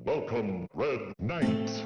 Welcome, Red Knight.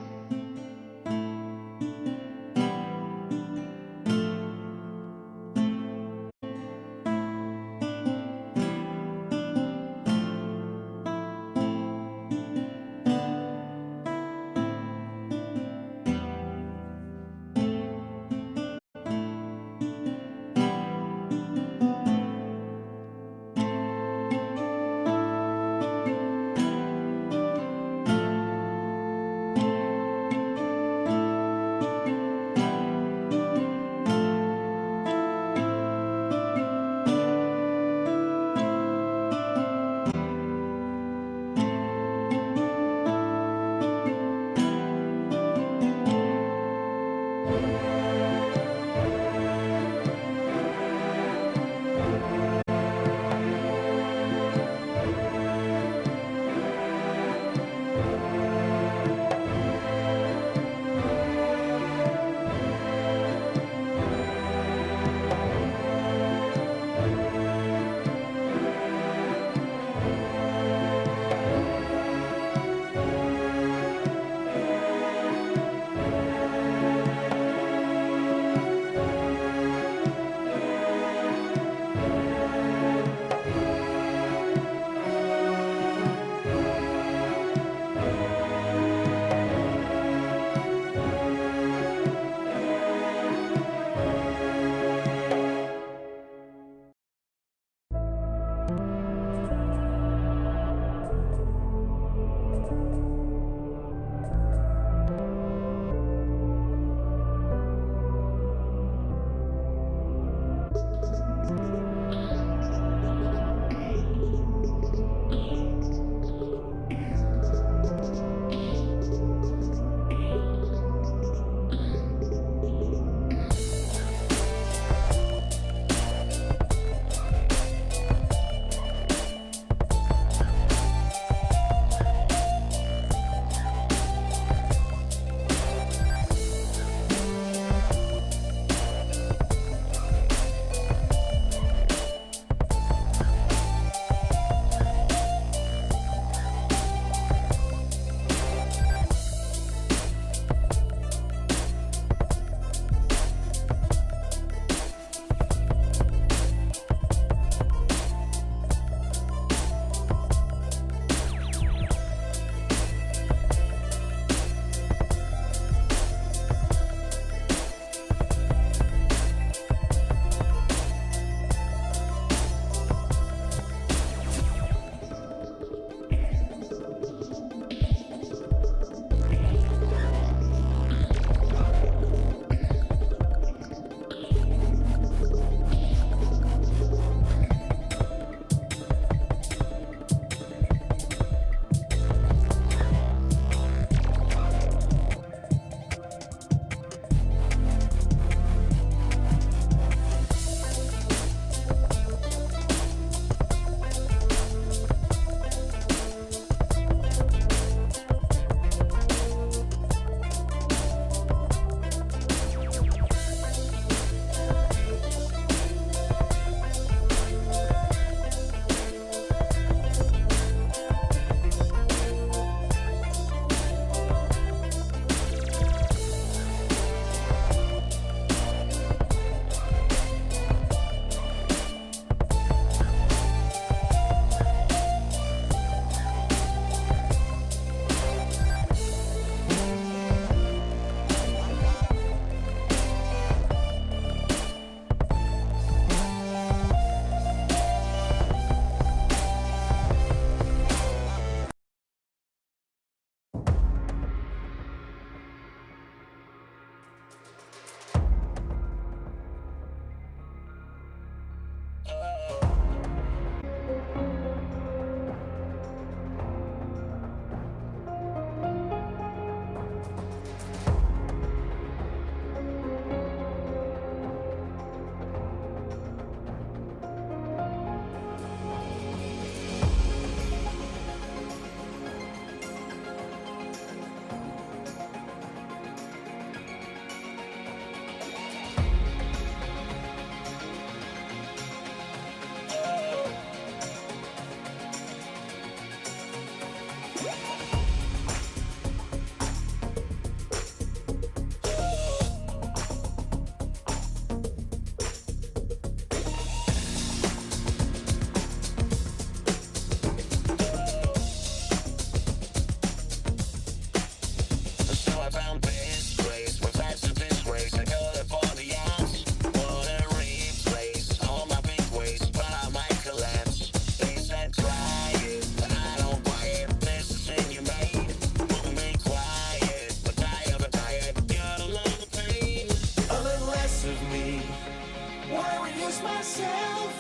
worry is myself.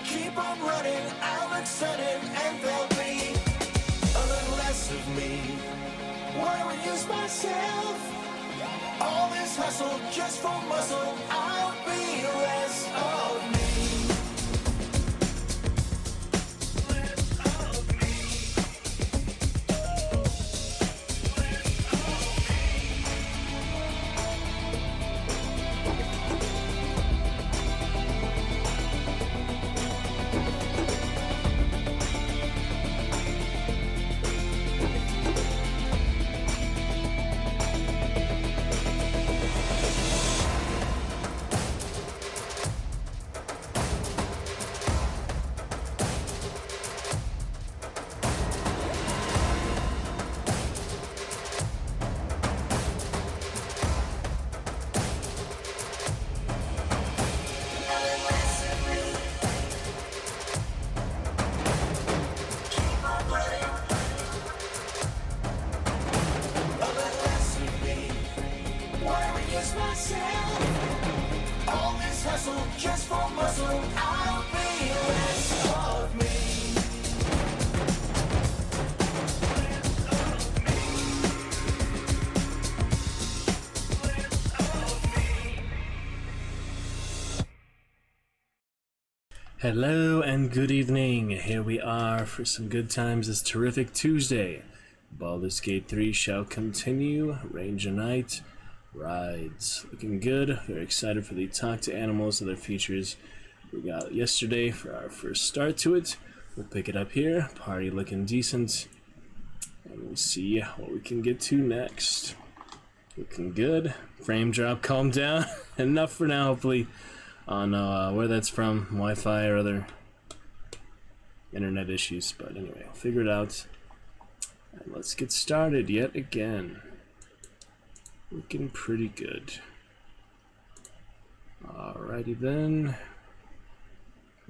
Keep on running, I'll look sudden, and there'll be a little less of me. Worry is myself. All this hustle just for muscle, I'll be less of me. All this hustle just for muscle, I'll be less of me. Hello and good evening. Here we are for some good times this terrific Tuesday. Baldur's Gate 3 shall continue. Ranger Knight rides. Looking good. Very excited for the Talk to Animals and their features we got yesterday for our first start to it. We'll pick it up here. Party looking decent. And we'll see what we can get to next. Looking good. Frame drop calmed down. Enough for now, hopefully. On where that's from, Wi-Fi or other internet issues. But anyway, I'll figure it out. And let's get started yet again. Looking pretty good. Alrighty then.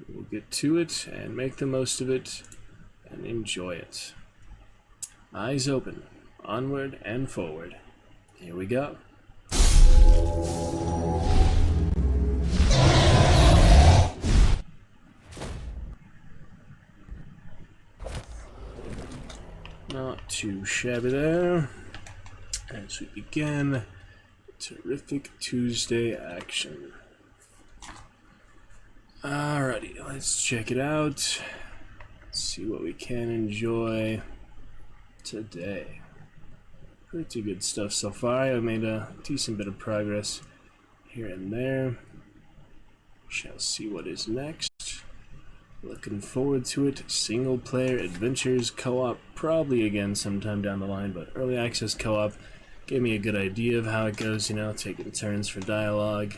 We'll get to it and make the most of it and enjoy it. Eyes open, onward and forward. Here we go. Not too shabby there. As we begin, terrific Tuesday action. Alrighty, let's check it out. See what we can enjoy today. Pretty good stuff so far. I made a decent bit of progress here and there. Shall see what is next. Looking forward to it. Single player adventures, co-op, probably again sometime down the line, but early access co-op gave me a good idea of how it goes, you know, taking turns for dialogue,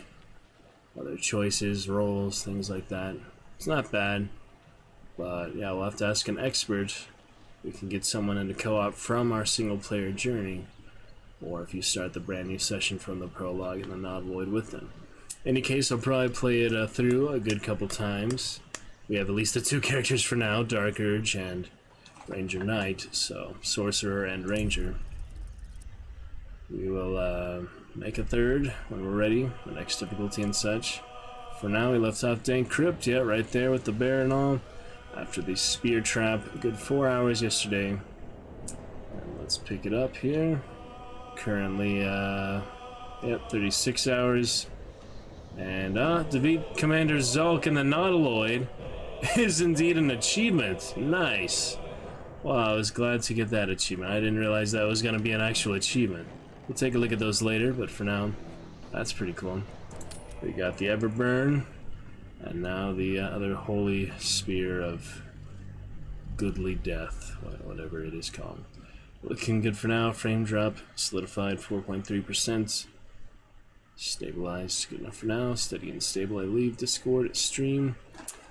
other choices, roles, things like that. It's not bad, but yeah, we'll have to ask an expert. We can get someone into co-op from our single player journey, or if you start the brand new session from the prologue and the Nod Void with them. In any case, I'll probably play it through a good couple times. We have at least the two characters for now, Dark Urge and Ranger Knight, so Sorcerer and Ranger. We will make a third when we're ready, the next difficulty and such. For now, we left off Dank Crypt, yeah, right there with the bear and all. After the spear trap, a good 4 hours yesterday. And let's pick it up here. Currently, 36 hours. And, defeat Commander Zulk and the Nautiloid is indeed an achievement. Nice. Well, I was glad to get that achievement. I didn't realize that was going to be an actual achievement. We'll take a look at those later, but for now, that's pretty cool. We got the Everburn, and now the other Holy Spear of Goodly Death, whatever it is called. Looking good for now. Frame drop solidified 4.3%. Stabilized, good enough for now. Steady and stable. I leave Discord, stream,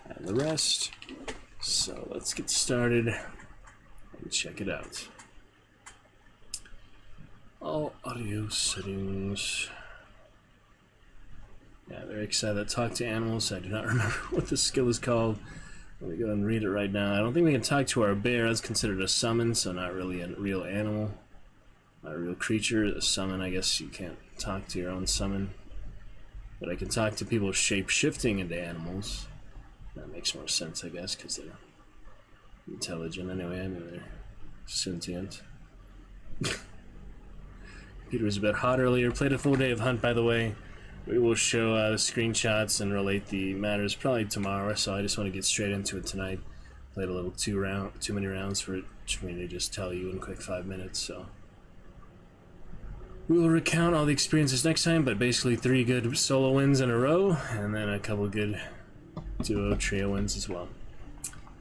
and the rest. So let's get started and check it out. All audio settings. Yeah, very excited to talk to animals. I do not remember what the skill is called. Let me go and read it right now. I don't think we can talk to our bear. That's considered a summon, so not really a real animal. Not a real creature. A summon, I guess you can't talk to your own summon. But I can talk to people shape-shifting into animals. That makes more sense, I guess, because they're intelligent anyway. I mean, they're sentient. Peter was a bit hot earlier. Played a full day of Hunt, by the way. We will show the screenshots and relate the matters probably tomorrow, so I just want to get straight into it tonight. Played a little too many rounds for me to just tell you in a quick 5 minutes, so we will recount all the experiences next time, but basically 3 good solo wins in a row, and then a couple good duo trio wins as well.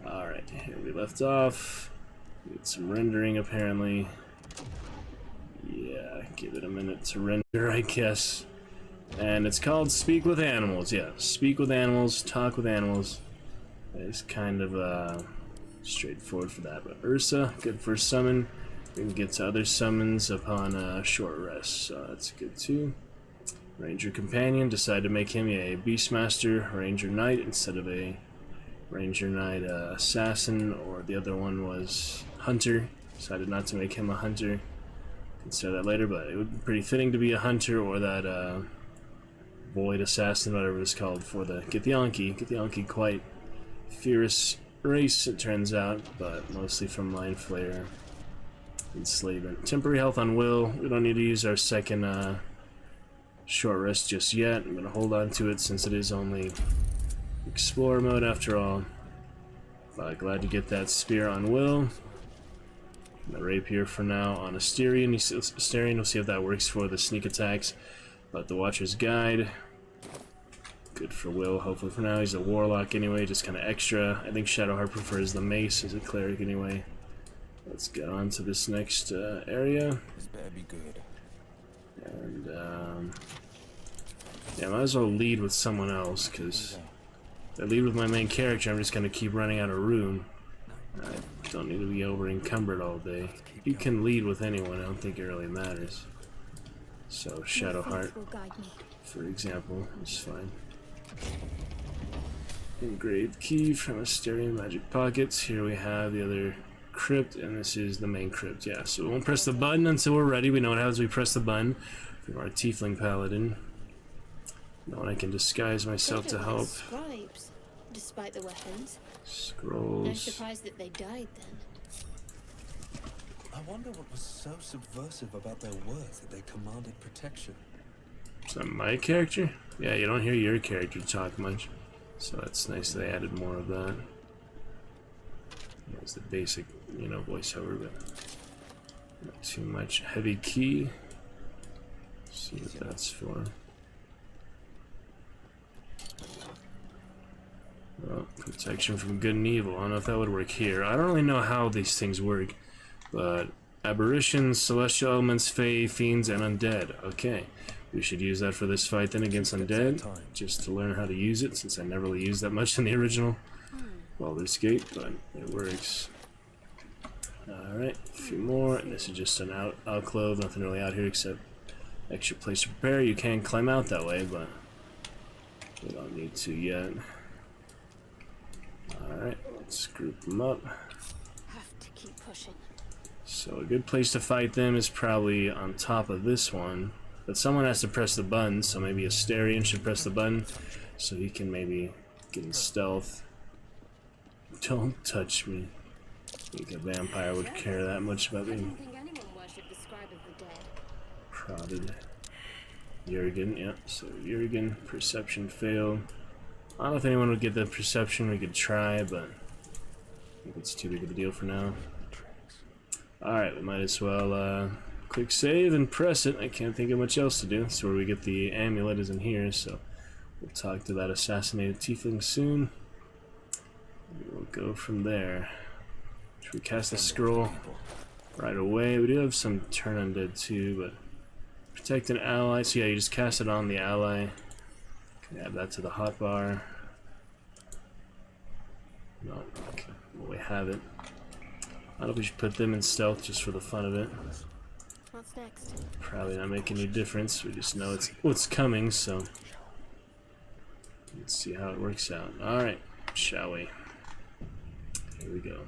Alright, here we left off. Get some rendering apparently. Yeah, give it a minute to render, I guess. And it's called Speak with Animals. Yeah, speak with animals, talk with animals. It's kind of straightforward for that. But Ursa, good first summon. We can get to other summons upon a short rest, so that's good too. Ranger Companion, decided to make him a Beastmaster Ranger Knight instead of a Ranger Knight Assassin, or the other one was Hunter. Decided not to make him a Hunter. Consider that later, but it would be pretty fitting to be a Hunter or that Void Assassin, whatever it's called, for the Githyanki. Githyanki, quite fierce race, it turns out, but mostly from Mind Flayer. Enslavement. Temporary health on Will. We don't need to use our second short rest just yet. I'm going to hold on to it since it is only Explorer mode after all. But glad to get that spear on Will. The rapier for now on Asterion. We'll see if that works for the sneak attacks. But the Watcher's Guide, good for Will, hopefully for now. He's a warlock anyway, just kind of extra. I think Shadowheart prefers the mace as a cleric anyway. Let's get on to this next area. This better be good. And, yeah, might as well lead with someone else, because if I lead with my main character, I'm just going to keep running out of room. I don't need to be over encumbered all day. You can lead with anyone, I don't think it really matters. So Shadowheart, for example, is fine. Engraved key from Asterion Magic Pockets. Here we have the other crypt, and this is the main crypt. Yeah, so we won't press the button until we're ready. We know what happens when we press the button from our Tiefling Paladin. Now I can disguise myself to help. Scribes, despite the weapons. Scrolls. I'm surprised that they died then. I wonder what was so subversive about their words that they commanded protection. Is that my character? Yeah, you don't hear your character talk much, so that's nice they added more of that. That's the basic, you know, voiceover, but not too much. Heavy key. See what that's for. Well, protection from good and evil. I don't know if that would work here. I don't really know how these things work, but aberrations, celestial elements, fae, fiends, and undead. Okay, we should use that for this fight then against undead, just to learn how to use it, since I never really used that much in the original Baldur's Gate, but it works. Alright, a few more, and this is just an alcove, nothing really out here except extra place to prepare. You can climb out that way, but we don't need to yet. Alright, let's group them up. Have to keep pushing. So a good place to fight them is probably on top of this one, but someone has to press the button, so maybe Asterion should press the button so he can maybe get in stealth. Don't touch me. I think a vampire would care that much about I being don't think anyone worshipped the scribe of the dead. prodded. Jurgen, yeah, so Jurgen, perception failed. I don't know if anyone would get the perception, we could try, but I think it's too big of a deal for now. Alright, we might as well quick save and press it. I can't think of much else to do. So where we get the amulet is in here, so we'll talk to that assassinated tiefling soon. We'll go from there. Should we cast a scroll right away? We do have some turn undead too, but protect an ally. So yeah, you just cast it on the ally. Can add that to the hotbar. No, okay. Well, we have it. I don't know if we should put them in stealth just for the fun of it. What's next? Probably not making any difference. We just know it's what's coming, so let's see how it works out. Alright, shall we? Here we go.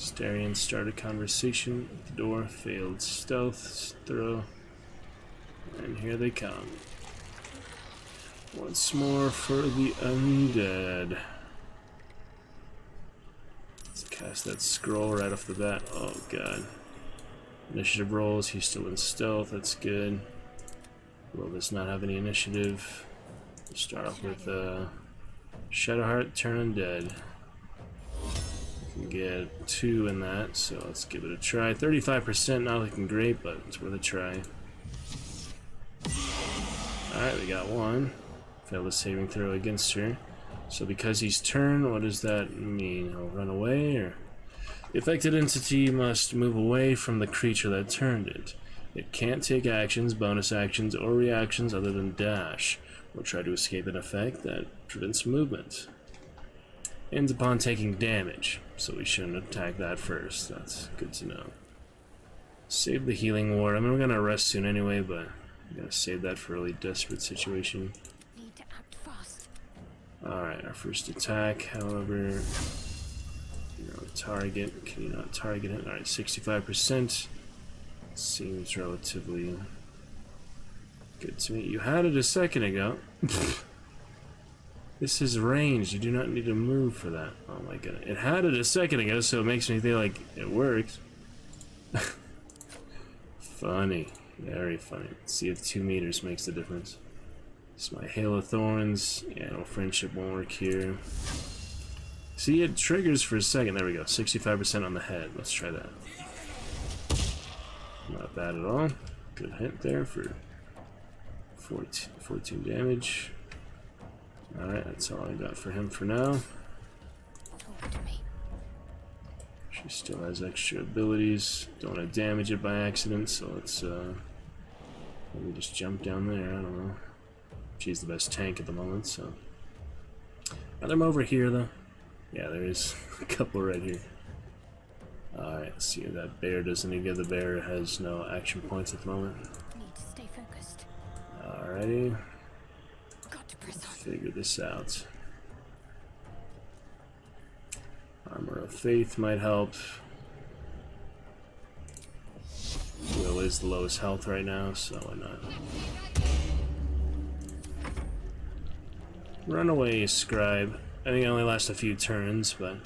Starion start a conversation at the door. Failed stealth throw. And here they come. Once more for the undead. Let's cast that scroll right off the bat. Oh god. Initiative rolls, he's still in stealth, that's good. Will this not have any initiative? We'll start off with Shadowheart, turn undead. We can get 2 in that, so let's give it a try. 35%, not looking great, but it's worth a try. Alright, we got 1. Failed a saving throw against her. So because he's turned, what does that mean? He'll run away, or? The affected entity must move away from the creature that turned it. It can't take actions, bonus actions, or reactions other than dash, or try to escape an effect that prevents movement. Ends upon taking damage, so we shouldn't attack that first. That's good to know. Save the healing ward. I mean, we're gonna rest soon anyway, but I'm gonna save that for a really desperate situation. Need to act fast. Alright, our first attack, however, target, can you not target it? Alright, 65%. Seems relatively good to me. You had it a second ago. This is ranged, you do not need to move for that. Oh my god. It had it a second ago, so it makes me feel like it works. Funny. Very funny. Let's see if 2 meters makes the difference. It's my Hail of Thorns. Yeah, no friendship won't work here. See, it triggers for a second. There we go. 65% on the head. Let's try that. Not bad at all. Good hit there for 14 damage. Alright, that's all I got for him for now. Talk to me. She still has extra abilities. Don't want to damage it by accident, so let's let me just jump down there. I don't know. She's the best tank at the moment, so. Are there over here though? Yeah, there is a couple right here. Alright, let's see if that bear does any good. The bear has no action points at the moment. Need to stay focused. Alrighty. Got to press on. Figure this out. Armor of Faith might help. Will is the lowest health right now, so why not? Runaway Scribe. I think it only lasts a few turns, but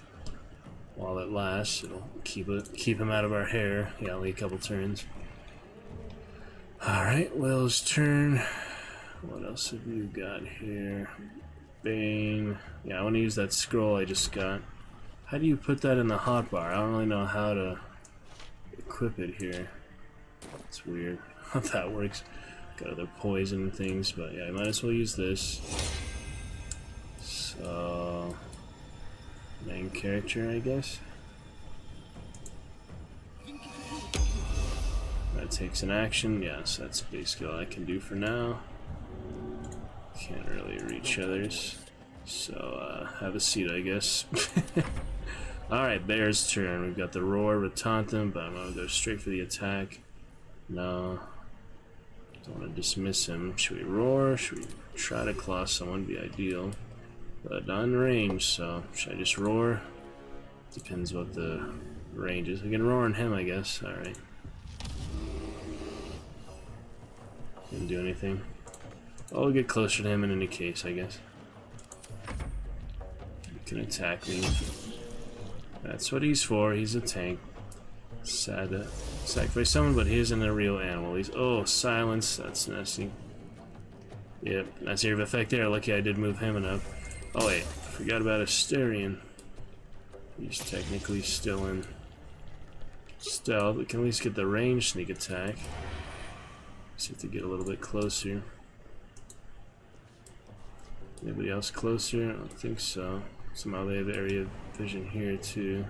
while it lasts, it'll keep him out of our hair. Yeah, only a couple turns. Alright, Will's turn. What else have you got here? Bane. Yeah, I want to use that scroll I just got. How do you put that in the hotbar? I don't really know how to equip it here. It's weird how that works. Got other poison things, but yeah, I might as well use this. So, main character, I guess. That takes an action. Yes, that's basically all I can do for now. Can't really reach others. So, have a seat, I guess. Alright, Bear's turn. We've got the Roar with Tauntum, but I'm gonna go straight for the attack. No. Don't want to dismiss him. Should we Roar? Should we try to claw someone? Be ideal. But not in range, so should I just Roar? Depends what the range is. I can Roar on him, I guess. Alright. Didn't do anything. I'll get closer to him in any case, I guess. He can attack me. That's what he's for. He's a tank. Sad to sacrifice someone, but he isn't a real animal. He's silence. That's nasty. Yep, that's area of effect there. Lucky I did move him enough. Oh wait, forgot about Astarion. He's technically still in stealth. We can at least get the range sneak attack. Just have to get a little bit closer. Anybody else closer? I don't think so. Somehow they have area vision here too.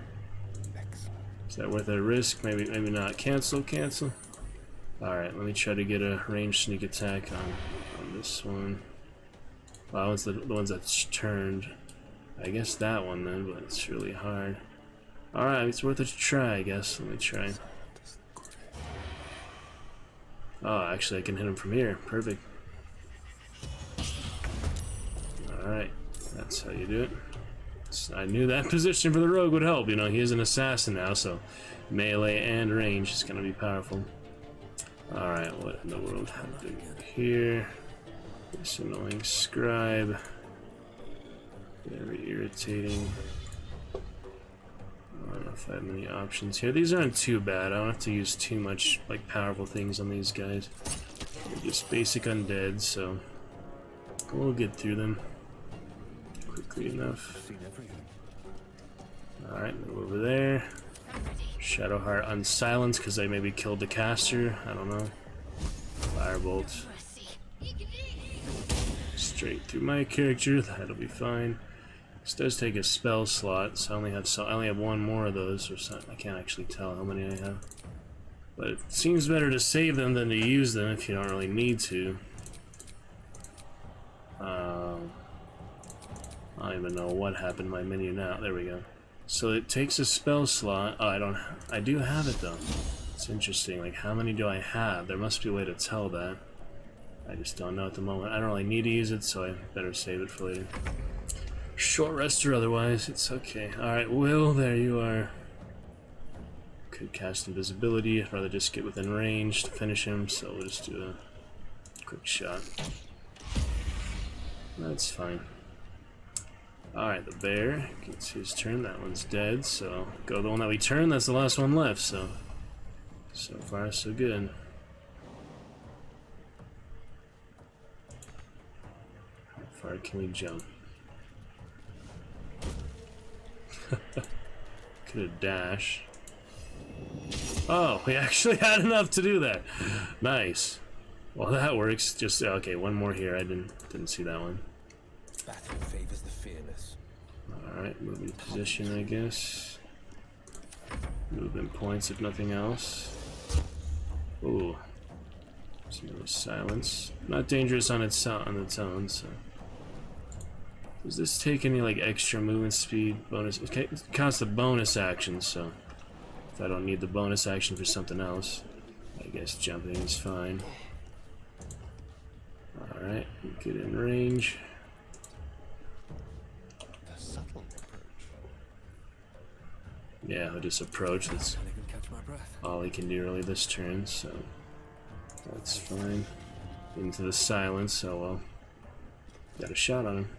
Is that worth a risk? Maybe not. Cancel. Alright, let me try to get a ranged sneak attack on this one. Well, that one's the ones that's turned. I guess that one then, but it's really hard. Alright, it's worth a try, I guess. Let me try. Oh, actually I can hit him from here. Perfect. Alright, that's how you do it. I knew that position for the rogue would help. You know, he is an assassin now, so melee and range is gonna be powerful. Alright, what in the world happened here? This annoying scribe. Very irritating. I don't know if I have many options here. These aren't too bad. I don't have to use too much like powerful things on these guys. They're just basic undead, so we'll get through them quickly enough. Seen everything. Alright, move over there. I'm ready. Shadowheart unsilenced because I maybe killed the caster. I don't know. Firebolt Mercy. straight through my character. That'll be fine. This does take a spell slot, so I only have one more of those, or something. I can't actually tell how many I have. But it seems better to save them than to use them if you don't really need to. I don't even know what happened to my menu now. There we go. So it takes a spell slot. Oh, I do have it though. It's interesting. Like, how many do I have? There must be a way to tell that. I just don't know at the moment. I don't really need to use it, so I better save it for later. Short rest or otherwise, it's okay. Alright, Will, there you are. Could cast invisibility. I'd rather just get within range to finish him, so we'll just do a quick shot. That's fine. Alright, the bear gets his turn. That one's dead, so go the one that we turned. That's the last one left, so far so good. How far can we jump? Could have dashed. Oh, we actually had enough to do that. Nice. Well, that works. Just okay. One more here. I didn't see that one. Battle favors the fearless. All right, moving position, I guess. Movement points, if nothing else. Ooh. There's no silence. Not dangerous on its own. So. Does this take any like extra movement speed bonus? It costs a bonus action, so if I don't need the bonus action for something else, I guess jumping is fine. Alright, get in range. The subtle approach. Yeah, I'll just approach. That's Can't even catch my breath. all he can do really this turn, so that's fine. Into the silence, so well. Got a shot on him.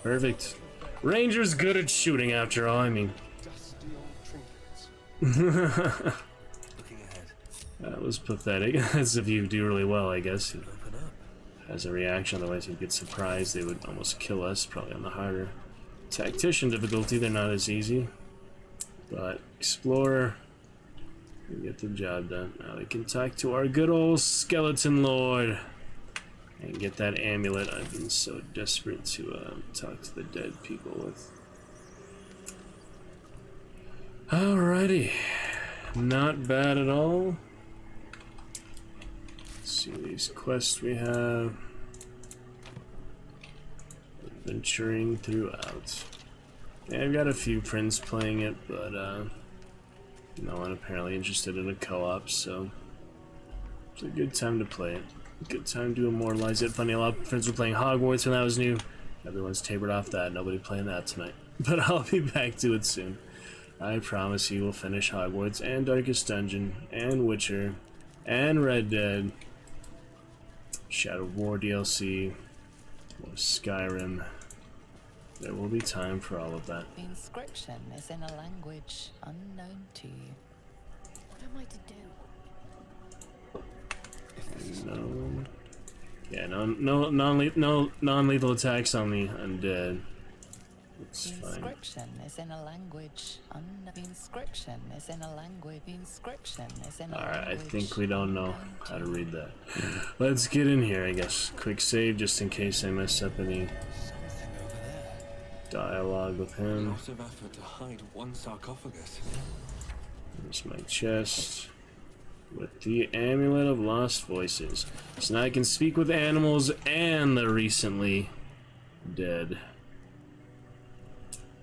Perfect. Ranger's good at shooting after all, I mean. Dusty old trinkets. Looking ahead. That was pathetic. As if you do really well, I guess. Open up. As a reaction, otherwise he'd get surprised. They would almost kill us, probably on the harder tactician difficulty. They're not as easy. But Explorer, we get the job done. Now we can talk to our good old Skeleton Lord. And get that amulet I've been so desperate to talk to the dead people with. Alrighty. Not bad at all. Let's see these quests we have. Adventuring throughout. Yeah, I've got a few friends playing it, but no one apparently interested in a co-op, so it's a good time to play it. Good time to immortalize it. Funny, a lot of friends were playing Hogwarts when that was new. Everyone's tapered off that. Nobody playing that tonight. But I'll be back to it soon. I promise you we'll finish Hogwarts and Darkest Dungeon and Witcher and Red Dead. Shadow of War DLC. Or Skyrim. There will be time for all of that. The inscription is in a language unknown to you. What am I to do? No. Yeah, no non-lethal attacks on the undead. It's The fine. inscription is in a language unknown. The inscription is in a language. The inscription is in a Alright, I language think we don't know unknown how to you. read that. Let's get in here, I guess. Quick save just in case I mess up any Something over there. dialogue with him. Lots of effort to hide one sarcophagus. There's my chest. With the Amulet of Lost Voices. So now I can speak with animals and the recently dead.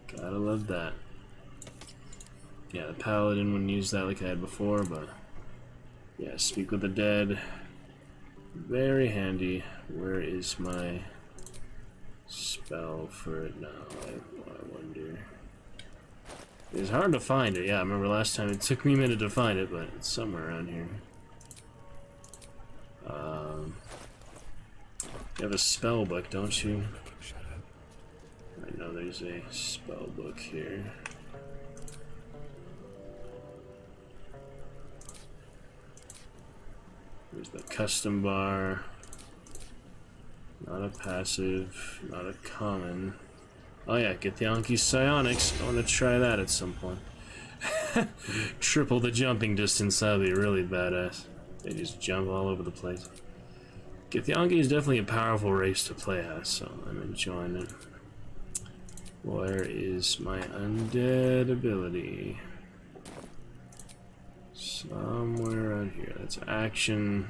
Gotta love that. Yeah, the Paladin wouldn't use that like I had before, but yeah, speak with the dead. Very handy. Where is my spell for it now. I wonder. It's hard to find it. Yeah, I remember last time it took me a minute to find it, but it's somewhere around here. You have a spell book, don't you? I know there's a spell book here. There's the custom bar. Not a passive, not a common. Oh yeah, Githyanki Psionics. I want to try that at some point. Triple the jumping distance, that would be really badass. They just jump all over the place. Githyanki is definitely a powerful race to play as, so I'm enjoying it. Where is my undead ability? Somewhere around here. That's action.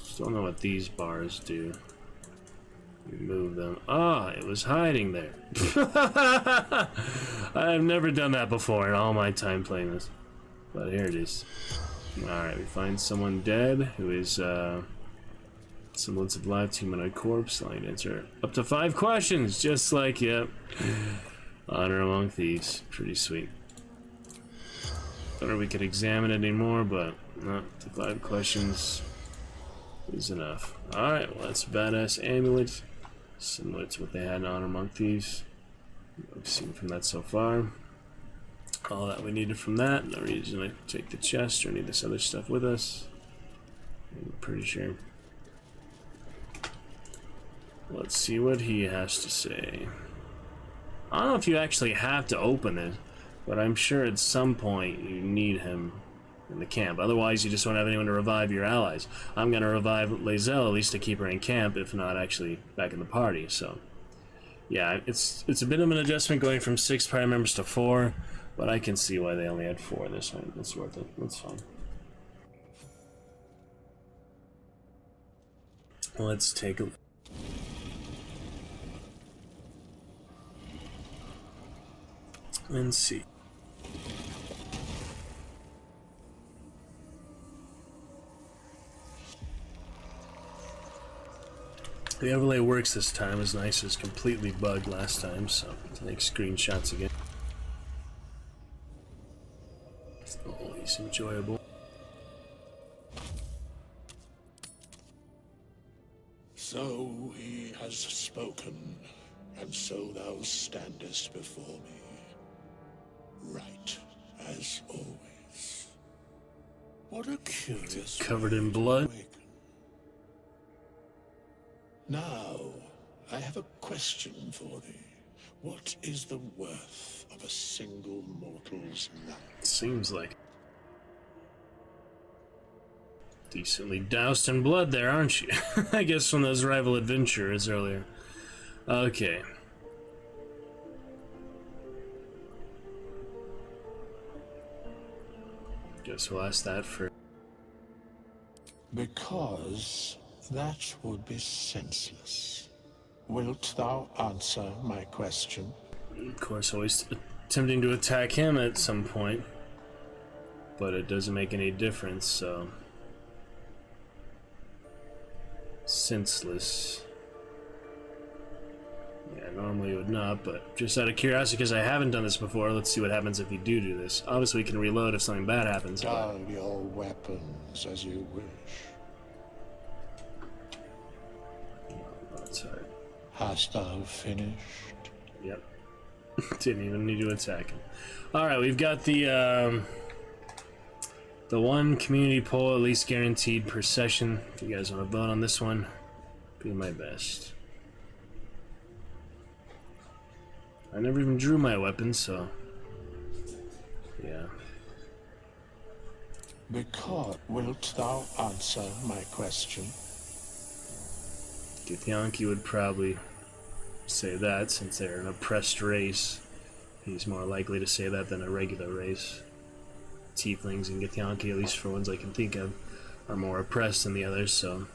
Still know what these bars do. Remove them. Ah, it was hiding there. I've never done that before in all my time playing this. But here it is. Alright, we find someone dead who is semblance of live humanoid corpse. I'll answer up to 5 questions, just like, yep. Honor among thieves. Pretty sweet. Don't know if we could examine it anymore, but no, the 5 questions is enough. Alright, well that's a badass amulet. Similar to what they had in Honor Among Thieves. We've seen from that so far. All that we needed from that. No reason to take the chest or any of this other stuff with us. I'm pretty sure. Let's see what he has to say. I don't know if you actually have to open it, but I'm sure at some point you need him in the camp. Otherwise, you just won't have anyone to revive your allies. I'm going to revive Lae'zel, at least to keep her in camp, if not actually back in the party. So, yeah, it's a bit of an adjustment going from 6 party members to 4, but I can see why they only had 4 this time. It's worth it. That's fine. Let's take a look. And see. The overlay works this time as nice as completely bugged last time, so I'll take screenshots again. Always enjoyable. So he has spoken, and so thou standest before me. Right, as always. What a curious Covered in blood. awakening. Now, I have a question for thee. What is the worth of a single mortal's life? Seems like decently doused in blood there, aren't you? I guess from those rival adventurers earlier. Okay. Guess we'll ask that for. Because that would be senseless. Wilt thou answer my question? Of course, always attempting to attack him at some point, but it doesn't make any difference, so. Senseless. Yeah, normally it would not, but just out of curiosity, because I haven't done this before, let's see what happens if you do this. Obviously, we can reload if something bad happens. Guard your weapons as you wish. That's hard. Hast thou finished? Yep. Didn't even need to attack him. Alright, we've got the one community poll, at least guaranteed per session. If you guys want to vote on this one, be my best. I never even drew my weapon, so yeah. Because wilt thou answer my question? Githyanki would probably say that, since they're an oppressed race. He's more likely to say that than a regular race. Tieflings and Githyanki, at least for ones I can think of, are more oppressed than the others, so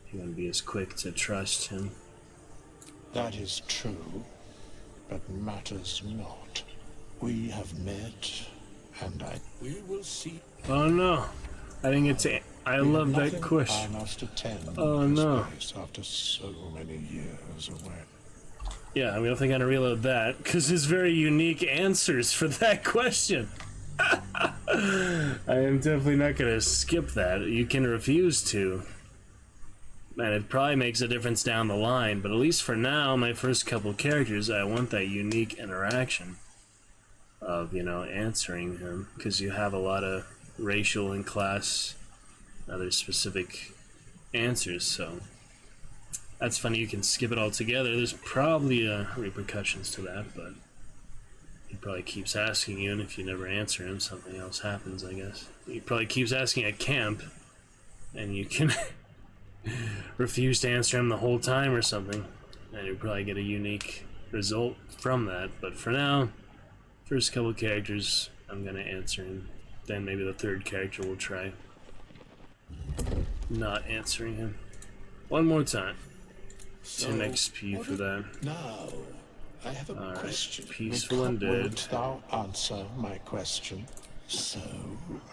he wouldn't be as quick to trust him. That is true, but matters not. We have met, and we will see. Oh no, I didn't get to I We love have that nothing question. I must attend Oh, this no. place after so many years away. Yeah, I'm definitely gonna reload that because it's very unique answers for that question. I am definitely not gonna skip that. You can refuse to. And it probably makes a difference down the line, but at least for now, my first couple characters, I want that unique interaction of, you know, answering him, because you have a lot of racial and class, other specific answers, so that's funny. You can skip it all together. There's probably repercussions to that, but he probably keeps asking you, and if you never answer him, something else happens, I guess. He probably keeps asking at camp, and you can refuse to answer him the whole time or something, and you probably get a unique result from that. But for now, first couple characters, I'm gonna answer him. Then maybe the third character will try not answering him. One more time. 10 XP for that. Now, I have a Alright, question. peaceful Wilt and dead. Wilt thou answer my question? So,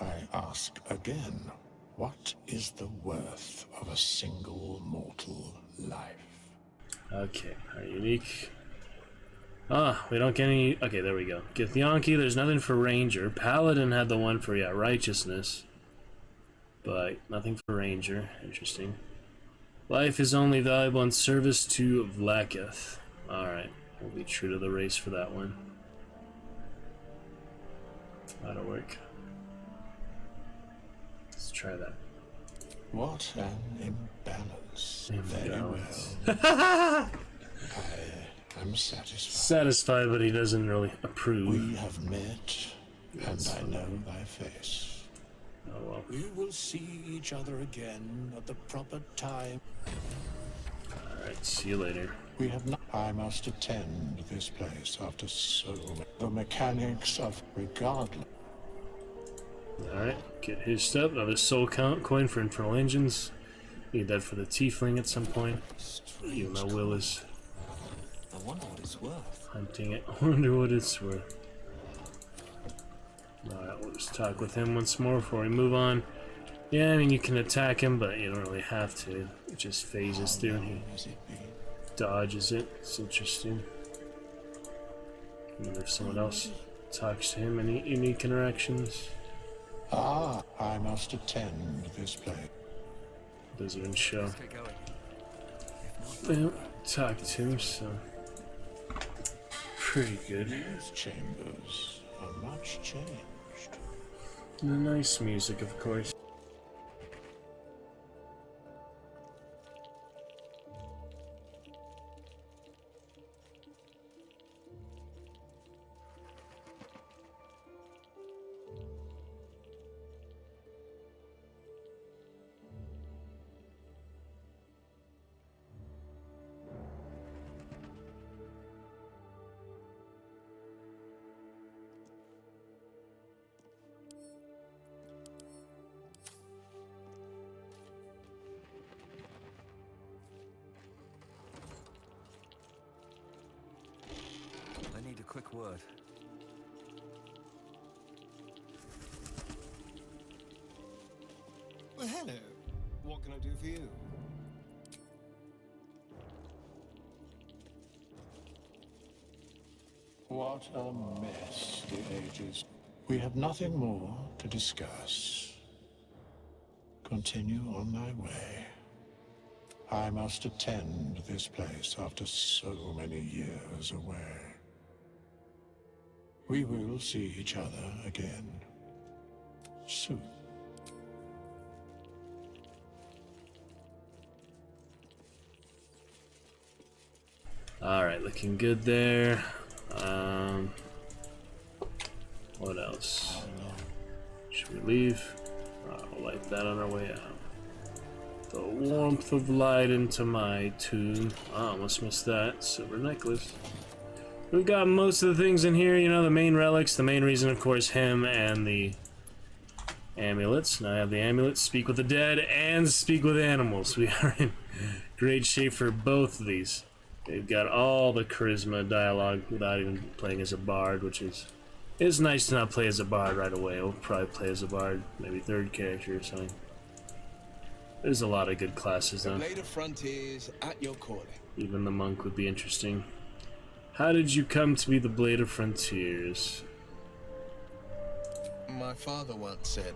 I ask again. What is the worth of a single mortal life? Okay, our unique. Ah, we don't get any. Okay, there we go. Githyanki, there's nothing for Ranger. Paladin had the one for, yeah, Righteousness. But nothing for Ranger. Interesting. Life is only valuable in service to Vlakith. Alright, we'll be true to the race for that one. That'll work. Let's try that. What an imbalance. Imbalance. Very well. I am satisfied. Satisfied, but he doesn't really approve. We have met, and I know thy face. Oh well. We will see each other again at the proper time. Alright, see you later. We have not. I must attend this place after so many. The mechanics of regardless. Alright, get his stuff. Another soul count coin for Infernal Engines. Need that for the Tiefling at some point. Even though Will is I wonder what it's worth. hunting it. I wonder what it's worth. Alright, we'll just talk with him once more before we move on. Yeah, I mean, you can attack him, but you don't really have to. It just phases through and he Has it been? dodges it. It's interesting. I wonder if someone else talks to him. Any unique interactions? Ah, I must attend this place. Doesn't even show. Get going. Well, talk to him, so pretty good. These chambers are much changed. The nice music, of course. I need a quick word. Well, hello. What can I do for you? What a mess the ages. We have nothing more to discuss. Continue on thy way. I must attend this place after so many years away. We will see each other again soon. Alright, looking good there. What else? Should we leave? We'll light that on our way out. The warmth of light into my tomb. I almost missed that. Silver necklace. We've got most of the things in here, you know, the main relics. The main reason, of course, him and the amulets. Now I have the amulets, speak with the dead, and speak with animals. We are in great shape for both of these. They've got all the charisma dialogue without even playing as a bard, which is nice to not play as a bard right away. We'll probably play as a bard, maybe third character or something. There's a lot of good classes The though. Blade of Frontiers at your calling. Even the monk would be interesting. How did you come to be the Blade of Frontiers? My father once said,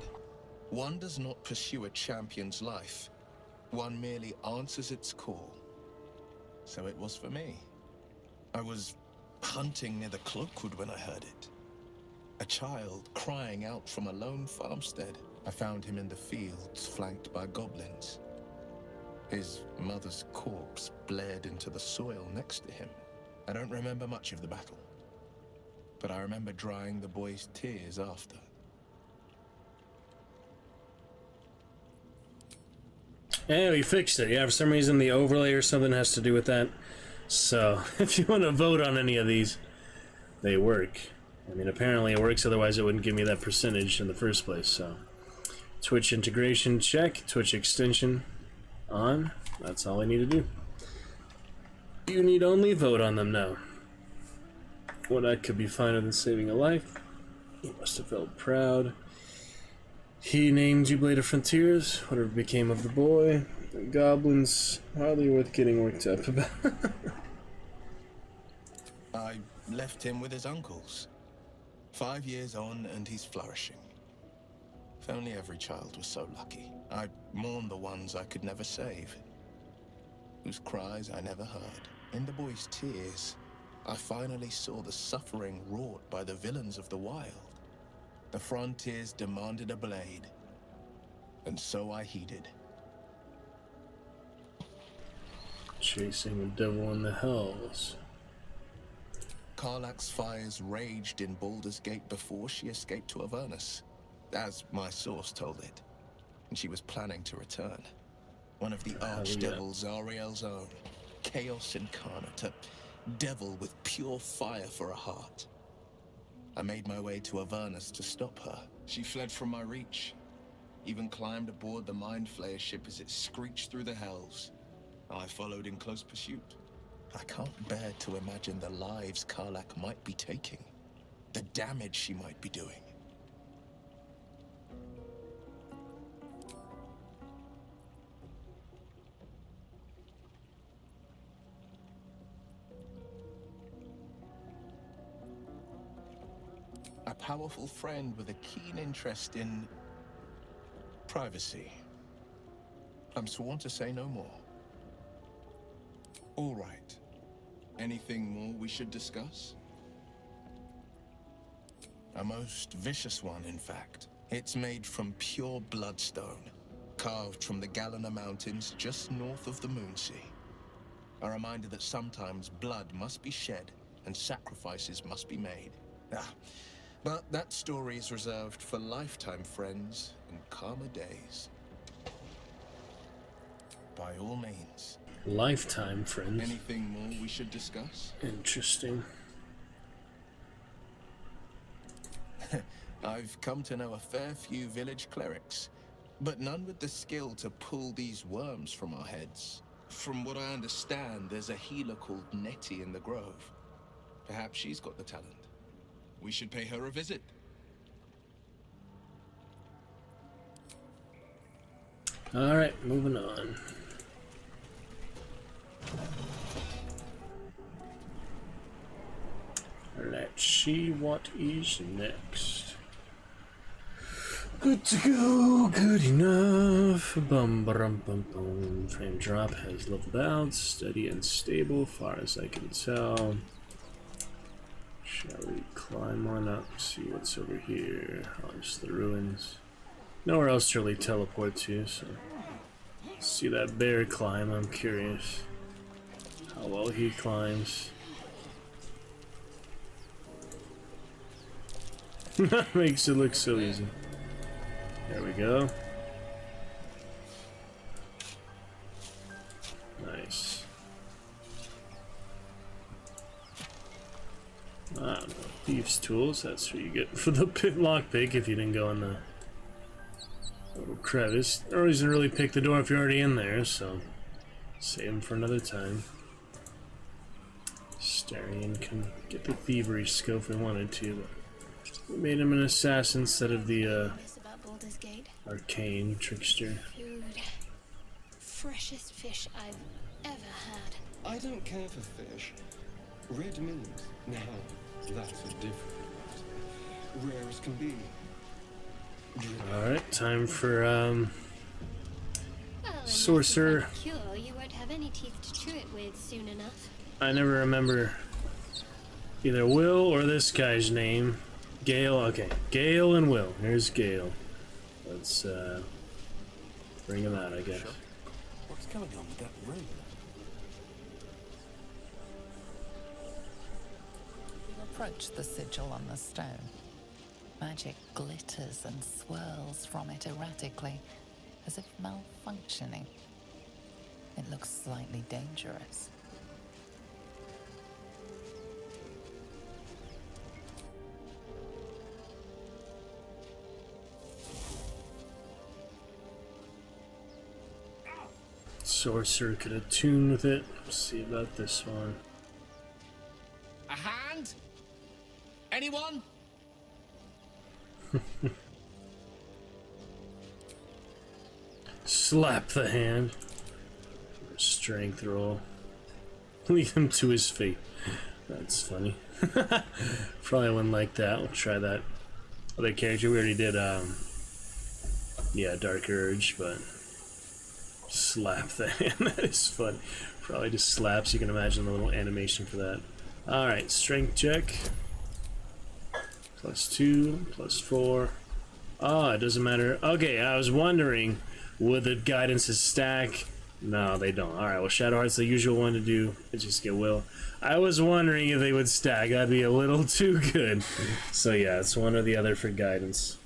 one does not pursue a champion's life. One merely answers its call. So it was for me. I was hunting near the Cloakwood when I heard it. A child crying out from a lone farmstead. I found him in the fields, flanked by goblins. His mother's corpse bled into the soil next to him. I don't remember much of the battle, but I remember drying the boy's tears after. Yeah, we fixed it. Yeah, for some reason the overlay or something has to do with that. So, if you want to vote on any of these, they work. I mean, apparently it works, otherwise it wouldn't give me that percentage in the first place, so. Twitch integration, check. Twitch extension, on. That's all I need to do. You need only vote on them now. What act could be finer than saving a life? He must have felt proud. He named you Blade of Frontiers. Whatever became of the boy. The goblins, hardly worth getting worked up about. I left him with his uncles. 5 years on, and he's flourishing. If only every child was so lucky. I mourn the ones I could never save, whose cries I never heard. In the boy's tears, I finally saw the suffering wrought by the villains of the wild. The Frontiers demanded a blade, and so I heeded. Chasing the devil in the hells. Karlach's fires raged in Baldur's Gate before she escaped to Avernus, as my source told it, and she was planning to return. One of the archdevils, Zariel's own, Chaos Incarnate, a devil with pure fire for a heart. I made my way to Avernus to stop her. She fled from my reach, even climbed aboard the Mind Flayer ship as it screeched through the hells. I followed in close pursuit. I can't bear to imagine the lives Karlach might be taking, the damage she might be doing. A powerful friend with a keen interest in privacy. I'm sworn to say no more. All right. Anything more we should discuss? A most vicious one, in fact. It's made from pure bloodstone, carved from the Galena Mountains just north of the Moonsea. A reminder that sometimes blood must be shed and sacrifices must be made. But that story is reserved for lifetime friends and calmer days. By all means. Lifetime friends. Anything more we should discuss? Interesting. I've come to know a fair few village clerics, but none with the skill to pull these worms from our heads. From what I understand, there's a healer called Nettie in the Grove. Perhaps she's got the talent. We should pay her a visit. Alright, moving on. Let's see what is next. Good to go, good enough. Bum bum bum bum. Frame drop has leveled out, steady and stable, far as I can tell. Shall we climb on up? See what's over here. Oh, just the ruins. Nowhere else to really teleport to, so see that bear climb. I'm curious how well he climbs. Makes it look so easy. There we go. Nice. Ah, no. Thieves' tools. That's what you get for the lockpick if you didn't go in the little crevice. No reason to really pick the door if you're already in there, so save them for another time. Starion can get the thievery skill if we wanted to, but we made him an assassin instead of the This about Baldur's Gate. arcane trickster. Food. freshest fish I've ever had. I don't care for fish. Red meat. Now, that's a different matter. Rare as can be. Alright, time for, Well, Sorcerer. unless you find a cure, you won't have any teeth to chew it with soon enough. I never remember either Will or this guy's name. Gale, okay. Gale and Will. Here's Gale. Let's, bring him out, I guess. What's going on with that room? You approach the sigil on the stone. Magic glitters and swirls from it erratically, as if malfunctioning. It looks slightly dangerous. Sorcerer could attune with it. Let's see about this one. A hand? Anyone? Slap the hand. Strength roll. Lead him to his fate. That's funny. Probably wouldn't like that. We'll try that other character. We already did, yeah, Dark Urge, but slap the hand. That is fun. Probably just slaps. You can imagine the little animation for that. Alright, strength check. +2, +4. Oh, it doesn't matter. Okay, I was wondering, would the guidances stack? No, they don't. Alright, well, Shadowheart's the usual one to do. Let's just get Will. I was wondering if they would stack. That'd be a little too good. So yeah, it's one or the other for guidance.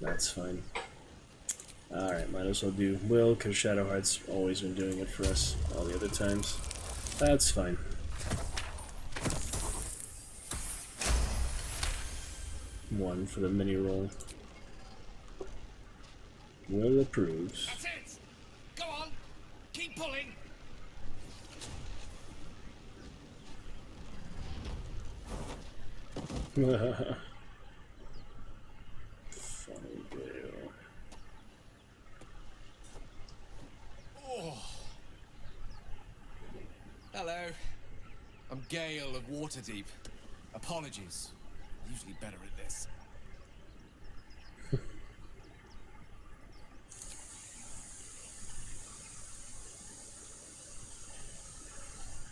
That's fine. Alright, might as well do Will, because Shadowheart's always been doing it for us all the other times. That's fine. One for the mini roll. Will approves. That's it! Go on! Keep pulling! Funny Gale. Oh. Hello. I'm Gale of Waterdeep. Apologies. I'm usually better at this.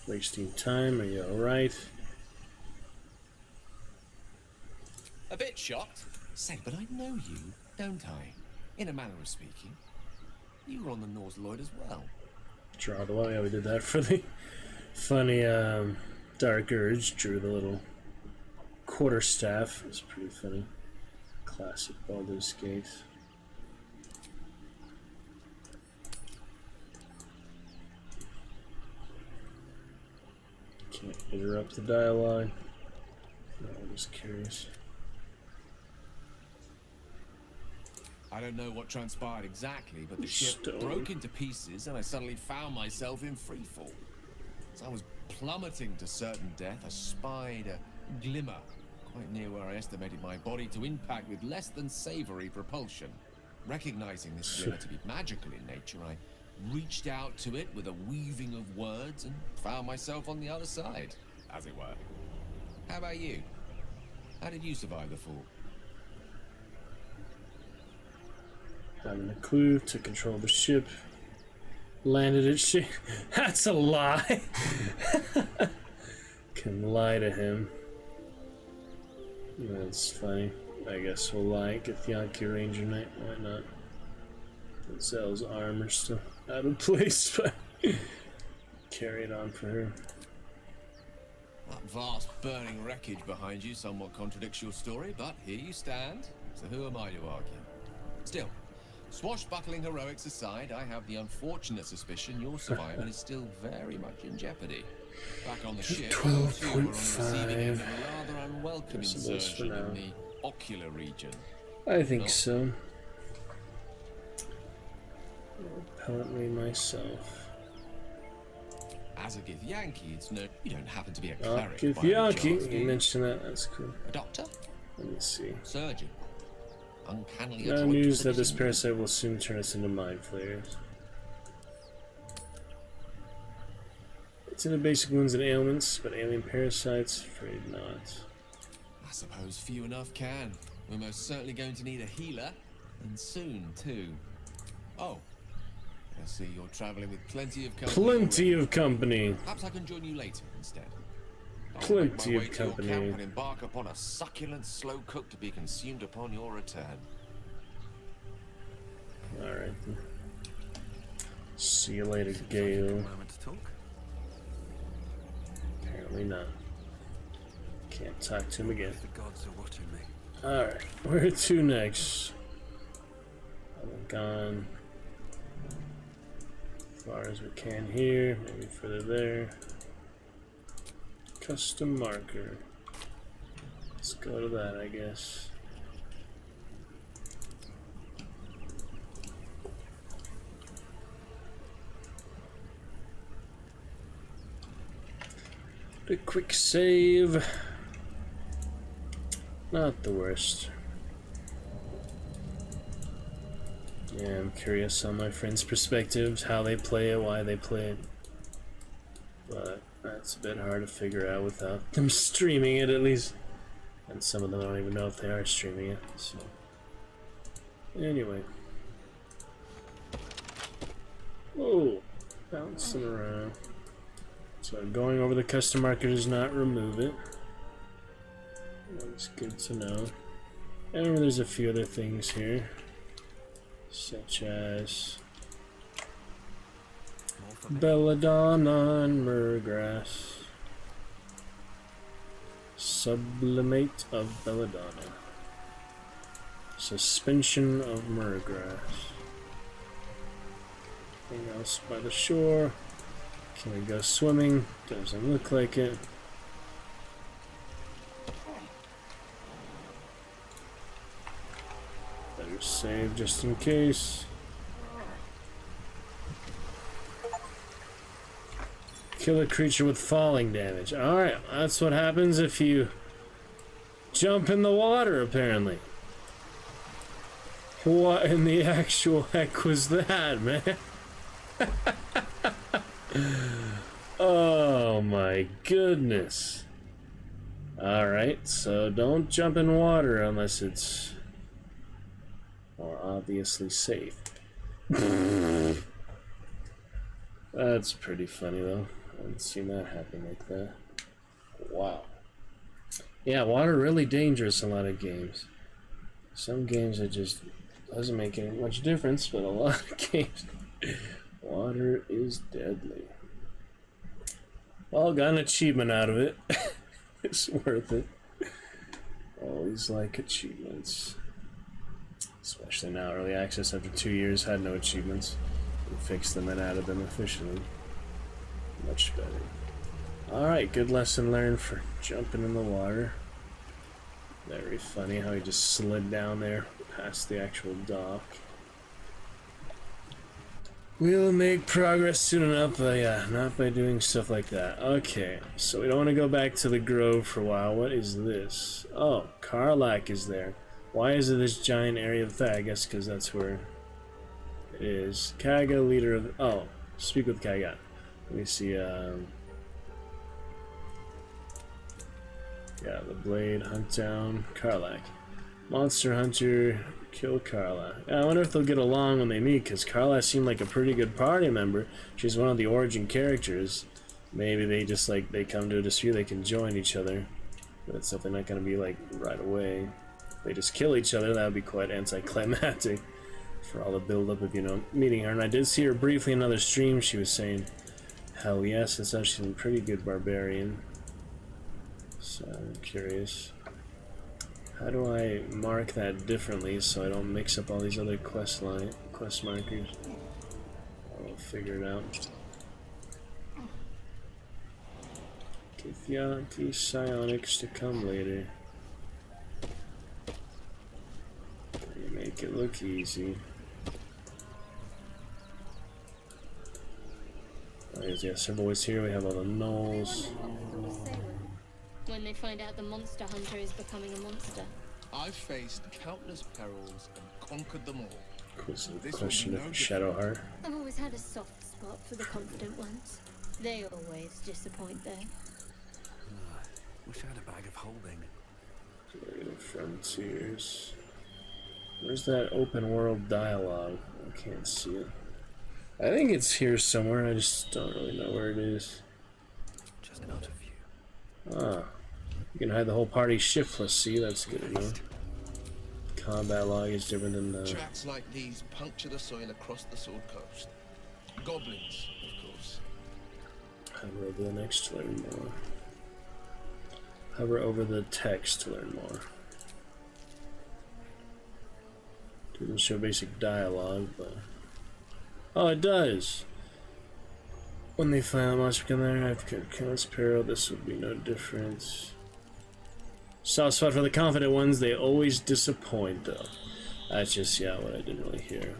Wasting time, are you alright? A bit shocked. Say, but I know you, don't I? In a manner of speaking. You were on the Norse Lloyd as well. Draw the way. Yeah, we did that for the funny Dark Urge. Drew the little quarterstaff. It was pretty funny. Classic Baldur's Gate. Can't interrupt the dialogue. No, I'm just curious. I don't know what transpired exactly, but the ship Stone. broke into pieces and I suddenly found myself in freefall. As I was plummeting to certain death, I spied a glimmer quite near where I estimated my body to impact with less than savory propulsion. Recognizing this glimmer to be magical in nature, I reached out to it with a weaving of words and found myself on the other side, as it were. How about you? How did you survive the fall? Having a clue to control the ship. Landed at ship. That's a lie. Can lie to him. That's funny. I guess we'll lie. Get the Yankee Ranger Knight. Why not? Zell's armor still out of place, but carry it on for her. That vast burning wreckage behind you somewhat contradicts your story, but here you stand. So who am I to argue? Still, swashbuckling heroics aside, I have the unfortunate suspicion your survival is still very much in jeopardy. Back on the ship, you two were on the receiving end of a rather unwelcome insertion in the ocular region. I think so. Apparently myself. As a Githyanki, it's no... You don't happen to be a cleric by any Githyanki, chance, do you you? mentioned that. That's cool. A doctor? Let me see. Surgeon? Uncannily No adroit news to that this medicine? parasite will soon turn us into mind flayers. to the basic wounds and ailments, but alien parasites, afraid not. I suppose few enough can. We're most certainly going to need a healer, and soon too. Oh, I see you're traveling with plenty of company. Plenty of company. Perhaps I can join you later instead. I'll Plenty make my way of to your company. camp and embark upon a succulent slow cook to be consumed upon your return. Alright. See you later, Gale. Moment to talk. Apparently not. Can't talk to him again. The gods are watching me. Alright, where to next? I've gone as far as we can here, maybe further there. Custom marker. Let's go to that, I guess. A quick save. Not the worst. Yeah, I'm curious on my friends' perspectives, how they play it, why they play it. But that's a bit hard to figure out without them streaming it, at least. And some of them I don't even know if they are streaming it, so. Anyway. Whoa, bouncing around. So going over the custom marker does not remove it. That's good to know. And there's a few other things here, such as Belladonna and Murgrass. Sublimate of Belladonna. Suspension of Murgrass. Anything else by the shore? Can we go swimming? Doesn't look like it. Better save just in case. Kill a creature with falling damage. Alright, that's what happens if you jump in the water, apparently. What in the actual heck was that, man? Oh my goodness. Alright, so don't jump in water unless it's more obviously safe. That's pretty funny though. I haven't seen that happen like that. Wow. Yeah, water really dangerous in a lot of games. Some games it just doesn't make any much difference, but a lot of games water is deadly. Well, got an achievement out of it. It's worth it. Always like achievements. Especially now, early access after 2 years had no achievements. We fixed them and added them officially. Much better. Alright, good lesson learned for jumping in the water. Very funny how he just slid down there past the actual dock. We'll make progress soon enough, but yeah, not by doing stuff like that. Okay, so we don't want to go back to the grove for a while. What is this? Oh, Karlach is there. Why is it this giant area of that? I guess because that's where it is. Kaga, leader of... Oh, speak with Kaga. Let me see, yeah, the blade, hunt down Karlach. Monster hunter, kill Carla. Yeah, I wonder if they'll get along when they meet, because Carla seemed like a pretty good party member. She's one of the origin characters. Maybe they just, like, they come to a dispute, they can join each other. But it's something not going to be, like, right away. If they just kill each other, that would be quite anticlimactic for all the build-up of, you know, meeting her. And I did see her briefly in another stream. She was saying, hell yes, it's actually a pretty good barbarian. So I'm curious. How do I mark that differently so I don't mix up all these other quest markers? I'll figure it out. Kithianti psionics to come later. You make it look easy. Oh, yes, her voice here. We have all the gnolls. When they find out the monster hunter is becoming a monster. I've faced countless perils and conquered them all. Question of Shadowheart. I've always had a soft spot for the confident ones. They always disappoint, though. Wish I had a bag of holding. Frontiers. Where's that open world dialogue? I can't see it. I think it's here somewhere. I just don't really know where it is. Just out of view. Ah, you can hide the whole party shiftless. See, that's good enough. Combat log is different than the. Tracks like these puncture the soil across the Sword Coast. Goblins, of course. Hover over the next to learn more. Hover over the text to learn more. Doesn't show basic dialogue, but oh, it does. When they find a monster come there, I've got countless peril. This would be no different. Soft spot for the confident ones. They always disappoint, though. That's just what I didn't really hear.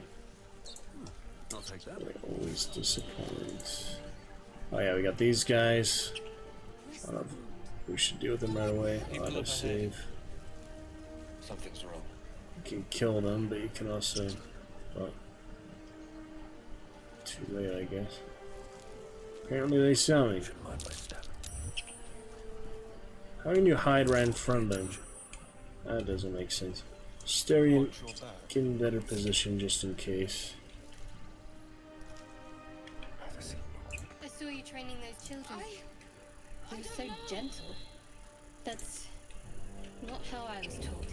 I'll take that. They always disappoint. Oh yeah, we got these guys. I don't know if we should deal with them right away. Auto save. Something's wrong. You can kill them, but you can also. Well, too late, I guess. Apparently, they saw me. Mind my step. How can you hide right in front of them? That doesn't make sense. Stay in better position just in case. I saw you training those children. You're so gentle. That's not how I was taught.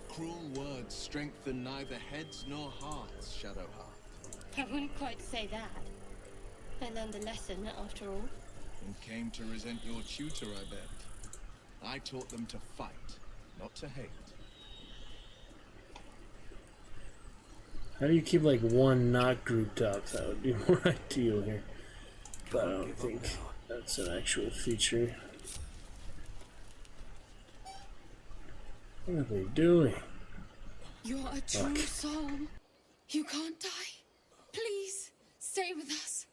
Cruel words strengthen neither heads nor hearts, Shadowheart. I wouldn't quite say that. I learned a lesson, after all. And came to resent your tutor, I bet. I taught them to fight, not to hate. How do you keep like one not grouped up? That would be more ideal here. But I don't think that's an actual feature. What are they doing? You're a true soul. You can't die. Please, stay with us.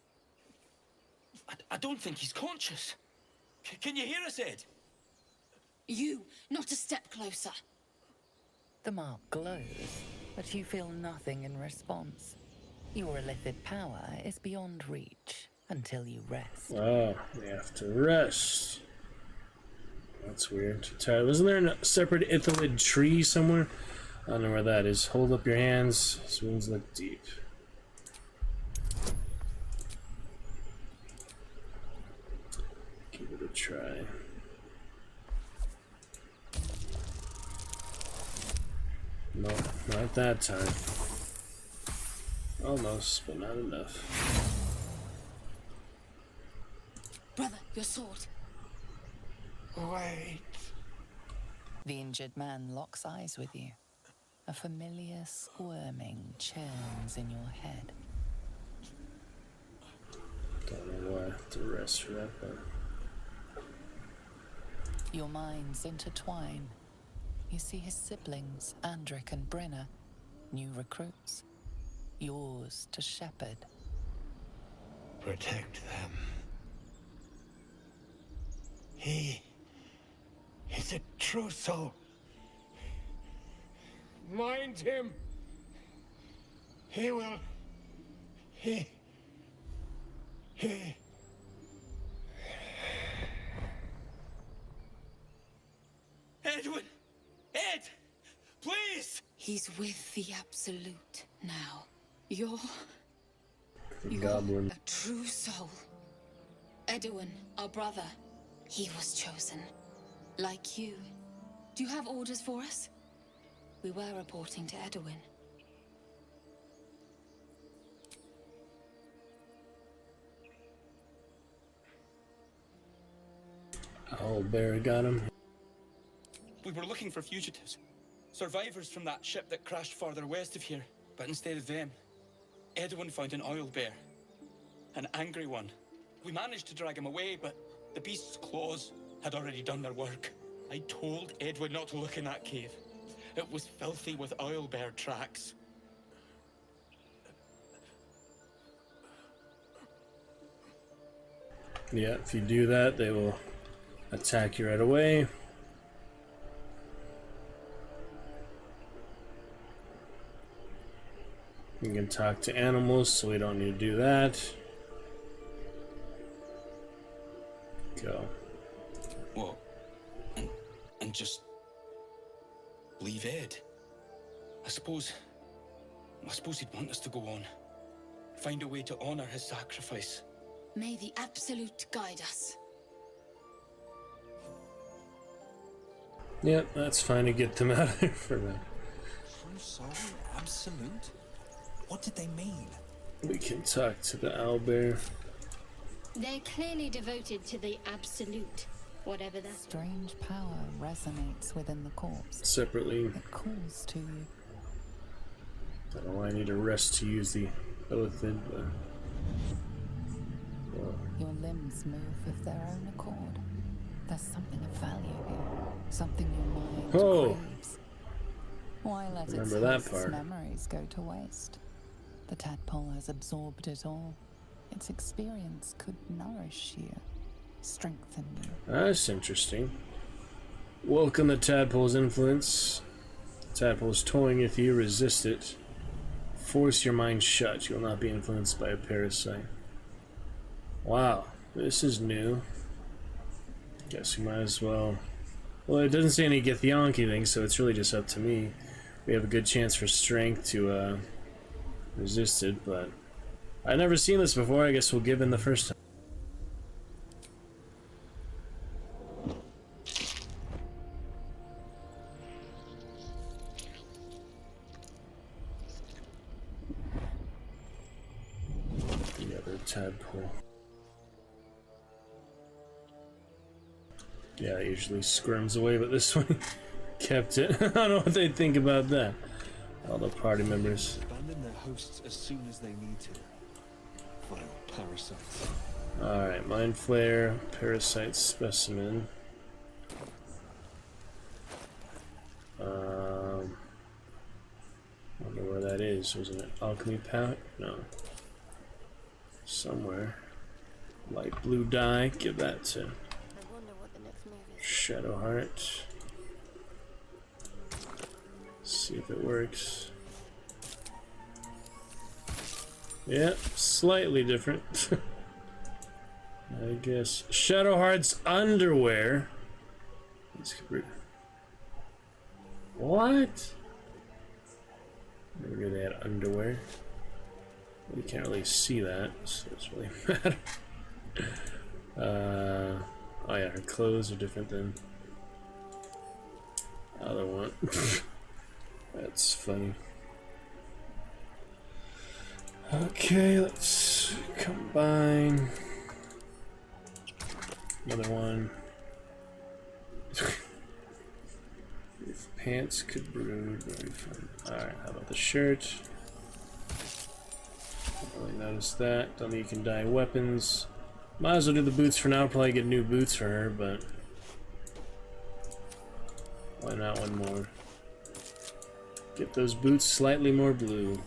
I don't think he's conscious. Can you hear us, Ed? You, not a step closer. The mark glows, but you feel nothing in response. Your illithid power is beyond reach until you rest. Oh, they have to rest. That's weird. Wasn't there a separate Ithilid tree somewhere? I don't know where that is. Hold up your hands. These wounds look deep. Give it a try. No, not that time. Almost, but not enough. Brother, your sword. Wait. The injured man locks eyes with you. A familiar squirming churns in your head. Don't know why I have to rest for that, but... Your minds intertwine. You see his siblings, Andric and Brenna, new recruits. Yours to shepherd. Protect them. He's a true soul. Mind him. He will. He. Edwin! Ed! Please! He's with the Absolute now. You're Goblin. a true soul. Edwin, our brother, he was chosen. Like you. Do you have orders for us? We were reporting to Edwin. Oh, Barry got him. We were looking for fugitives. Survivors from that ship that crashed farther west of here. But instead of them, Edwin found an oil bear. An angry one. We managed to drag him away, but the beast's claws had already done their work. I told Edwin not to look in that cave. It was filthy with oil bear tracks. Yeah, if you do that, they will attack you right away. You can talk to animals, so we don't need to do that. Go. What? And just leave Ed? I suppose he'd want us to go on. Find a way to honor his sacrifice. May the Absolute guide us. Yep, that's fine to get them out of there for now. True soul, absolute? What did they mean? We can talk to the owlbear. They're clearly devoted to the Absolute, whatever that. Strange power resonates within the corpse. Separately. It calls to you. I don't know why I need a rest to use the Illithid, but... Your limbs move of their own accord. There's something of value here. Something your mind craves. Why let its host's memories go to waste? The tadpole has absorbed it all. Its experience could nourish you, strengthen you. That's interesting. Welcome the tadpole's influence. The tadpole is toying with you, resist it. Force your mind shut. You will not be influenced by a parasite. Wow, this is new. Guess we might as well... Well, it doesn't say any Githyanki thing, so it's really just up to me. We have a good chance for strength to resist it, but... I've never seen this before. I guess we'll give in the first time. The other tadpole. Yeah, it usually squirms away, but this one kept it. I don't know what they think about that. All the party members. Abandon their hosts as soon as they need to. Vile parasites. Alright, Mind Flare, Parasite Specimen. Wonder where that is. Was it an alchemy pouch? No. Somewhere. Light blue dye. Give that to Shadowheart. See if it works. Yep, slightly different. I guess. Shadowheart's underwear. What? Never knew they had underwear. You can't really see that, so it's really matter. Oh yeah, her clothes are different than the other one. That's funny. Okay, let's combine. Another one. If pants could brood, very fun. Alright, how about the shirt? Don't really notice that. Don't think you can dye weapons. Might as well do the boots for now. Probably get new boots for her, but why not one more? Get those boots slightly more blue.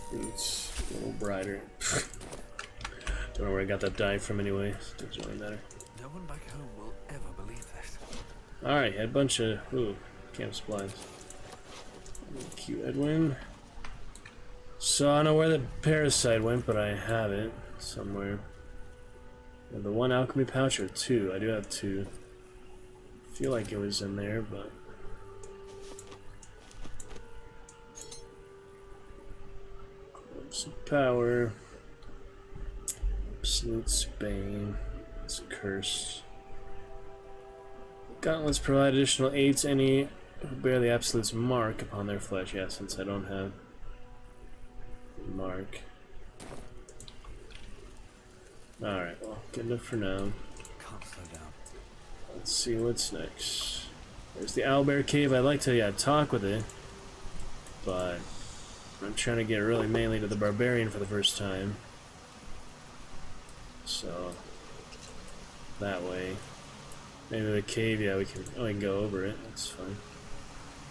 Boots a little brighter. Don't know where I got that dye from anyway. Doesn't really matter. No one back home will ever believe this. Alright, had a bunch of camp supplies. Cute Edwin. So I don't know where the parasite went, but I have it somewhere. And the one alchemy pouch or two? I do have two. I feel like it was in there, but Clubs of Power. Absolute Bane. It's cursed. Gauntlets provide additional aid to any who bear the Absolute's mark upon their flesh. Yeah, since I don't have the mark. Alright, well, good enough for now. Can't slow down. Let's see what's next. There's the Owlbear Cave. I'd like to, talk with it. But I'm trying to get really mainly to the Barbarian for the first time. So, that way. Maybe the cave, yeah, we can go over it. That's fine.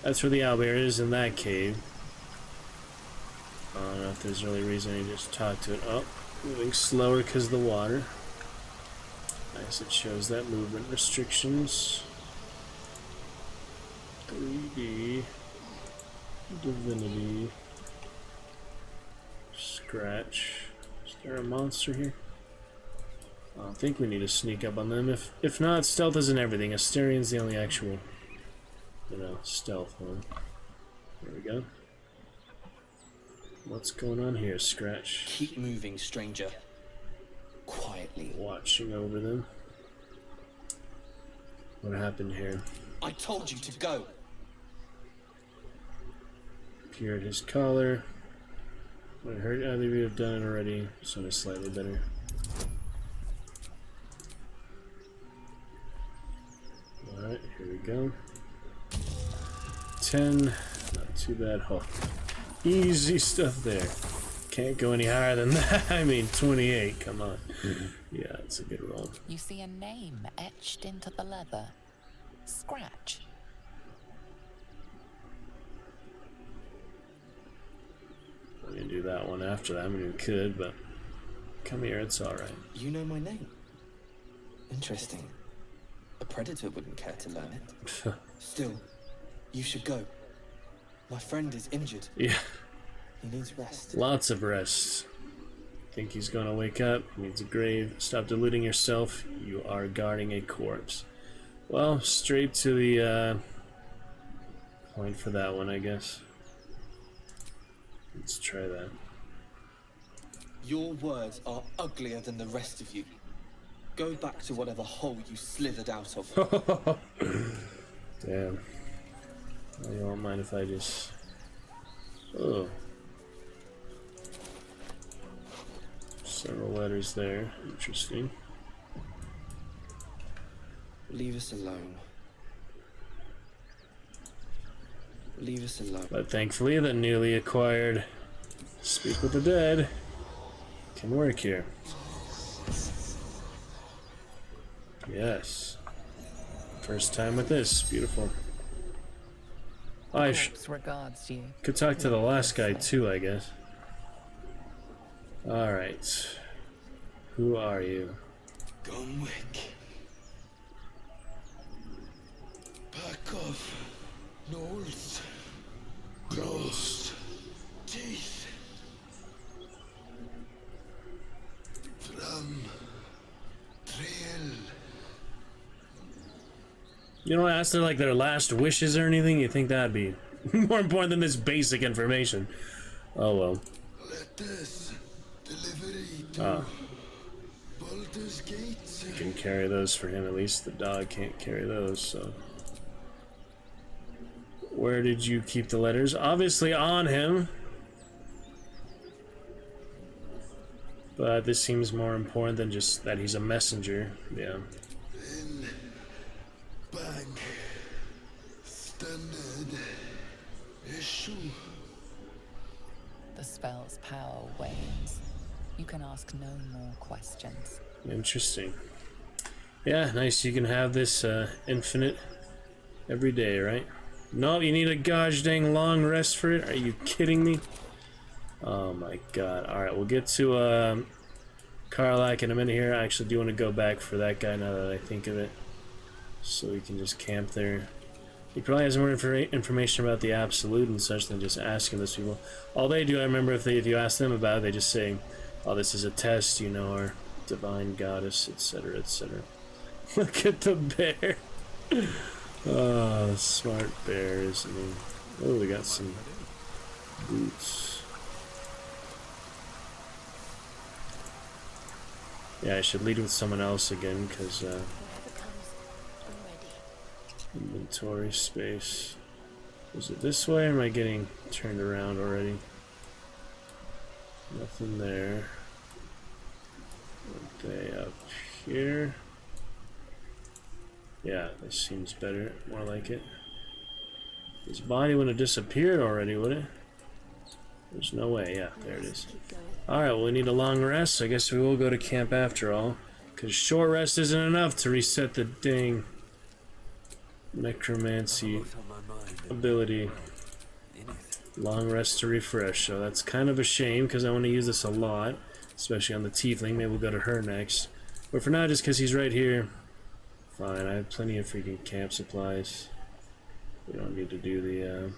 That's where the Owlbear is, in that cave. I don't know if there's really reason to just talk to it. Oh. Moving slower because of the water. Nice, it shows that movement restrictions. 3D. Divinity. Scratch. Is there a monster here? I think we need to sneak up on them. If not, stealth isn't everything. Asterian's the only actual, stealth one. There we go. What's going on here, Scratch? Keep moving, stranger. Quietly. Watching over them. What happened here? I told you to go. Peered his collar. I heard either of you have done it already, so it's slightly better. Alright, here we go. 10. Not too bad. Oh, easy stuff there. Can't go any higher than that. I mean, 28. Come on. Yeah, it's a good roll. You see a name etched into the leather. Scratch. I'm gonna do that one after that. I mean, we could, but come here. It's all right. You know my name. Interesting. A predator wouldn't care to learn it. Still, you should go. My friend is injured. Yeah. He needs rest. Lots of rest. Think he's gonna wake up. He needs a grave. Stop deluding yourself. You are guarding a corpse. Well, straight to the point for that one, I guess. Let's try that. Your words are uglier than the rest of you. Go back to whatever hole you slithered out of. Damn. Well, you won't mind if I just... Oh. Several letters there. Interesting. Leave us alone. Leave us alone. But thankfully, the newly acquired Speak with the Dead can work here. Yes. First time with this. Beautiful. I regards you. could talk to the last guy too, I guess. Alright. Who are you? Gunwick. Back off. Knolls. Crossed. Teeth. From. Trail. You don't ask them like their last wishes or anything? You think that'd be more important than this basic information. Oh well. Letters. Delivery to Baldur's Gate. You can carry those for him at least. The dog can't carry those, so. Where did you keep the letters? Obviously on him. But this seems more important than just that he's a messenger. Yeah. In bag. Standard issue. The spell's power wanes. You can ask no more questions. Interesting. Yeah, nice. You can have this infinite every day, right? No, you need a gosh dang long rest for it? Are you kidding me? Oh my god. Alright, we'll get to Karlach in a minute here. I actually do want to go back for that guy now that I think of it. So we can just camp there. He probably has more information about the Absolute and such than just asking those people. All they do, I remember, if you ask them about it, they just say, oh, this is a test, you know, our divine goddess, etc., etc. Look at the bear. Oh, smart bear, isn't he? Oh, we got some boots. Yeah, I should lead with someone else again, because, inventory space. Is it this way, or am I getting turned around already? Nothing there. Are they up here? Yeah, this seems better. More like it. His body wouldn't have disappeared already, would it? There's no way. Yeah, there it is. Alright, well, we need a long rest, so I guess we will go to camp after all. Because short rest isn't enough to reset the dang necromancy ability. Long rest to refresh, so that's kind of a shame because I want to use this a lot, especially on the tiefling. Maybe we'll go to her next. But for now, just because he's right here, fine. I have plenty of freaking camp supplies. We don't need to do the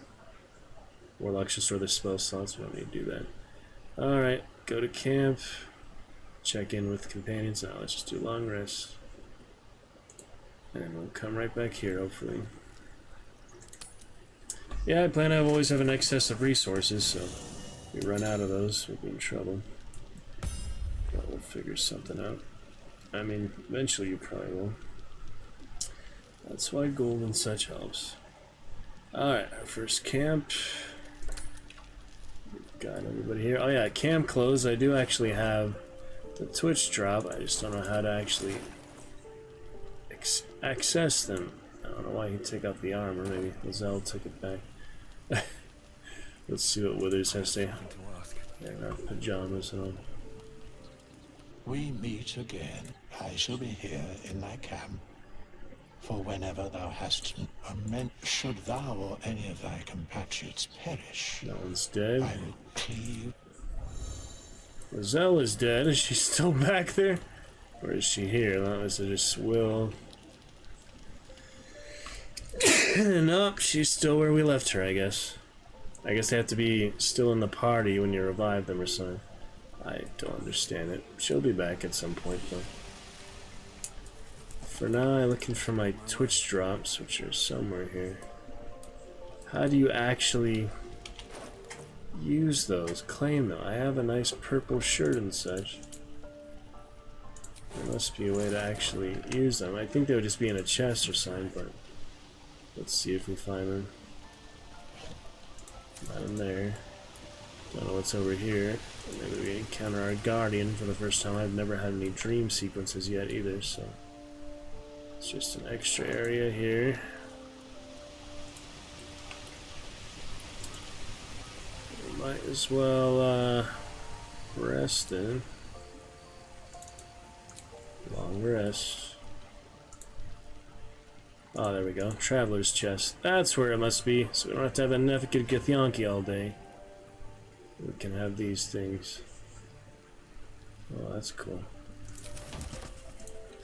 Warlock should store the spell slots. We don't need to do that. Alright, go to camp. check in with companions. Now let's just do long rest. And we'll come right back here, hopefully. Yeah, I plan to always have an excess of resources, so if we run out of those, we'll be in trouble. But we'll figure something out. I mean, eventually you probably will. That's why gold and such helps. Alright, our first camp. Got everybody here. Oh yeah, camp closed. I do actually have the Twitch drop. I just don't know how to actually access them. I don't know why he took out the armor. Maybe Lizelle took it back. Let's see what Withers has to say. Yeah, our pajamas and all. We meet again. I shall be here in thy camp. For whenever thou hast should thou or any of thy compatriots perish, no one's dead. I will cleave. Lizelle is dead. Is she still back there? Or is she here? That was just Will. Nope, she's still where we left her, I guess. I guess they have to be still in the party when you revive them or something. I don't understand it. She'll be back at some point, though. For now, I'm looking for my Twitch drops, which are somewhere here. How do you actually use those? Claim them. I have a nice purple shirt and such. There must be a way to actually use them. I think they would just be in a chest or something, but let's see if we find them. Not in there. Don't know what's over here. Maybe we encounter our guardian for the first time. I've never had any dream sequences yet either, so it's just an extra area here. We might as well rest in. Long rest. Oh, there we go. Traveler's chest. That's where it must be. So we don't have to have a Nefekid Githyanki all day. We can have these things. Oh, that's cool.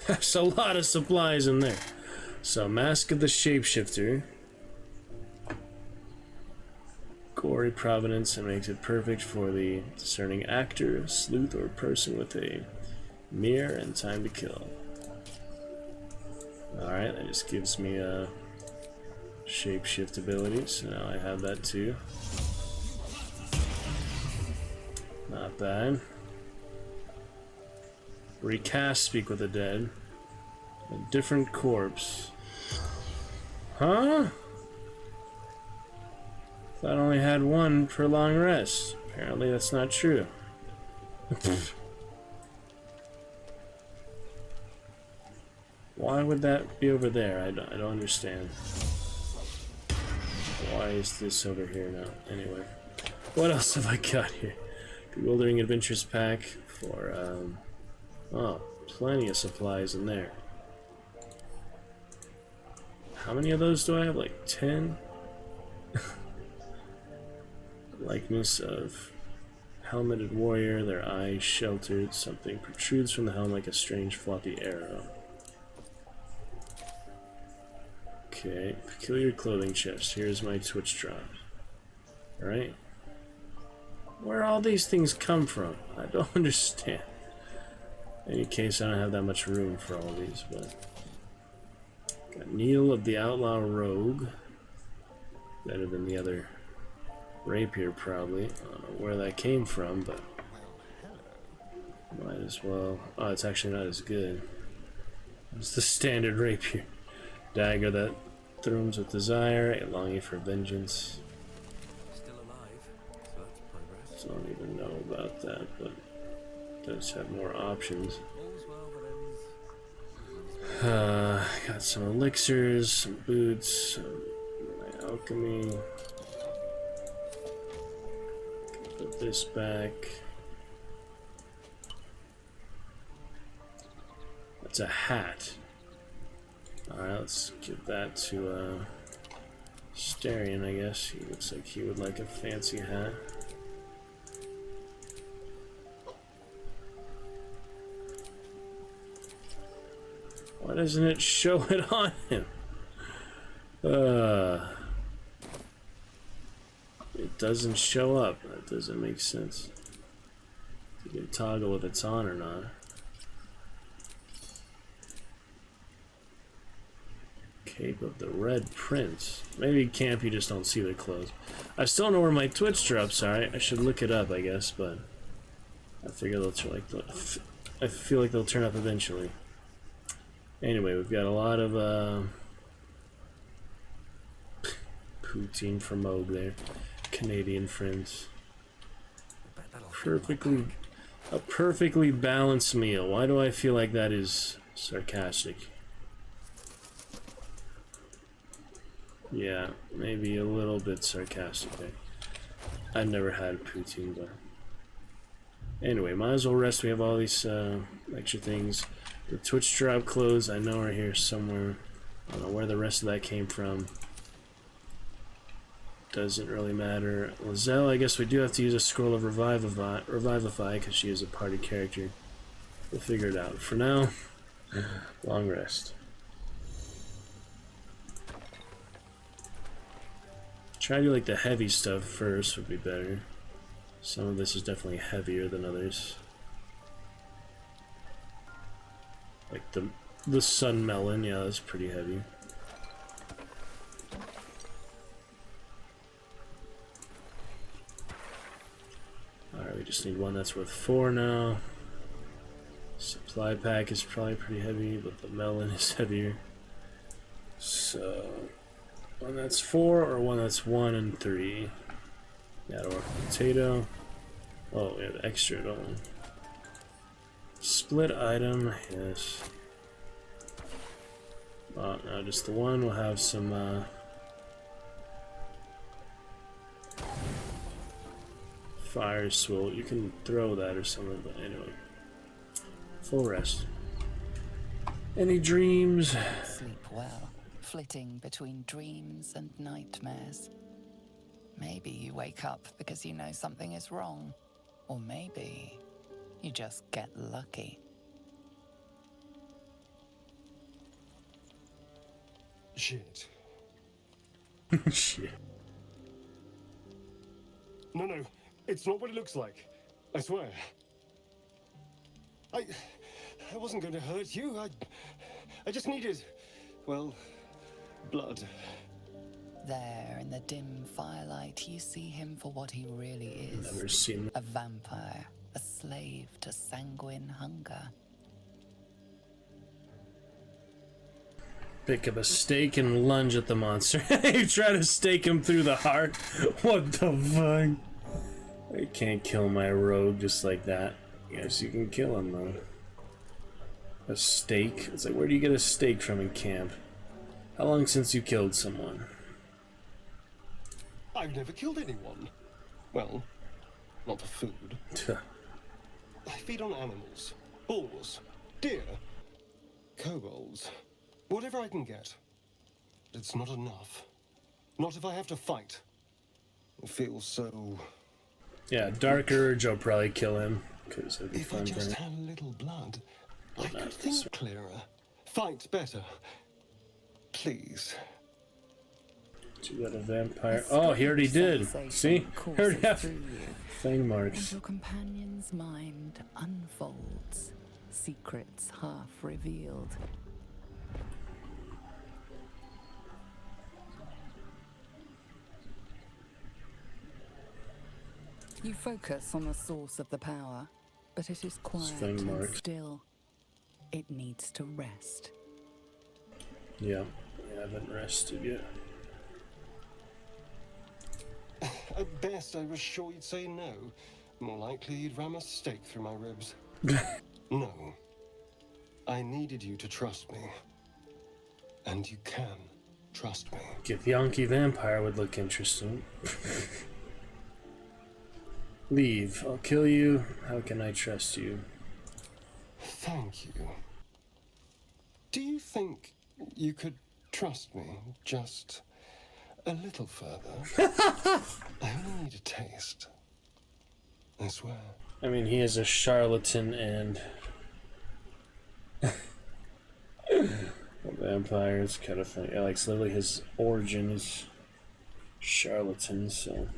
There's a lot of supplies in there. So, Mask of the Shapeshifter. Gory provenance and makes it perfect for the discerning actor, sleuth, or person with a mirror and time to kill. Alright, that just gives me a shapeshift ability, so now I have that too. Not bad. Recast Speak with the Dead. A different corpse. Huh? Thought I only had one per long rest. Apparently that's not true. Why would that be over there? I don't understand. Why is this over here now? Anyway. What else have I got here? Bewildering Adventures Pack for, oh, plenty of supplies in there. How many of those do I have? Like 10? Likeness of helmeted warrior, their eyes sheltered, something protrudes from the helm like a strange floppy arrow. Okay, peculiar clothing chest. Here's my Twitch drop. Alright. Where all these things come from? I don't understand. In any case, I don't have that much room for all these, but... Got Needle of the Outlaw Rogue. Better than the other rapier, probably. I don't know where that came from, but... Might as well... Oh, it's actually not as good. It's the standard rapier. Dagger that thrums with desire, a longing for vengeance. Still alive, so that's progress. Don't even know about that, but it does have more options. All's well that ends. Got some elixirs, some boots, my alchemy. Put this back. That's a hat. Alright, let's give that to Starion, I guess. He looks like he would like a fancy hat. Why doesn't it show it on him? It doesn't show up. That doesn't make sense. You can toggle if it's on or not. Cape of the Red Prince. Maybe camp you just don't see their clothes. I still don't know where my Twitch drops are. I should look it up, I guess, but I figure they'll I feel like they'll turn up eventually. Anyway, we've got a lot of poutine from Moog there. Canadian friends. A perfectly balanced meal. Why do I feel like that is sarcastic? Yeah, maybe a little bit sarcastic there. I've never had poutine, but anyway, might as well rest. We have all these extra things. The Twitch drop clothes I know are here somewhere. I don't know where the rest of that came from. Doesn't really matter. Lizelle, I guess we do have to use a scroll of Revivify because she is a party character. We'll figure it out. For now, long rest. Try to do like the heavy stuff first would be better. Some of this is definitely heavier than others. Like the sun melon, yeah, that's pretty heavy. Alright, we just need one that's worth 4 now. Supply pack is probably pretty heavy, but the melon is heavier. So one that's 4 or one that's 1 and 3. That'll work. Potato. Oh, we have extra, don't we? Split item, yes. Oh, no, just the one. We'll have some fire swill. You can throw that or something, but anyway. Full rest. Any dreams? Sleep well, flitting between dreams and nightmares. Maybe you wake up because you know something is wrong, or maybe you just get lucky. Shit. Shit. No, it's not what it looks like. I swear. I wasn't going to hurt you. I just needed, well, blood. There, in the dim firelight, you see him for what he really is. Never seen a vampire, a slave to sanguine hunger. Pick up a stake and lunge at the monster. You try to stake him through the heart. What the fuck? I can't kill my rogue just like that. Yes, you can kill him though. A stake? It's like, where do you get a stake from in camp? How long since you killed someone? I've never killed anyone. Well, not for food. I feed on animals. Bulls. Deer. Kobolds. Whatever I can get. But it's not enough. Not if I have to fight. It feels so... Yeah, Dark Urge, I'll probably kill him. Cause it'd be if fun I just for had a little blood, I could think clearer. Fight better. Please. You got a vampire. Oh, he already did. See? Already have thing marks. And your companion's mind unfolds, secrets half revealed. You focus on the source of the power, but it is quiet and still. It needs to rest. Yeah, I haven't rested yet. At best, I was sure you'd say no. More likely, you'd ram a stake through my ribs. No. I needed you to trust me. And you can trust me. Githyanki Vampire would look interesting. Leave. I'll kill you. How can I trust you? Thank you. Do you think you could trust me just a little further? I only need a taste. I swear. I mean, he is a charlatan and a vampire. It's kind of funny. Yeah, like, it's literally his origin is charlatan, so...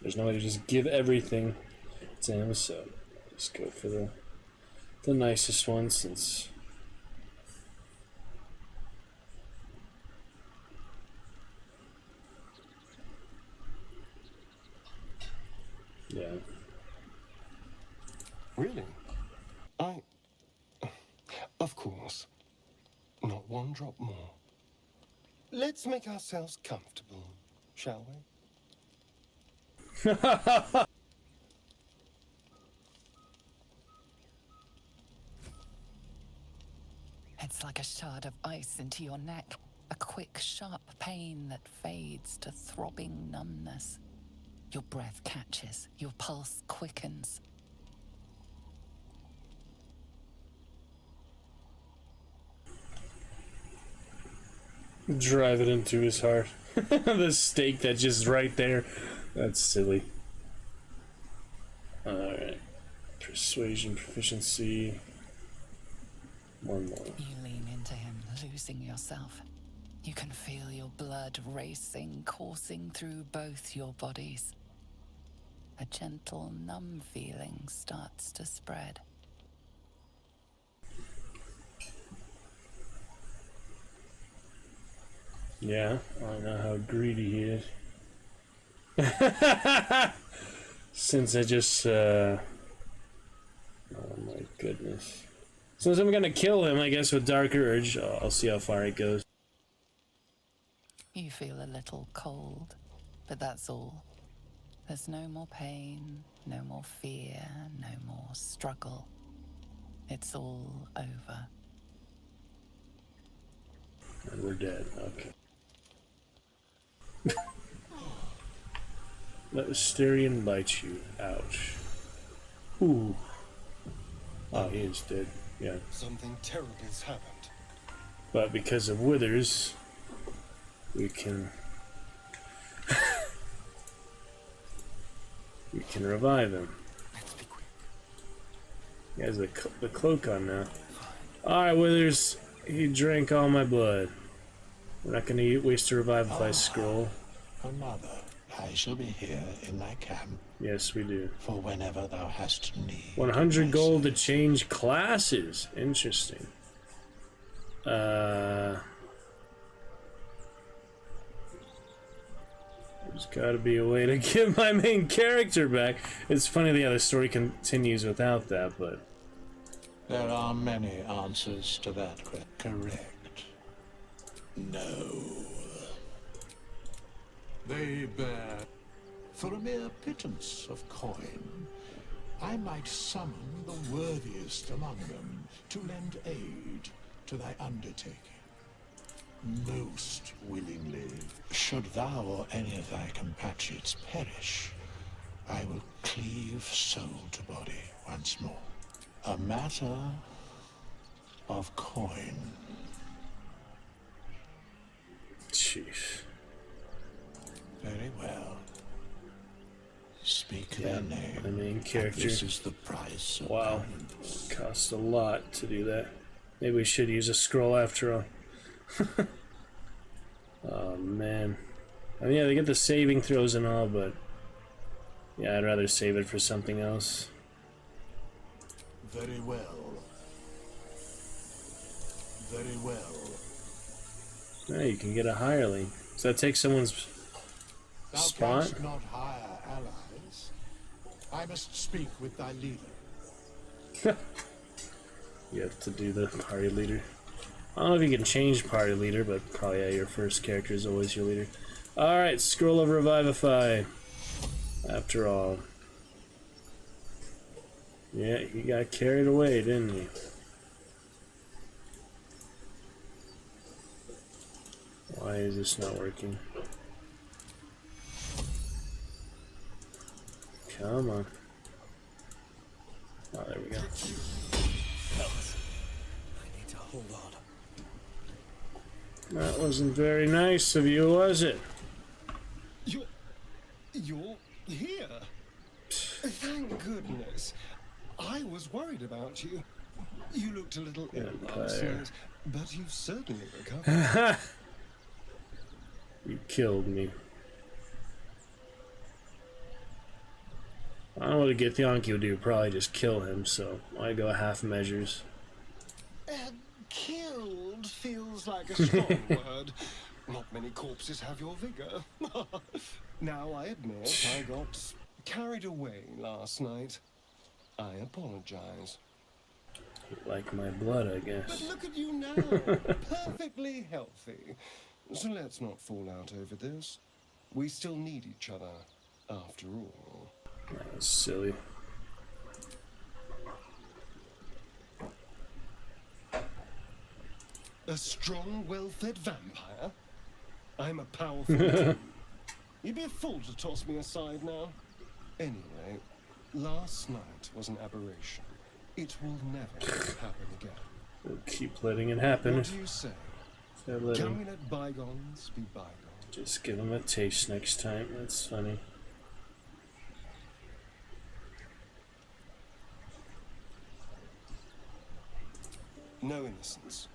There's no way to just give everything to him, so just go for the nicest one since. Yeah. Really? Of course. Not one drop more. Let's make ourselves comfortable, shall we? It's like a shard of ice into your neck. A quick, sharp pain that fades to throbbing numbness. Your breath catches, your pulse quickens. Drive it into his heart. The stake that's just right there. That's silly. Alright. Persuasion, proficiency. One more. You lean into him, losing yourself. You can feel your blood racing, coursing through both your bodies. A gentle, numb feeling starts to spread. Yeah, I know how greedy he is. Since I just, oh my goodness. Since I'm gonna kill him, I guess, with Dark Urge, I'll see how far it goes. You feel a little cold, but that's all. There's no more pain, no more fear, no more struggle. It's all over. And we're dead, okay. Let Asterion bite you. Ouch. Ooh. Oh, he is dead. Yeah. Something terrible's happened. But because of Withers, we can... we can revive him. Let's be quick. He has the cloak on now. Alright, Withers. He drank all my blood. We're not gonna waste a revivify scroll. Another. I shall be here in thy camp. Yes, we do. For whenever thou hast need. 100 gold to change classes. Interesting. There's gotta be a way to get my main character back. It's funny the other story continues without that, but... There are many answers to that question. Correct. No. They bear... For a mere pittance of coin, I might summon the worthiest among them to lend aid to thy undertaking. Most willingly. Should thou or any of thy compatriots perish, I will cleave soul to body once more. A matter of coin. Jeez. Very well. Speak their name. My main character. This is the price. Wow. Costs a lot to do that. Maybe we should use a scroll after all. Oh man. I mean, yeah, they get the saving throws and all, but yeah, I'd rather save it for something else. Very well. Very well. Yeah, you can get a hireling. Does that take someone's Thou spot? canst not hire allies. I must speak with thy leader. You have to do the party leader. I don't know if you can change party leader, but probably yeah, your first character is always your leader. Alright, Scroll of Revivify. After all. Yeah, he got carried away, didn't he? Why is this not working? Come on. Oh, there we go. Fellas, I need to hold on. That wasn't very nice of you, was it? You're here. Thank goodness. I was worried about you. You looked a little ill last night, but you've certainly recovered. You killed me. I don't know what a Githyanki would do, probably just kill him, so I go half measures. Killed feels like a strong word. Not many corpses have your vigor. Now, I admit I got carried away last night. I apologize. Like my blood, I guess. But look at you now, perfectly healthy. So let's not fall out over this. We still need each other, after all. That was silly. A strong, well-fed vampire? I'm a powerful tool. You'd be a fool to toss me aside now. Anyway, last night was an aberration. It will never happen again. We'll keep letting it happen. What do you say? Can we let bygones be bygones? Just give him a taste next time. That's funny. No innocence.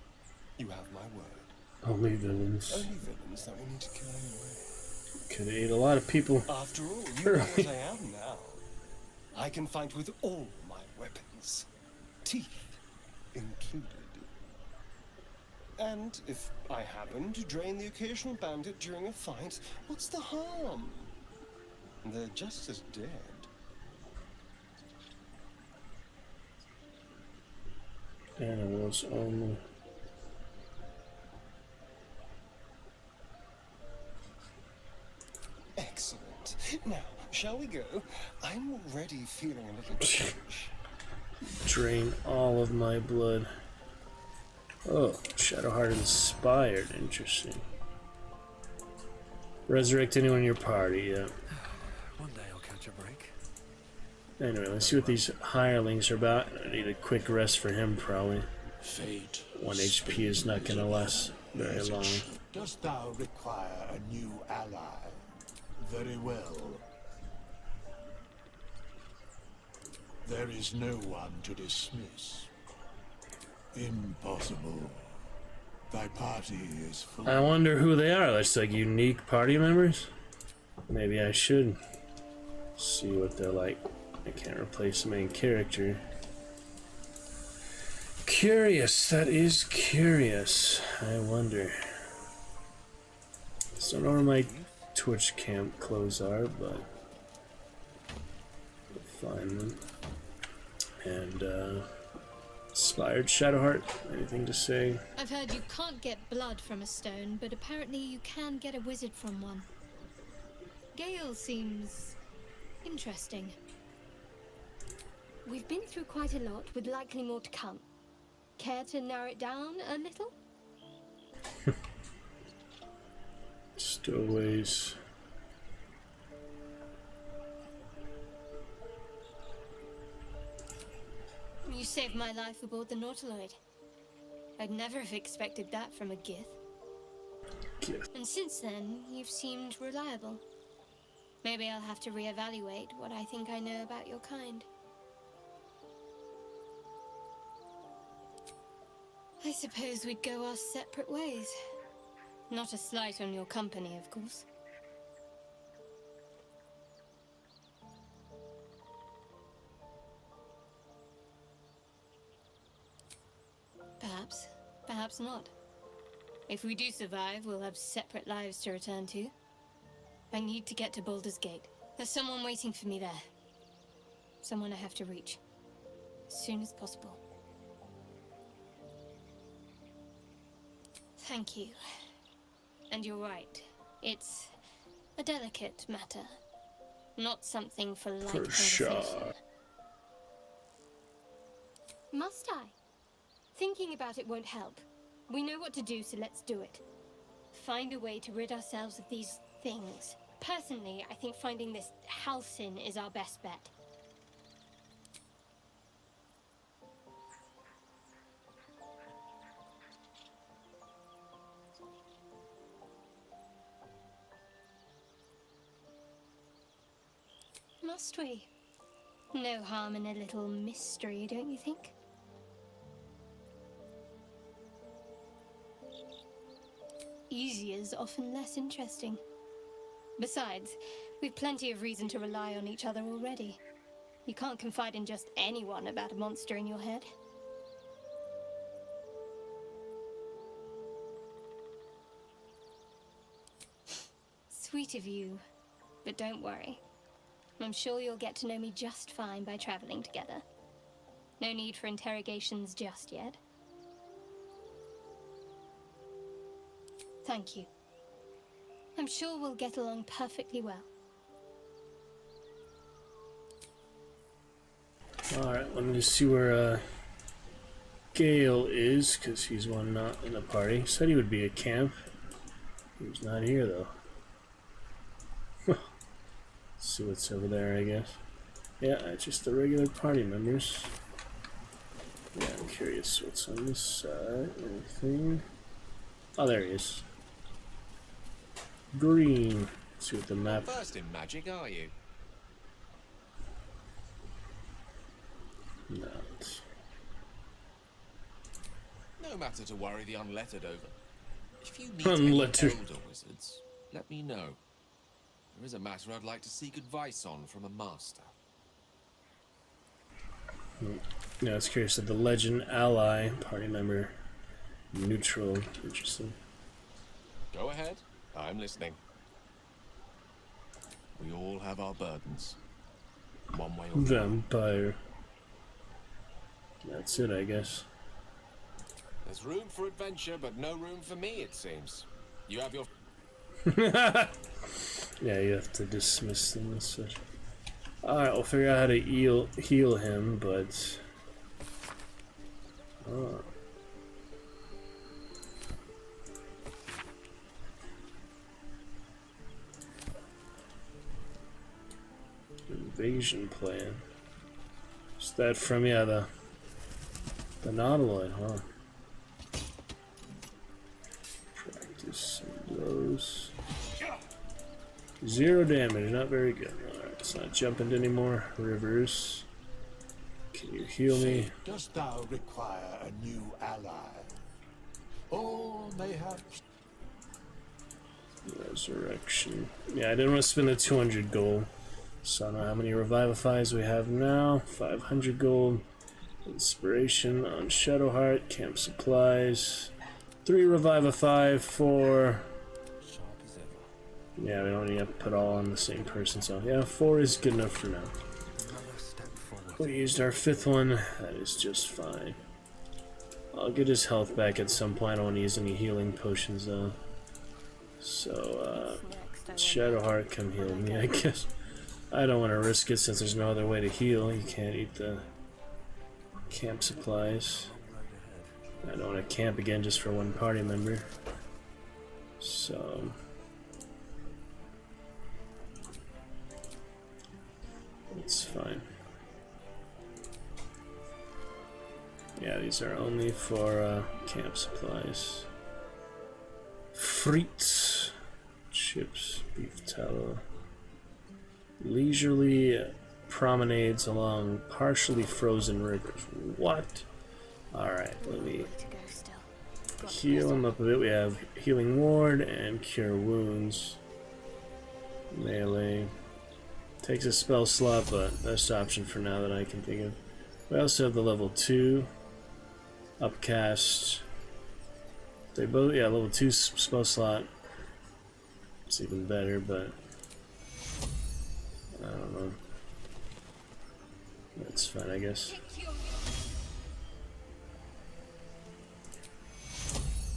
You have my word. Only villains. Only villains that we need to kill anyway. Could have ate a lot of people. After all, you know what I am now. I can fight with all my weapons. Teeth included. And if I happen to drain the occasional bandit during a fight, what's the harm? They're just as dead. Animals only. Excellent. Now, shall we go? I'm already feeling a little pinch. Drain all of my blood. Oh, Shadowheart inspired. Interesting. Resurrect anyone in your party, yeah. One day I'll catch a break. Anyway, let's see what these hirelings are about. I need a quick rest for him, probably. Fate. 1 HP is not gonna last very long. Dost thou require a new ally? Very well. There is no one to dismiss. Impossible. Thy party is full. I wonder who they are. That's like unique party members. Maybe I should see what they're like. I can't replace the main character. Curious. That is curious. I wonder. So I don't know where my Twitch camp clothes are, but we'll find them. And inspired Shadowheart. Anything to say? I've heard you can't get blood from a stone, but apparently you can get a wizard from one. Gale seems interesting. We've been through quite a lot, with likely more to come. Care to narrow it down a little? Stowaways. You saved my life aboard the Nautiloid. I'd never have expected that from a Gith. And since then, you've seemed reliable. Maybe I'll have to reevaluate what I think I know about your kind. I suppose we'd go our separate ways. Not a slight on your company, of course. Perhaps. Perhaps not. If we do survive, we'll have separate lives to return to. I need to get to Baldur's Gate. There's someone waiting for me there. Someone I have to reach. As soon as possible. Thank you. And you're right. It's a delicate matter. Not something for light conversation. Sure. Must I? Thinking about it won't help. We know what to do, so let's do it. Find a way to rid ourselves of these things. Personally, I think finding this Halsin is our best bet. Must we? No harm in a little mystery, don't you think? Easier is often less interesting. Besides, we've plenty of reason to rely on each other already. You can't confide in just anyone about a monster in your head. Sweet of you, but don't worry. I'm sure you'll get to know me just fine by traveling together. No need for interrogations just yet. Thank you. I'm sure we'll get along perfectly well. Alright, let me just see where Gale is, because he's one not in the party. He said he would be at camp. He's not here, though. See what's over there, I guess. Yeah, it's just the regular party members. Yeah, I'm curious what's on this side. Anything? Oh, there he is. Green. Let's see what the map. First in magic, are you? Not. No matter to worry the unlettered over. If you need Unlettered. any elder wizards, let me know. There is a matter I'd like to seek advice on from a master. Yeah, I was curious of the legend ally party member. Neutral. Interesting. Go ahead. I'm listening. We all have our burdens. One way or another. Vampire. That's it, I guess. There's room for adventure, but no room for me, it seems. You have your... Yeah, you have to dismiss them and such. Alright, we'll figure out how to heal him, but... Oh. Invasion plan. Is that from, yeah, the Nautiloid, huh? Practice some blows. 0 damage, not very good. Alright, it's not jumping anymore. Rivers. Can you heal me? Dost thou require a new ally? Or mayhaps Resurrection. Yeah, I didn't want to spend the 200 gold. So I don't know how many Revivifies we have now. 500 gold. Inspiration on Shadowheart. Camp supplies. 3 Revivify, 4... Yeah, we don't need to put all on the same person, so yeah, 4 is good enough for now. We used our 5th one, that is just fine. I'll get his health back at some point. I don't want to use any healing potions though. So, Shadowheart, come heal me, I guess. I don't want to risk it since there's no other way to heal. You can't eat the camp supplies. I don't want to camp again just for one party member. So... it's fine. Yeah, these are only for camp supplies. Frites, chips, beef tallow. Leisurely promenades along partially frozen rivers. What? Alright, let me heal him up a bit. We have Healing Ward and Cure Wounds. Melee. Takes a spell slot, but best option for now that I can think of. We also have the level 2 Upcast. They both, yeah, level 2 spell slot. It's even better, but I don't know. That's fine, I guess.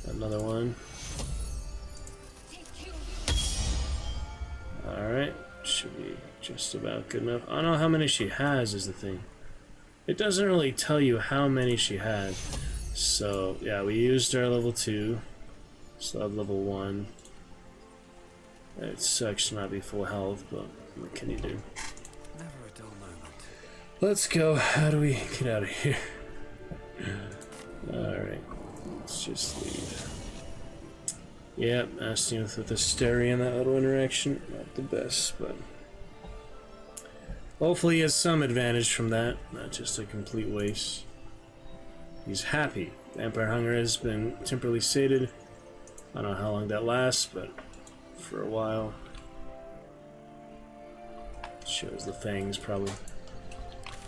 Another one. Alright, should be just about good enough. I don't know how many she has is the thing. It doesn't really tell you how many she has. So, yeah, we used our level 2. Still have level 1. It sucks to not be full health, but what can you do? Never a dull moment. Let's go. How do we get out of here? Alright. Let's just leave. Yep, Astineth with Asteria in that little interaction. Not the best, but... hopefully he has some advantage from that, not just a complete waste. He's happy. Vampire hunger has been temporarily sated. I don't know how long that lasts, but for a while. Shows the fangs, probably.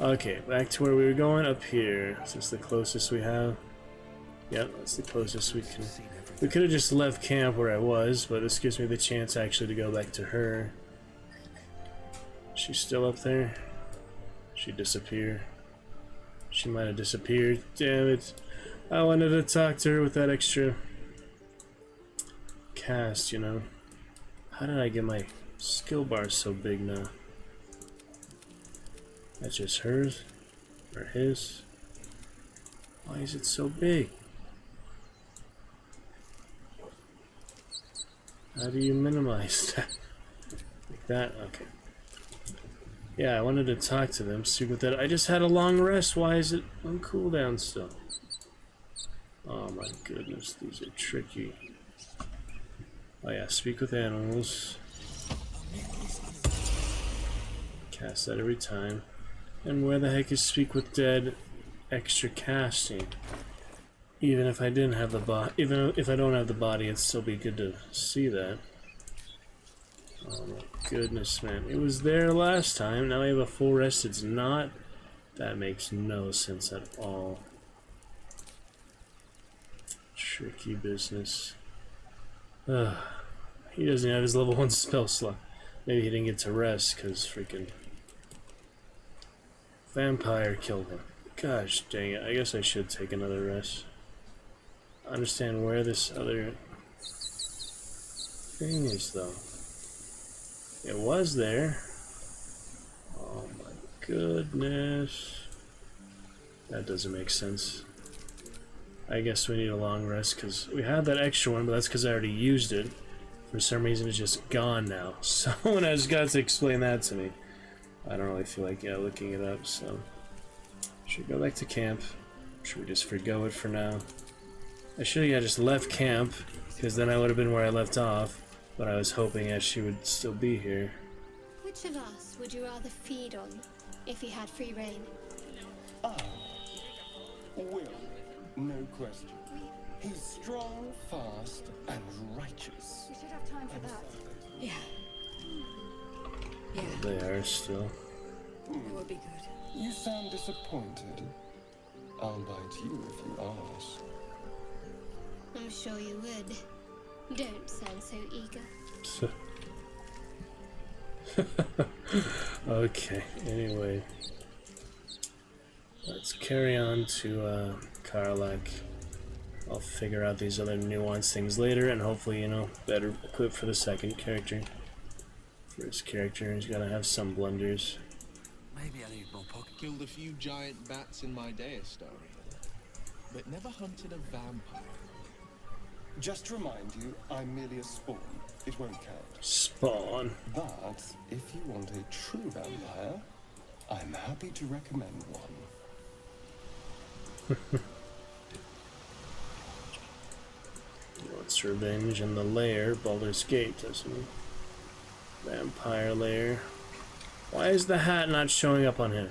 Okay, back to where we were going, up here. Is this the closest we have? Yep, that's the closest we can. We could have just left camp where I was, but this gives me the chance actually to go back to her. She's still up there? She disappeared. She might have disappeared. Damn it. I wanted to talk to her with that extra cast, you know. How did I get my skill bar so big now? That's just hers? Or his? Why is it so big? How do you minimize that? Like that? Okay. Yeah, I wanted to talk to them, speak with that. I just had a long rest. Why is it on cooldown still? Oh my goodness, these are tricky. Oh yeah, speak with animals. Cast that every time. And where the heck is speak with dead extra casting? Even if I didn't have the body, even if I don't have the body, it'd still be good to see that. Oh my goodness, man. It was there last time, now I have a full rest, it's not? That makes no sense at all. Tricky business. He doesn't have his level 1 spell slot. Maybe he didn't get to rest because freaking vampire killed him. Gosh dang it, I guess I should take another rest. I understand where this other thing is though. It was there. Oh my goodness. That doesn't make sense. I guess we need a long rest because we had that extra one, but that's because I already used it. For some reason it's just gone now. Someone has got to explain that to me. I don't really feel like looking it up, so should go back to camp. Should we just forgo it for now? I should have just left camp, because then I would have been where I left off, but I was hoping that she would still be here. Which of us would you rather feed on if he had free reign? Will, no question. He's strong, fast, and righteous. We should have time for that. Yeah. Yeah. They are still. It would be good. You sound disappointed. I'll bite you if you ask. I'm sure you would. Don't sound so eager. Okay, anyway. Let's carry on to Karlach. I'll figure out these other nuanced things later and hopefully, you know, better equipped for the second character. First character, he's gotta have some blunders. Maybe I need more pocket. Killed a few giant bats in my day story, but never hunted a vampire. Just to remind you, I'm merely a spawn. It won't count. Spawn. But if you want a true vampire, I'm happy to recommend one. He wants revenge in the lair, Baldur's Gate, doesn't he? Vampire lair. Why is the hat not showing up on him?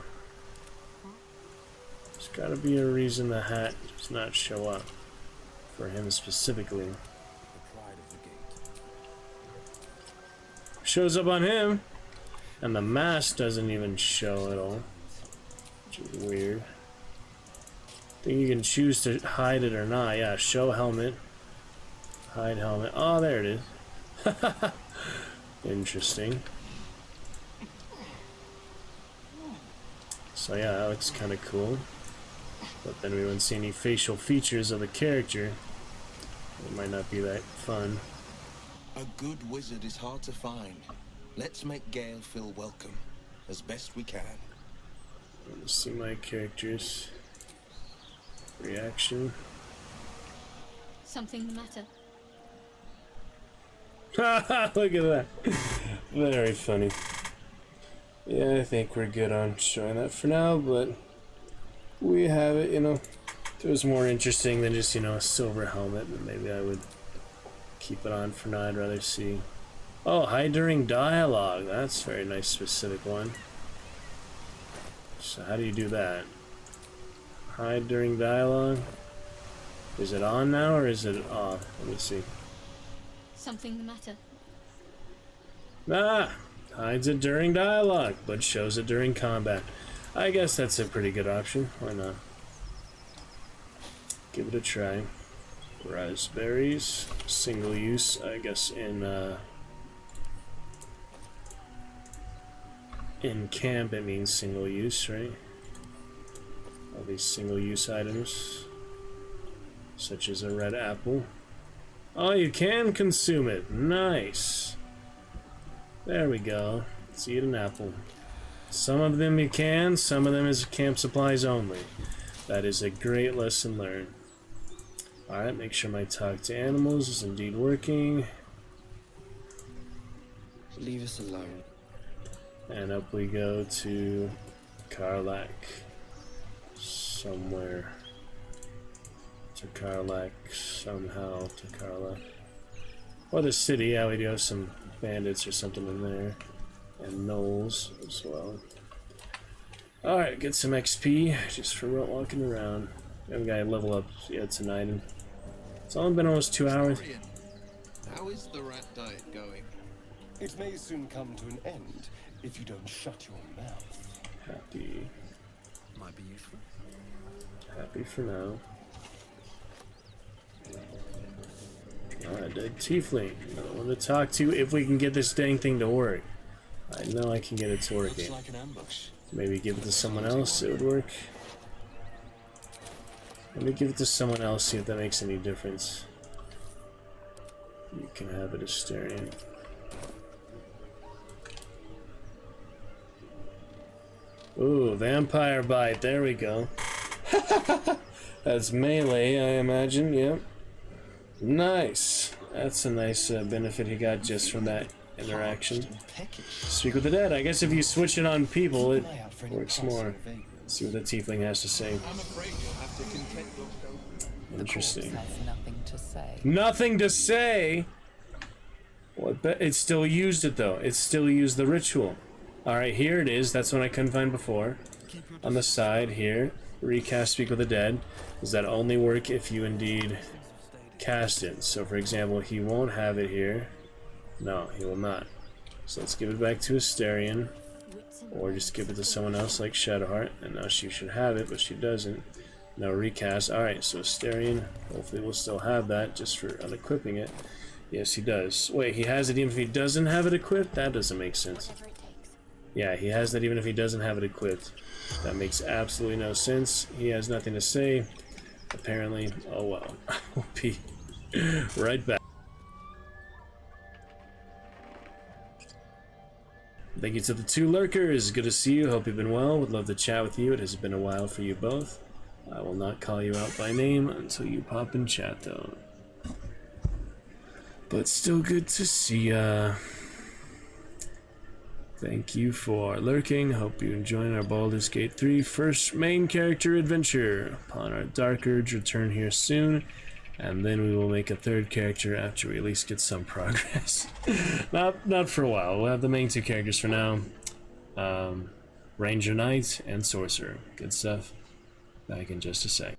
There's gotta be a reason the hat does not show up. For him specifically. Shows up on him, and the mask doesn't even show at all, which is weird. I think you can choose to hide it or not. Yeah, show helmet, hide helmet. Oh, there it is. Interesting. So yeah, that looks kind of cool. But then we wouldn't see any facial features of the character. It might not be that fun. A good wizard is hard to find. Let's make Gale feel welcome, as best we can. Let me see my character's reaction. Something the matter? Look at that. Very funny. Yeah, I think we're good on showing that for now, but we have it, you know. If it was more interesting than just, you know, a silver helmet, then maybe I would keep it on for now. I'd rather see. Oh, hide during dialogue. That's a very nice specific one. So how do you do that? Hide during dialogue? Is it on now or is it off? Let me see. Something the matter? Ah! Hides it during dialogue, but shows it during combat. I guess that's a pretty good option. Why not? Give it a try. Raspberries, single use, I guess in camp it means single use, right? All these single use items, such as a red apple. Oh, you can consume it. Nice. There we go. Let's eat an apple. Some of them you can, some of them is camp supplies only. That is a great lesson learned. Alright, make sure my talk to animals is indeed working. Leave us alone. And up we go to Karlach. Somewhere. To Karlach. Somehow to Karlach. Or the city, yeah, we do have some bandits or something in there. And gnolls as well. Alright, get some XP just for walking around. We haven't got to level up yet tonight. And it's only been almost 2 hours. How is the rat diet going? It may soon come to an end if you don't shut your mouth. Happy. Might be useful. Happy for now. Alright, dead tiefling. I want to talk to if we can get this dang thing to work. I know I can get it to work. Looks like an ambush. Maybe give it to someone else, it would work. Let me give it to someone else, see if that makes any difference. You can have it, Asterion. Ooh, vampire bite, there we go. That's melee, I imagine, yep. Nice. That's a nice benefit he got just from that interaction. Speak with the dead. I guess if you switch it on people, it works more. Let's see what the tiefling has to say. I'm afraid you'll have to content yourself. Interesting. Has nothing to say. Nothing to say? Well, it still used it though. It still used the ritual. Alright, here it is. That's one I couldn't find before. On the side here, recast Speak with the Dead. Does that only work if you indeed cast it? So for example, he won't have it here. No, he will not. So let's give it back to Asterion. Or just give it to someone else like Shadowheart. And now she should have it, but she doesn't. Now recast. Alright, so Asterion, hopefully we'll still have that just for unequipping it. Yes, he does. Wait, he has it even if he doesn't have it equipped? That doesn't make sense. Yeah, he has that even if he doesn't have it equipped. That makes absolutely no sense. He has nothing to say. Apparently. Oh well. We'll be right back. Thank you to the 2 lurkers. Good to see you. Hope you've been well. Would love to chat with you. It has been a while for you both. I will not call you out by name until you pop in chat though. But still good to see ya. Thank you for lurking. Hope you enjoyed our Baldur's Gate 3 first main character adventure. Upon our Dark Urge return here soon, and then we will make a 3rd character after we at least get some progress. not for a while. We'll have the main 2 characters for now. Ranger Knight and Sorcerer. Good stuff. Back in just a sec.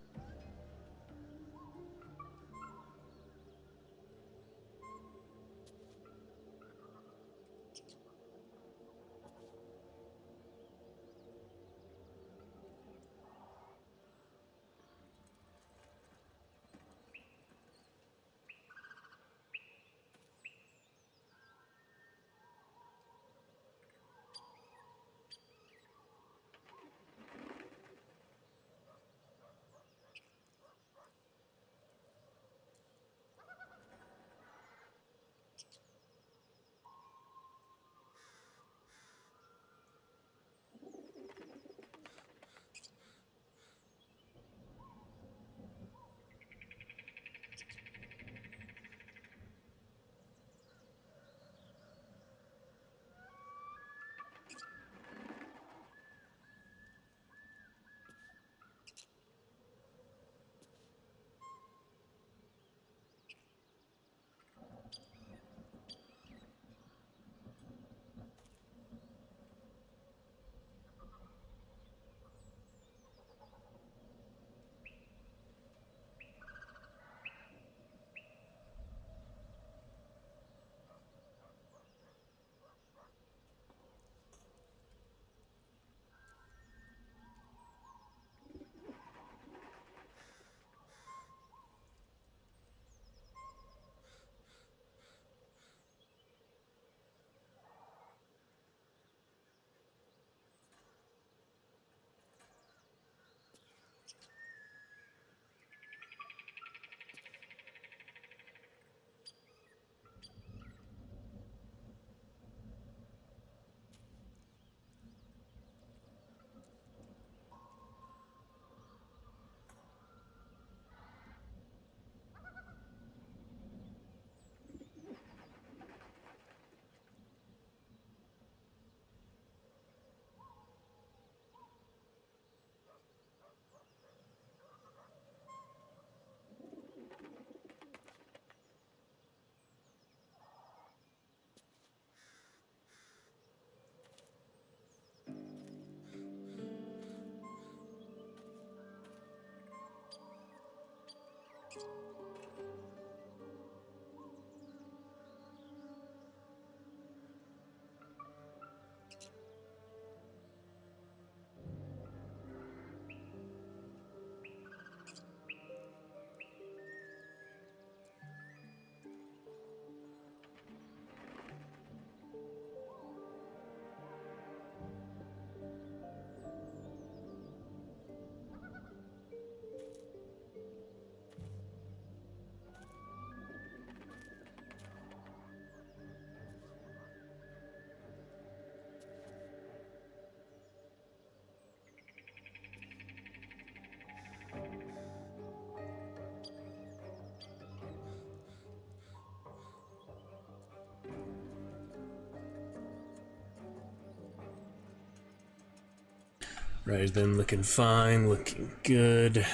Right then, looking fine, looking good.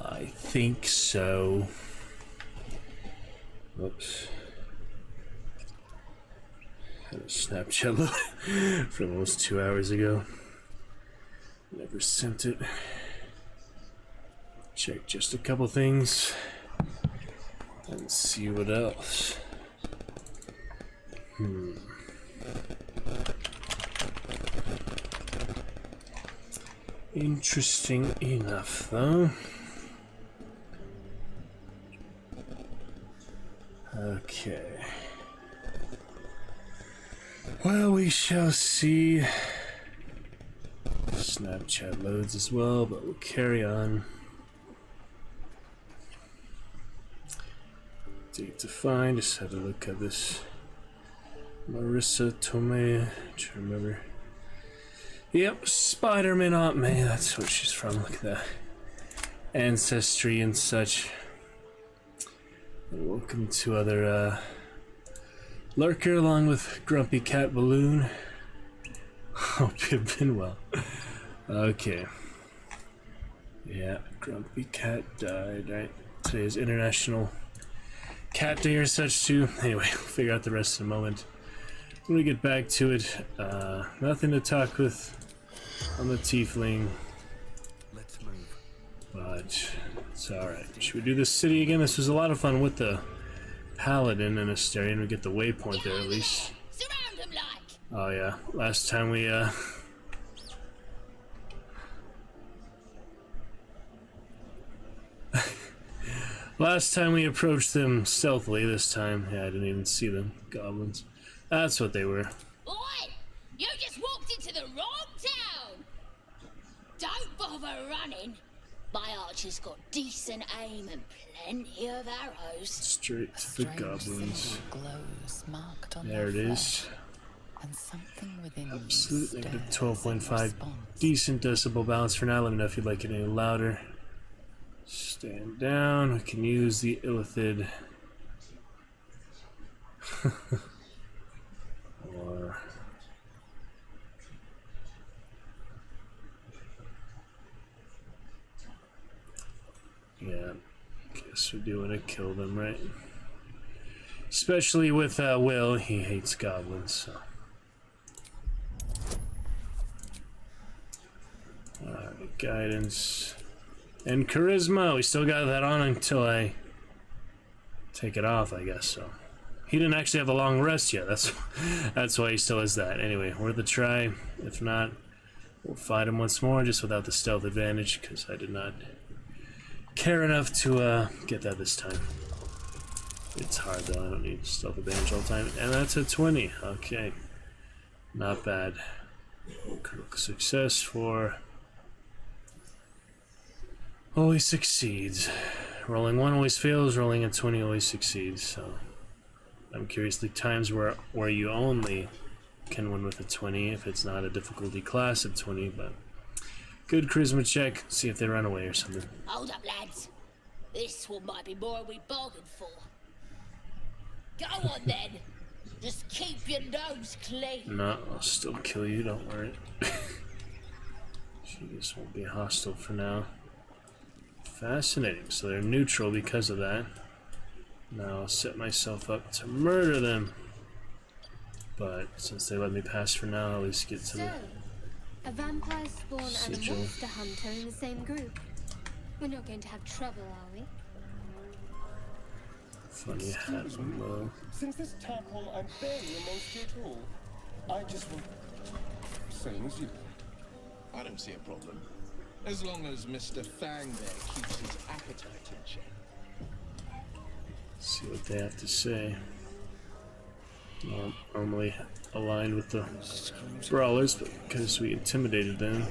I think so. Oops. Had a Snapchat load from almost 2 hours ago. Never sent it. Check just a couple things and see what else. Interesting enough, though. Okay. Well, we shall see. Snapchat loads as well, but we'll carry on. Date to find. Just had to look at this. Marissa Tomei. Trying to remember. Yep, Spider-Man Aunt May. That's where she's from. Look at that. Ancestry and such. And welcome to other Lurker along with Grumpy Cat Balloon. Hope you've been well. Okay. Yeah, Grumpy Cat died, right? Today is International Cat Day or such too. Anyway, we'll figure out the rest in a moment. When we get back to it, nothing to talk with on the tiefling. Let's move. But it's alright. Should we do this city again? This was a lot of fun with the Paladin and Asterion. We get the waypoint there at least. Surround him like. Oh yeah, last time we last time we approached them stealthily. This time, yeah, I didn't even see them. Goblins. That's what they were. Oi! You just walked into the wrong town! Don't bother running. My archer's got decent aim and plenty of arrows. Straight to the goblins. Glows marked on There it is. And something within Absolute you negative stirs in 12.5. response. Decent decibel balance for now. Let me know if you'd like it any louder. Stand down. We can use the Illithid. Or yeah, guess we do want to kill them, right? Especially with Will, he hates goblins, so. Alright, guidance and charisma. We still got that on until I take it off, I guess. So he didn't actually have a long rest yet. That's why he still has that. Anyway, worth a try. If not, we'll fight him once more, just without the stealth advantage, because I did not care enough to get that this time. It's hard though. I don't need stealth advantage all the time. And that's a 20. Okay, not bad. Critical success for. Always succeeds. Rolling 1 always fails, rolling a 20 always succeeds, so I'm curious the times where you only can win with a 20 if it's not a difficulty class of 20, but good charisma check, see if they run away or something. Hold up, lads. This one might be more than we bargained for. Go on then. Just keep your nose clean. No, I'll still kill you, don't worry. She just won't be hostile for now. Fascinating. So they're neutral because of that. Now I'll set myself up to murder them. But since they let me pass for now, I'll at least get to the a vampire spawn and a sigil. monster hunter in the same group. We're not going to have trouble, are we? Funny hat on low. Since this tadpole, I'm barely amongst you at all. I just want... same as you. I don't see a problem. As long as Mr. Fang there keeps his appetite in check. See what they have to say. Well, normally aligned with the brawlers, but because we intimidated them.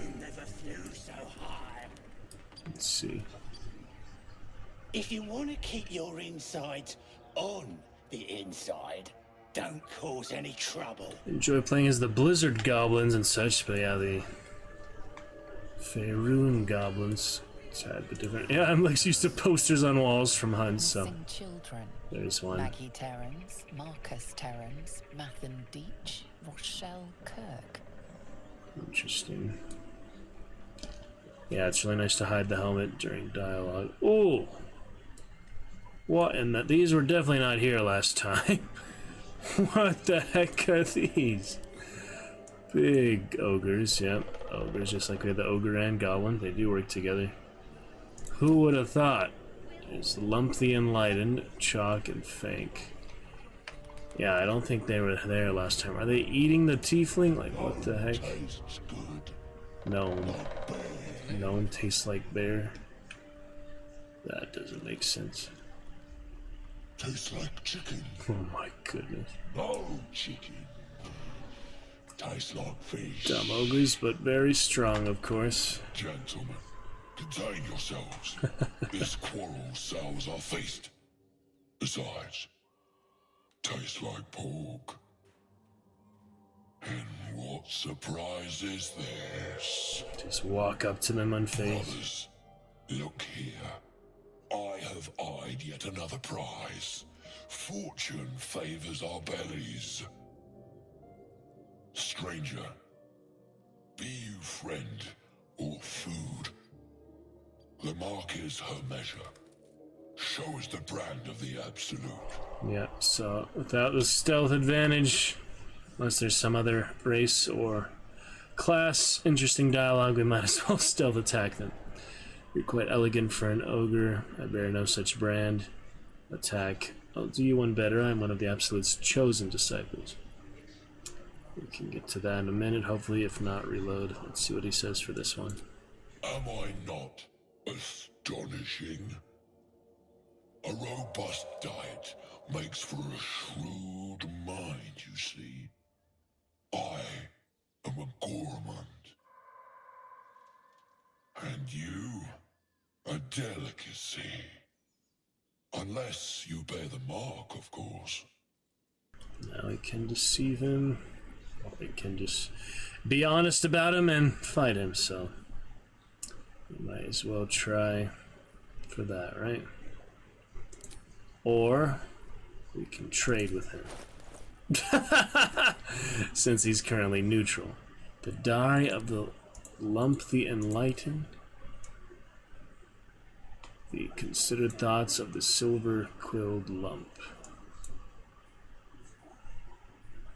Let's see. If you want to keep your insides on the inside, don't cause any trouble. Enjoy playing as the Blizzard Goblins and such, but yeah, the Faerun Goblins, sad but different. Yeah, I'm like used to posters on walls from hunts, so Children. there's one. Maggie Terrans, Marcus Terrans, Mathan Deach, Rochelle Kirk. Interesting. Yeah, it's really nice to hide the helmet during dialogue. Ooh! What in the... These were definitely not here last time. What the heck are these? Big ogres, yep. Ogres, just like we had the ogre and goblin. They do work together. Who would have thought? There's Lump the Enlightened, Chalk, and Fank. Yeah, I don't think they were there last time. Are they eating the tiefling? Like, what the heck? Gnome. Gnome tastes like bear. That doesn't make sense. Tastes like chicken. Oh my goodness. No chicken. Tastes like fish. Dumb ogres, but very strong, of course. Gentlemen, contain yourselves. This quarrel sours our feast. Besides, tastes like pork. And what surprise is this? Just walk up to them unfazed. Brothers, look here. I have eyed yet another prize. Fortune favors our bellies. Stranger, be you friend or food. The mark is her measure. Show us the brand of the absolute. Yeah, so without the stealth advantage, unless there's some other race or class interesting dialogue, we might as well stealth attack them. You're quite elegant for an ogre. I bear no such brand. Attack. I'll do you one better. I'm one of the Absolute's chosen disciples. We can get to that in a minute, hopefully. If not, reload. Let's see what he says for this one. Am I not astonishing? A robust diet makes for a shrewd mind, you see. I am a gourmand. And you, a delicacy. Unless you bear the mark, of course. Now we can deceive him. We can just be honest about him and fight him, so we might as well try for that, right? Or we can trade with him. Since he's currently neutral. The die of the Lump the Enlightened. The considered thoughts of the silver-quilled lump.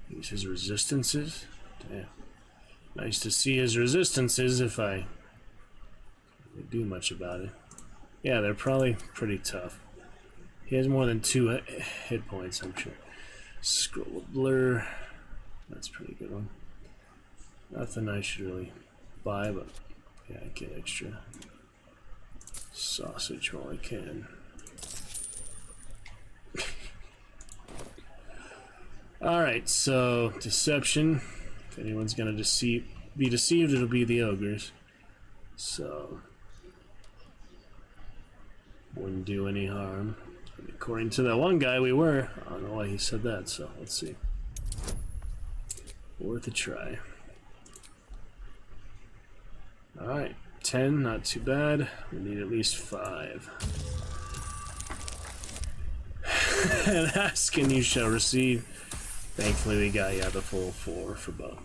Use his resistances? Damn. Nice to see his resistances if I do much about it. Yeah, they're probably pretty tough. He has more than 2 hit points, I'm sure. Scroll of Blur. That's a pretty good one. Nothing I should really buy, but yeah, I get extra sausage while I can. Alright, so deception. If anyone's gonna be deceived, it'll be the ogres. So wouldn't do any harm. And according to that one guy, we were. I don't know why he said that, so let's see. Worth a try. Alright, 10, not too bad. We need at least 5. And ask and you shall receive. Thankfully we got, yeah, the full 4 for both.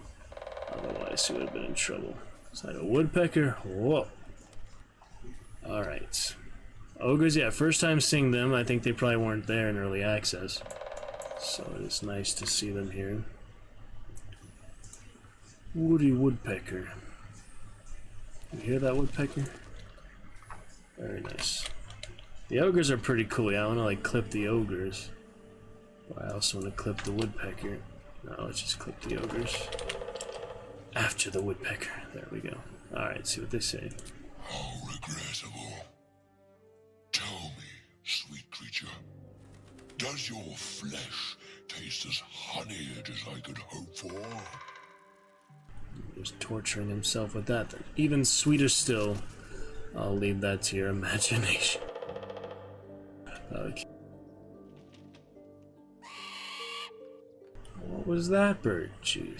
Otherwise we would have been in trouble. Is that a woodpecker? Whoa. Alright. Ogres, yeah, first time seeing them. I think they probably weren't there in early access. So it is nice to see them here. Woody woodpecker. You hear that woodpecker? Very nice. The ogres are pretty cool. Yeah, I want to like clip the ogres. But I also want to clip the woodpecker. No, let's just clip the ogres. After the woodpecker. There we go. Alright, see what they say. How regrettable. Tell me, sweet creature, does your flesh taste as honeyed as I could hope for? Just torturing himself with that then. Even sweeter still. I'll leave that to your imagination. Okay. What was that bird? Jeez.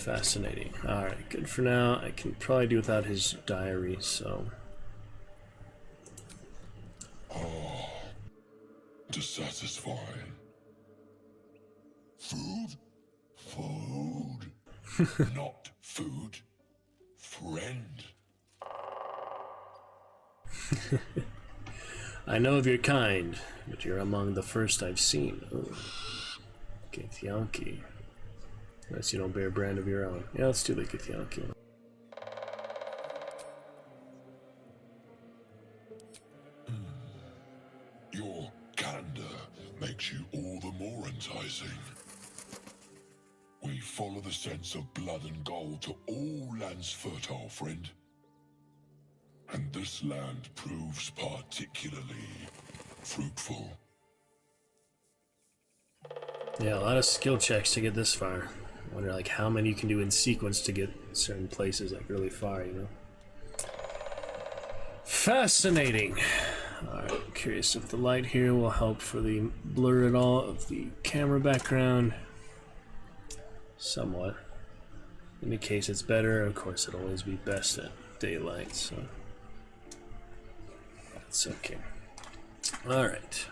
Fascinating. Alright, good for now. I can probably do without his diary, so... Dissatisfying. Food? Food. Not food. Friend. I know of your kind, but you're among the first I've seen. Ooh. Githyanki. Unless you don't bear a brand of your own. Yeah, let's do the Githyanki one. Your candor makes you all the more enticing. We follow the sense of blood and gold to all lands fertile, friend. And this land proves particularly fruitful. Yeah, a lot of skill checks to get this far. I wonder like how many you can do in sequence to get certain places like really far, you know? Fascinating. Alright, curious if the light here will help for the blur at all of the camera background. Somewhat. In the case it's better, of course it'll always be best at daylight, so that's okay. Alright.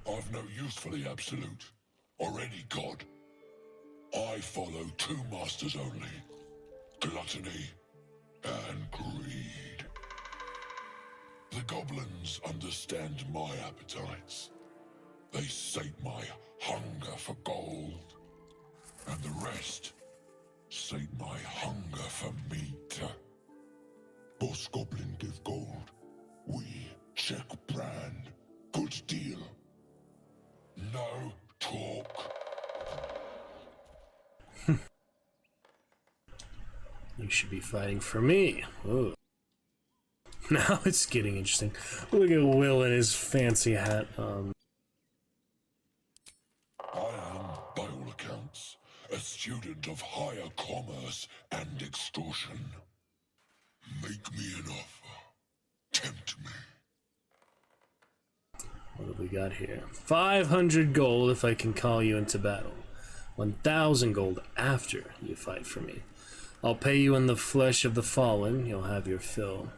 I've no use for the absolute, or any god. I follow two masters only, gluttony and greed. The goblins understand my appetites. They sate my hunger for gold, and the rest sate my hunger for meat. Boss Goblin give gold, we check brand. Good deal. No talk. You should be fighting for me. Ooh. Now it's getting interesting. Look at Will in his fancy hat. I am, by all accounts, a student of higher commerce and extortion. Make me an offer. Tempt me. What have we got here? 500 gold if I can call you into battle. 1,000 gold after you fight for me. I'll pay you in the flesh of the fallen. You'll have your fill.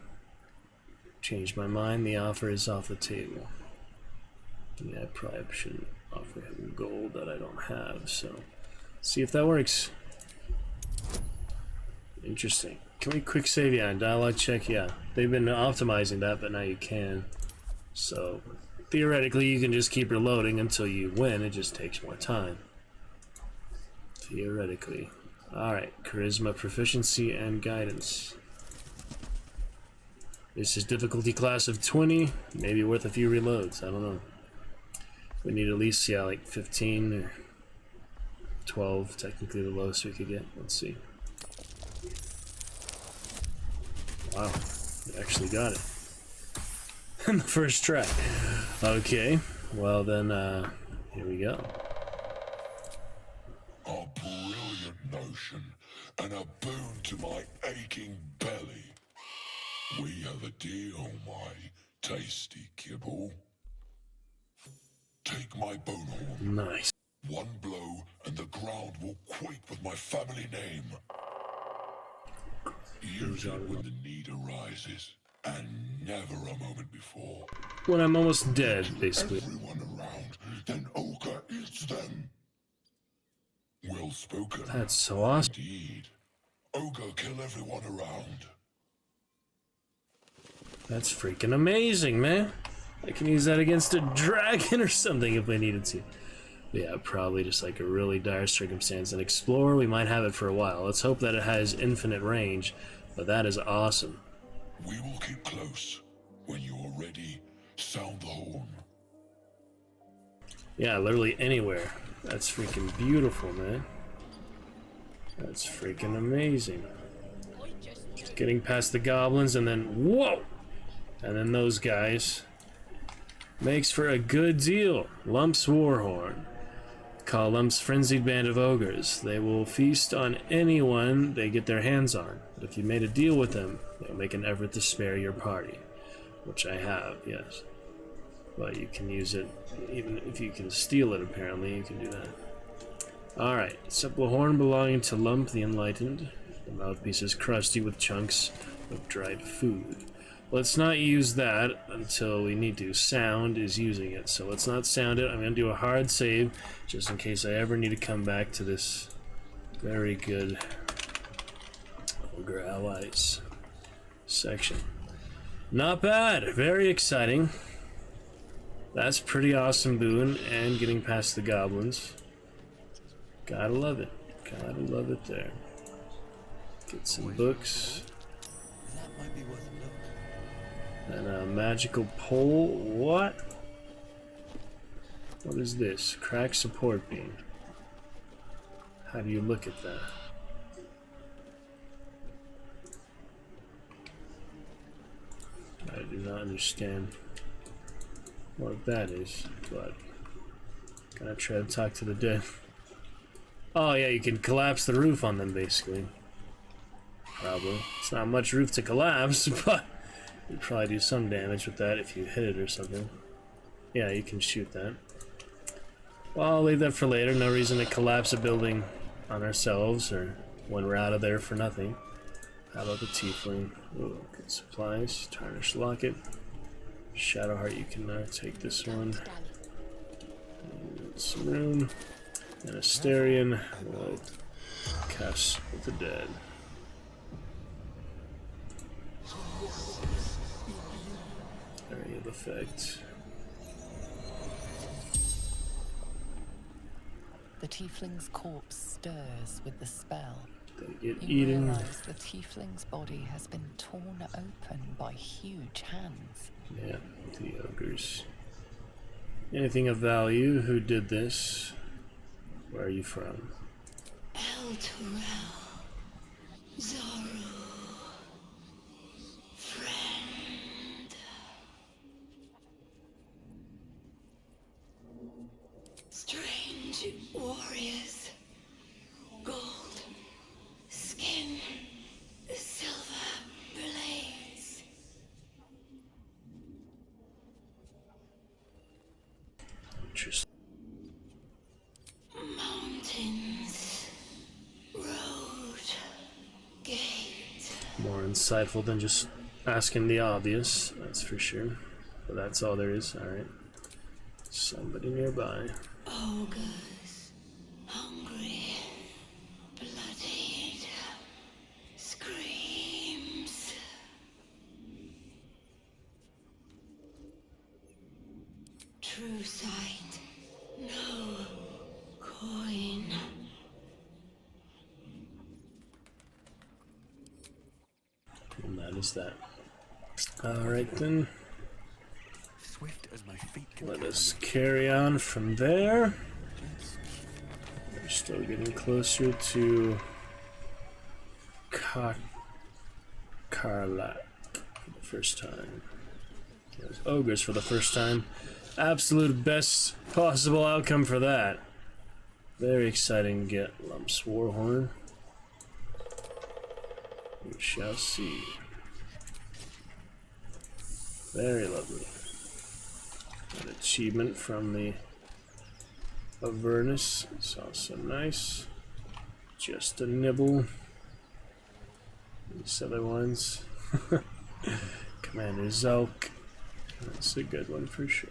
Changed my mind. The offer is off the table. Yeah, I probably shouldn't offer him gold that I don't have, so see if that works. Interesting. Can we quick save? Yeah, dialogue check, yeah. They've been optimizing that, but now you can. So theoretically you can just keep reloading until you win. It just takes more time. Theoretically. Alright, charisma, proficiency, and guidance. This is difficulty class of 20, maybe worth a few reloads, I don't know. We need at least, yeah, like 15 or 12, technically the lowest we could get. Let's see. Wow, we actually got it. In the first try. Okay, well then, here we go. A brilliant notion, and a boon to my aching belly. We have a deal, my tasty kibble. Take my bone horn. Nice. One blow, and the ground will quake with my family name. Use it when the need arises, and never a moment before. When I'm almost dead, basically. Everyone around, then Ogre eats them. Well spoken. That's so awesome. Indeed. Ogre kill everyone around. That's freaking amazing, man. I can use that against a dragon or something if I needed to. Yeah, probably just like a really dire circumstance. And Explorer, we might have it for a while. Let's hope that it has infinite range, but that is awesome. We will keep close. When you are ready, sound the horn. Yeah, literally anywhere. That's freaking beautiful, man. That's freaking amazing. Getting past the goblins and then, whoa! And then those guys. Makes for a good deal. Lump's Warhorn. Call Lump's Frenzied Band of Ogres. They will feast on anyone they get their hands on. But if you made a deal with them, they'll make an effort to spare your party. Which I have, yes. But you can use it, even if you can steal it, apparently, you can do that. Alright, simple horn belonging to Lump the Enlightened. The mouthpiece is crusty with chunks of dried food. Let's not use that until we need to. Sound is using it, so let's not sound it. I'm going to do a hard save, just in case I ever need to come back to this very good Ogre Allies section. Not bad, very exciting. That's pretty awesome boon, and getting past the goblins. Gotta love it. Gotta love it there. Get some books. That might be worth a look. And a magical pole. What? What is this? Crack support beam. How do you look at that? I do not understand what that is, but gotta try to talk to the dead. Oh yeah, you can collapse the roof on them basically. Probably. It's not much roof to collapse, but you'd probably do some damage with that if you hit it or something. Yeah, you can shoot that. Well, I'll leave that for later. No reason to collapse a building on ourselves or when we're out of there for nothing. How about the tiefling? Ooh, good supplies. Tarnished locket. Shadowheart, you can take this one. And some room. And Asterion will cast with the dead. Area of effect. The tiefling's corpse stirs with the spell. They get You eaten. realize the tiefling's body has been torn open by huge hands. Yeah, the ogres. Anything of value? Who did this? Where are you from? El Turel, Zaru, friend. Strange warriors, gold skin, silver blades. Interesting. Mountains, road, gate. More insightful than just asking the obvious, that's for sure. But that's all there is. Alright. Somebody nearby. Ogres, hungry, bloodied, screams. True sight, no coin. And that is that. Alright then. Swift as my feet can Let carry us me. carry on from there. We're still getting closer to Karlak for the first time. There's ogres for the first time. Absolute best possible outcome for that. Very exciting. Get Lump's Warhorn. We shall see. Very lovely. An achievement from the Avernus. It's also nice. Just a nibble. These other ones. Commander Zulk. That's a good one for sure.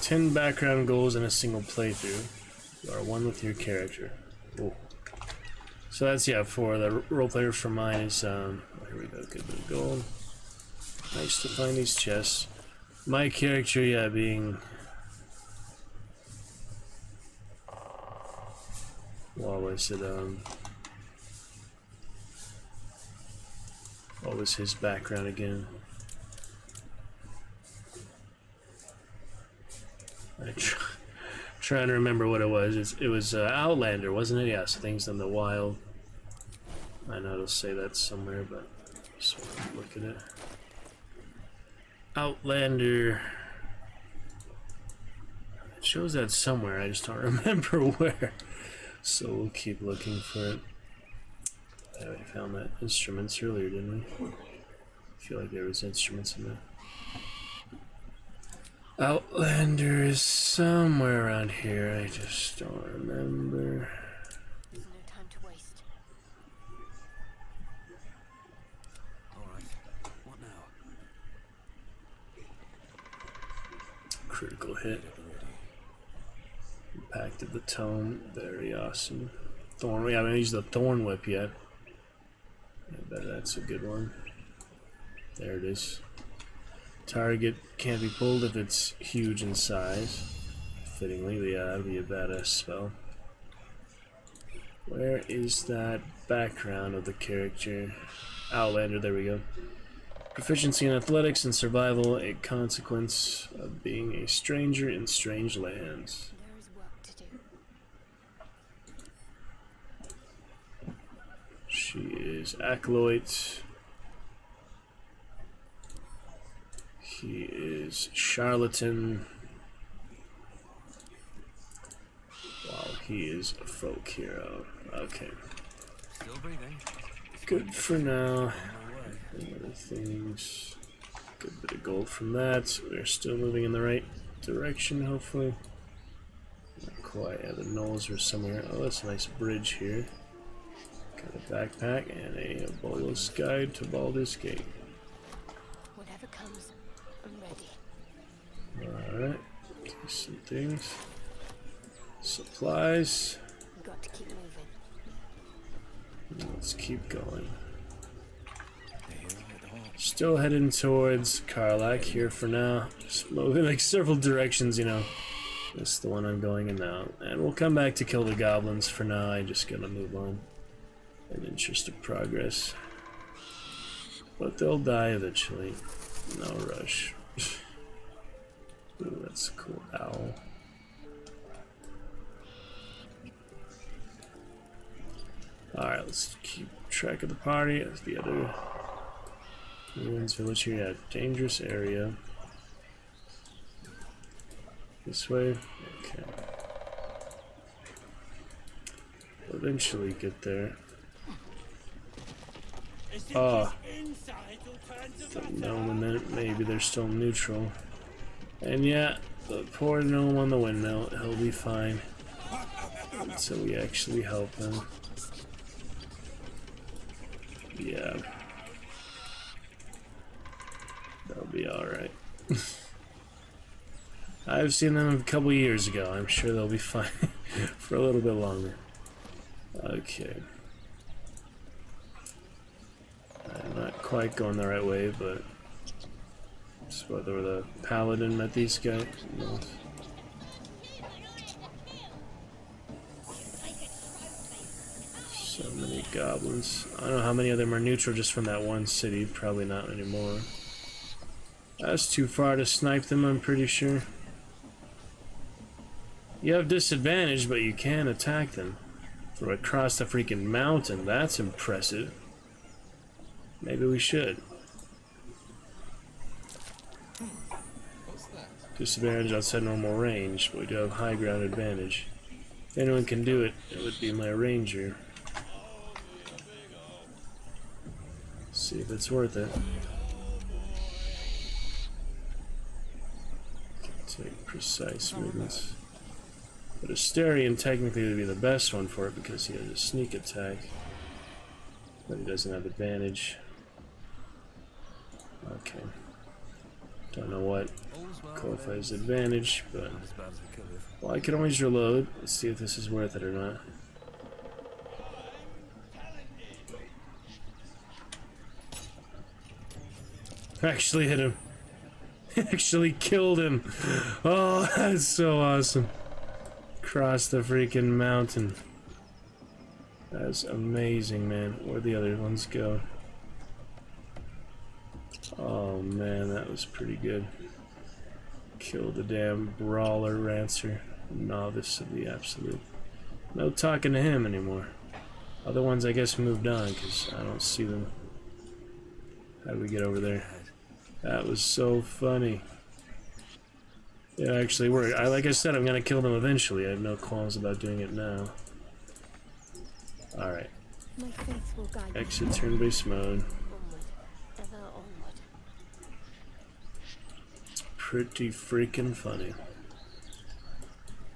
10 background goals in a single playthrough. You are one with your character. Oh. So that's, yeah, for the roleplayer. For mine is, here we go, good bit of gold. Nice to find these chests. My character, yeah, being... What was it, what was his background again? Trying to remember what it was. It was Outlander, wasn't it? Yeah, so things in the wild. I know it'll say that somewhere, but just want to look at it. Outlander. It shows that somewhere, I just don't remember where. So we'll keep looking for it. Yeah, we found that instruments earlier, didn't we? I feel like there was instruments in there. Outlander is somewhere around here. I just don't remember. There's no time to waste. Alright, what now? Critical hit. Impact of the tome. Very awesome. Thorn. We haven't used the Thorn Whip yet. I bet that's a good one. There it is. Target can't be pulled if it's huge in size. Fittingly, yeah, that'd be a badass spell. Where is that background of the character? Outlander, there we go. Proficiency in athletics and survival, a consequence of being a stranger in strange lands. There is work to do. She is Acolyte. He is Charlatan. While he is a folk hero. Okay. Still breathing. Good for now. Other things. Good bit of gold from that. We're still moving in the right direction, hopefully. Not quite. Yeah, the knolls are somewhere. Oh, that's a nice bridge here. Got a backpack and a Boyle's Guide to Baldur's Gate. Whatever comes, I'm ready. Alright. Do some things. Supplies. Got to keep moving. Let's keep going. Still heading towards Karlach here for now. Just moving like several directions, you know. This is the one I'm going in now. And we'll come back to kill the goblins for now. I'm just gonna move on in interest of progress. But they'll die eventually. No rush. Ooh, that's a cool owl. Alright, let's keep track of the party as the other ruins village here. Yeah, dangerous area. This way? Okay. We'll eventually get there. Oh. The gnome, and then maybe they're still neutral. And yeah, the poor gnome on the windmill, he'll be fine. Until we actually help him. Yeah. They'll be alright. I've seen them a couple years ago. I'm sure they'll be fine for a little bit longer. Okay. I'm not quite going the right way, but just whether the paladin met these guys. No. So many goblins. I don't know how many of them are neutral just from that one city. Probably not anymore. That's too far to snipe them, I'm pretty sure. You have disadvantage, but you can attack them from across the freaking mountain. That's impressive. Maybe we should. Disadvantage outside normal range, but we do have high ground advantage. If anyone can do it, it would be my ranger. See if it's worth it. Take precise movements. But Asterion technically would be the best one for it because he has a sneak attack. But he doesn't have advantage. Okay. Don't know what qualifies advantage, but... Well, I can always reload. Let's see if this is worth it or not. Actually hit him. Actually killed him. Oh, that's so awesome. Across the freaking mountain. That's amazing, man. Where'd the other ones go? Oh man, that was pretty good. Killed the damn brawler rancer. Novice of the absolute. No talking to him anymore. Other ones I guess moved on because I don't see them. How do we get over there? That was so funny. It actually worked. Like I said, I'm gonna kill them eventually. I have no qualms about doing it now. Alright. Exit turn-based mode. pretty freaking funny.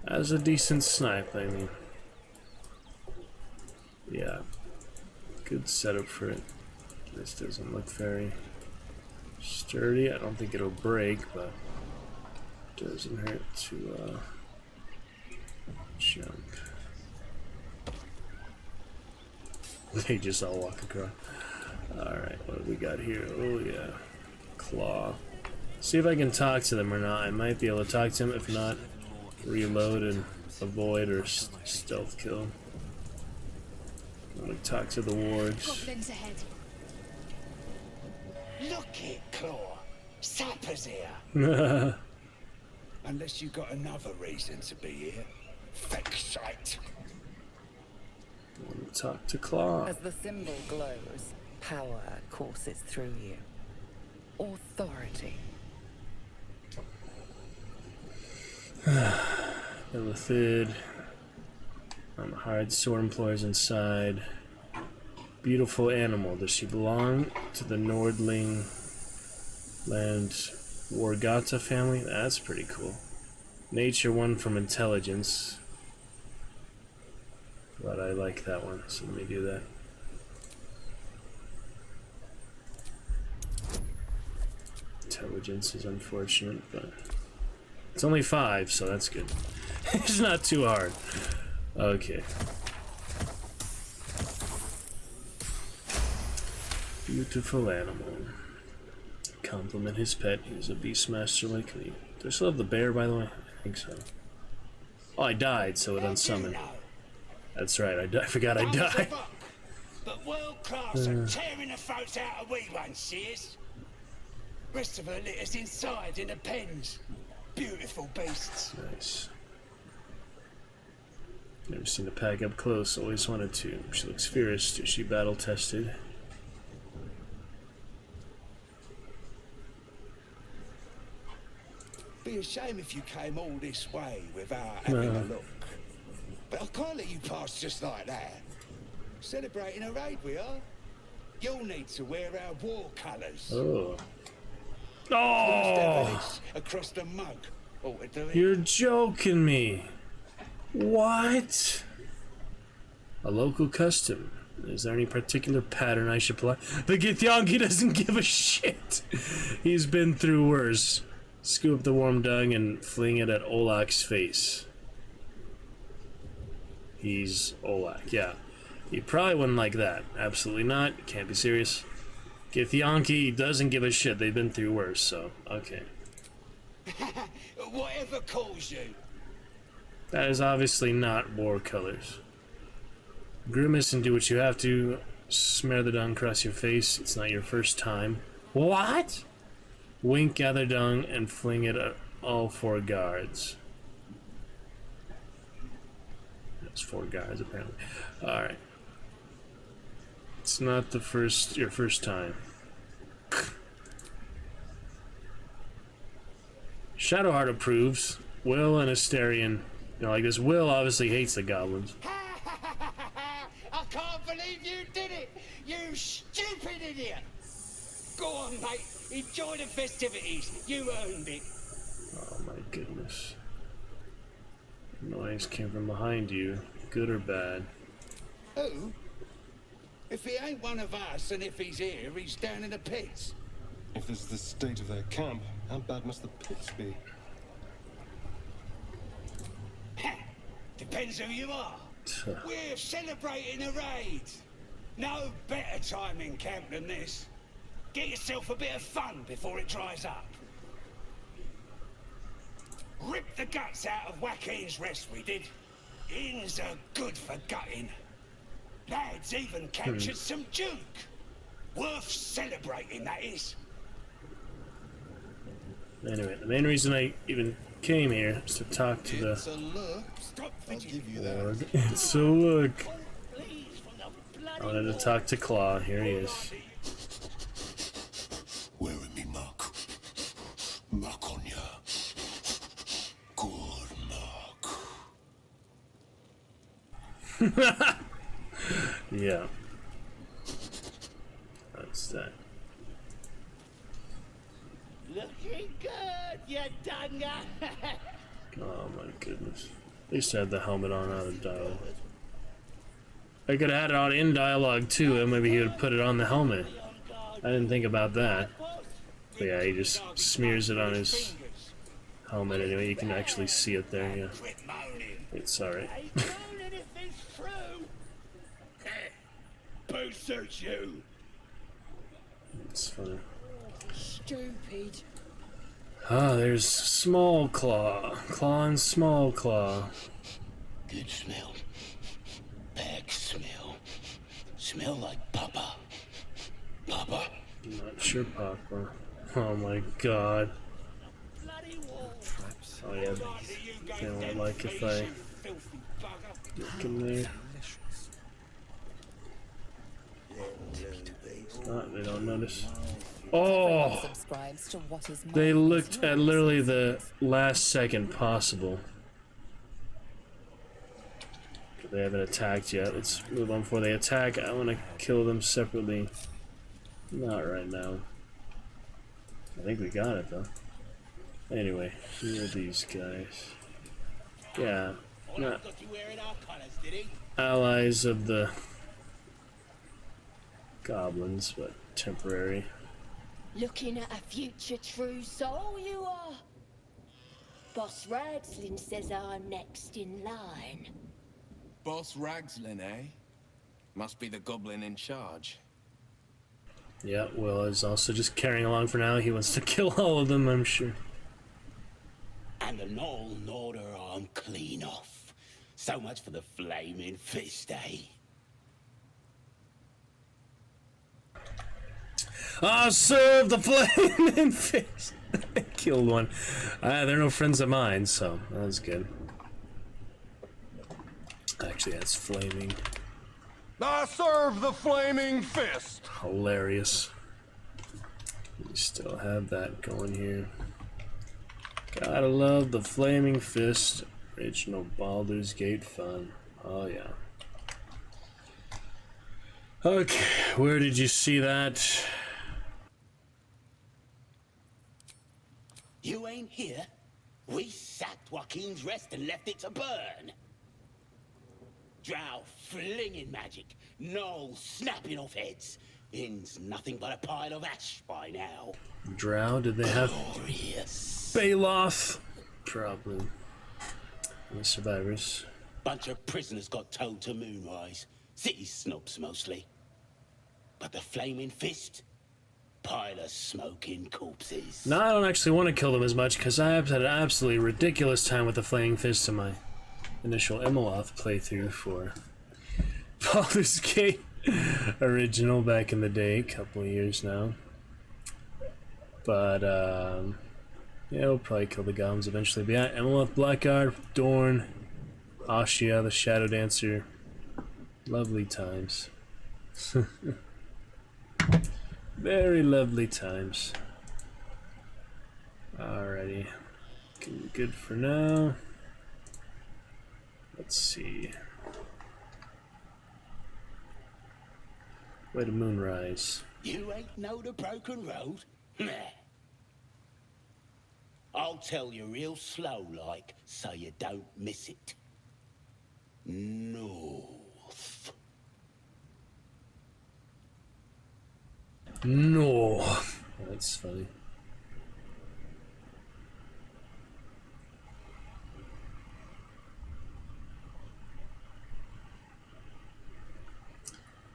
As a decent snipe, I mean. Yeah. Good setup for it. This doesn't look very sturdy. I don't think it'll break, but it doesn't hurt to jump. They just all walk across. Alright, what do we got here? Oh yeah. Claw. See if I can talk to them or not. I might be able to talk to them. If not, reload and avoid or stealth kill. I'm gonna talk to the wargs. Goblins ahead. Look it, Claw. Sapper's here. Unless you got another reason to be here. Fexite. I'm gonna talk to Claw. As the symbol glows, power courses through you. Authority. Illithid. Hired sword employers inside. Beautiful animal. Does she belong to the Nordling Land Wargata family? That's pretty cool. Nature 1 from intelligence. But I like that one, so let me do that. Intelligence is unfortunate, but it's only 5, so that's good. It's not too hard. Okay. Beautiful animal. Compliment his pet. He's a beastmaster like me. Do I still have the bear, by the way? I think so. Oh, I died, so it unsummoned. That's right, I forgot I died. But world class are tearing the throats out of wee ones, she is. Rest of her litter's inside in the pens. Beautiful beasts. Nice. Never seen a pack up close, always wanted to. She looks fierce. Is she battle tested? Be a shame if you came all this way without having a look. But I can't let you pass just like that. Celebrating a raid we are. You'll need to wear our war colours. Oh. Oh! Across the mug. Oh, You're joking me. What? A local custom. Is there any particular pattern I should apply? The Githyanki doesn't give a shit. He's been through worse. Scoop the warm dung and fling it at Olak's face. He's Olak, yeah. He probably wouldn't like that. Absolutely not. Can't be serious. Githyanki doesn't give a shit. They've been through worse, so okay. Whatever calls you. That is obviously not war colors. Grimace and do what you have to. Smear the dung across your face. It's not your first time. What? Wink, gather dung, and fling it at all 4 guards. That's 4 guards, apparently. Alright. It's not your first time. Shadowheart approves. Will and Asterion, like this. Will obviously hates the goblins. I can't believe you did it! You stupid idiot! Go on, mate. Enjoy the festivities. You earned it. Oh my goodness. The noise came from behind you. Good or bad? Who? If he ain't one of us, and if he's here, he's down in the pits. If this is the state of their camp, how bad must the pits be? Depends who you are. We're celebrating a raid. No better time in camp than this. Get yourself a bit of fun before it dries up. Rip the guts out of Joaquin's rest, we did. Inns are good for gutting. Lads even captured some Duke. Worth celebrating, that is. Anyway, the main reason I even came here is to talk to It's a look. I'll give you that. It's a look. I wanted to talk to Claw. Here he is. Where with me, Mark? Mark on ya. Good Mark. Yeah. That's that. Looking good. Oh my goodness. At least I had the helmet on out of dialogue. I could have had it on in dialogue too, and maybe he would put it on the helmet. I didn't think about that. But yeah, he just smears it on his helmet anyway. You can actually see it there, yeah. It's alright. Who suits you? It's funny. Stupid. Ah, there's Small Claw. Claw and Small Claw. Good smell. Bag smell. Smell like Papa. Papa. I'm not sure, Papa. Oh my god. Oh yeah, they won't like if I look in there. Ah, they don't notice. Oh! Subscribes to what is They looked at literally the last second possible. They haven't attacked yet. Let's move on before they attack. I want to kill them separately. Not right now. I think we got it though. Anyway, here are these guys. Yeah, not allies of the goblins, but temporary. Looking at a future true soul, you are. Boss Ragslin says I'm next in line. Boss Ragslin, eh? Must be the goblin in charge. Yeah, Will is also just carrying along for now. He wants to kill all of them, I'm sure. And the Knoll Norder I'm clean off. So much for the flaming fist, eh? Ah, serve the flaming fist! Killed one. They're no friends of mine, so that was good. Actually, that's flaming. I serve the flaming fist! Hilarious. We still have that going here. Gotta love the flaming fist. Original Baldur's Gate fun. Oh yeah. Okay, where did you see that? You ain't here? We sacked Joaquin's Rest and left it to burn. Drow flinging magic, Knoll snapping off heads. Inn's nothing but a pile of ash by now. Drow? Did they have Glorious. Baloth? Probably. The survivors. Bunch of prisoners got towed to Moonrise. City snobs mostly. But the flaming fist? Pile of smoking corpses. No, I don't actually want to kill them as much because I have had an absolutely ridiculous time with the flaming fist in my initial Imoloth playthrough for Baldur's Gate original back in the day, a couple of years now. But yeah, we'll probably kill the goblins eventually. But yeah, Imoloth, Blackguard, Dorn, Ashia, the Shadow Dancer. Lovely times. Very lovely times. Alrighty. Good for now. Let's see. Way to Moonrise. You ain't know the broken road? Nah. I'll tell you real slow like, so you don't miss it. North. No. That's funny.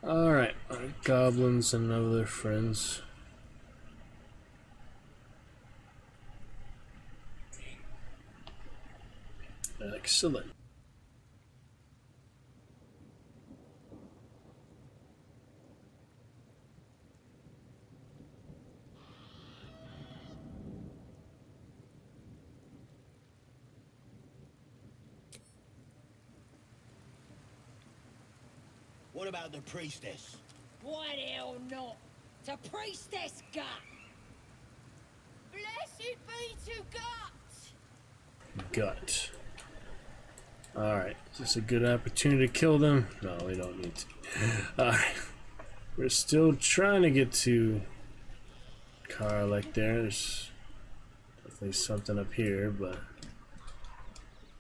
Alright, goblins and other friends. Excellent. What about the priestess? Why the hell not? It's a priestess gut. Blessed be to gut. Gut. Alright, is this a good opportunity to kill them? No, we don't need to. Alright. We're still trying to get to Karlach there. There's a Definitely something up here, but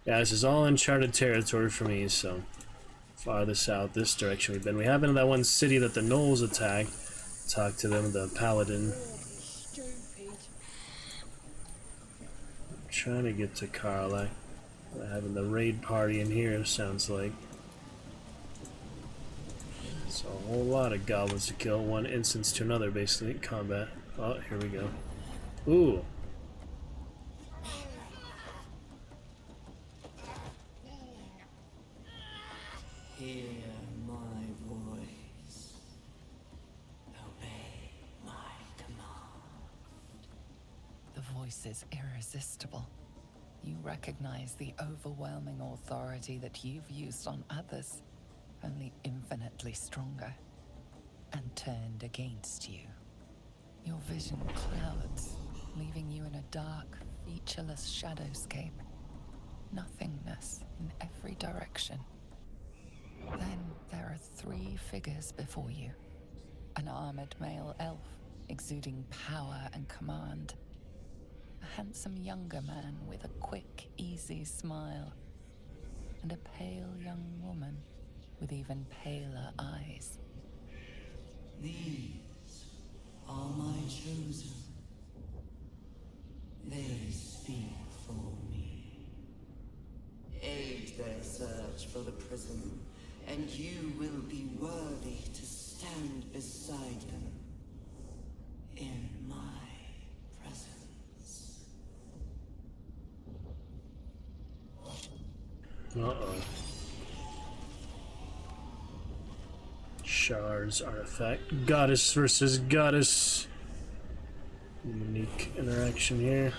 yeah, this is all uncharted territory for me. So farther south, this direction we've been. We have been in that one city that the Knolls attacked. Talked to them, the Paladin. I'm trying to get to Karlach. We're having the raid party in here, sounds like. It's a whole lot of goblins to kill, one instance to another, basically, in combat. Oh, here we go. Ooh. Hear my voice. Obey my command. The voice is irresistible. You recognize the overwhelming authority that you've used on others, only infinitely stronger, and turned against you. Your vision clouds, leaving you in a dark, featureless shadowscape. Nothingness in every direction. Then there are 3 figures before you. An armored male elf, exuding power and command. A handsome younger man with a quick, easy smile. And a pale young woman with even paler eyes. These are my chosen. They speak for me. Aid their search for the prison, and you will be worthy to stand beside them in my presence. Uh-oh. Shards artifact. Goddess versus goddess. Unique interaction here.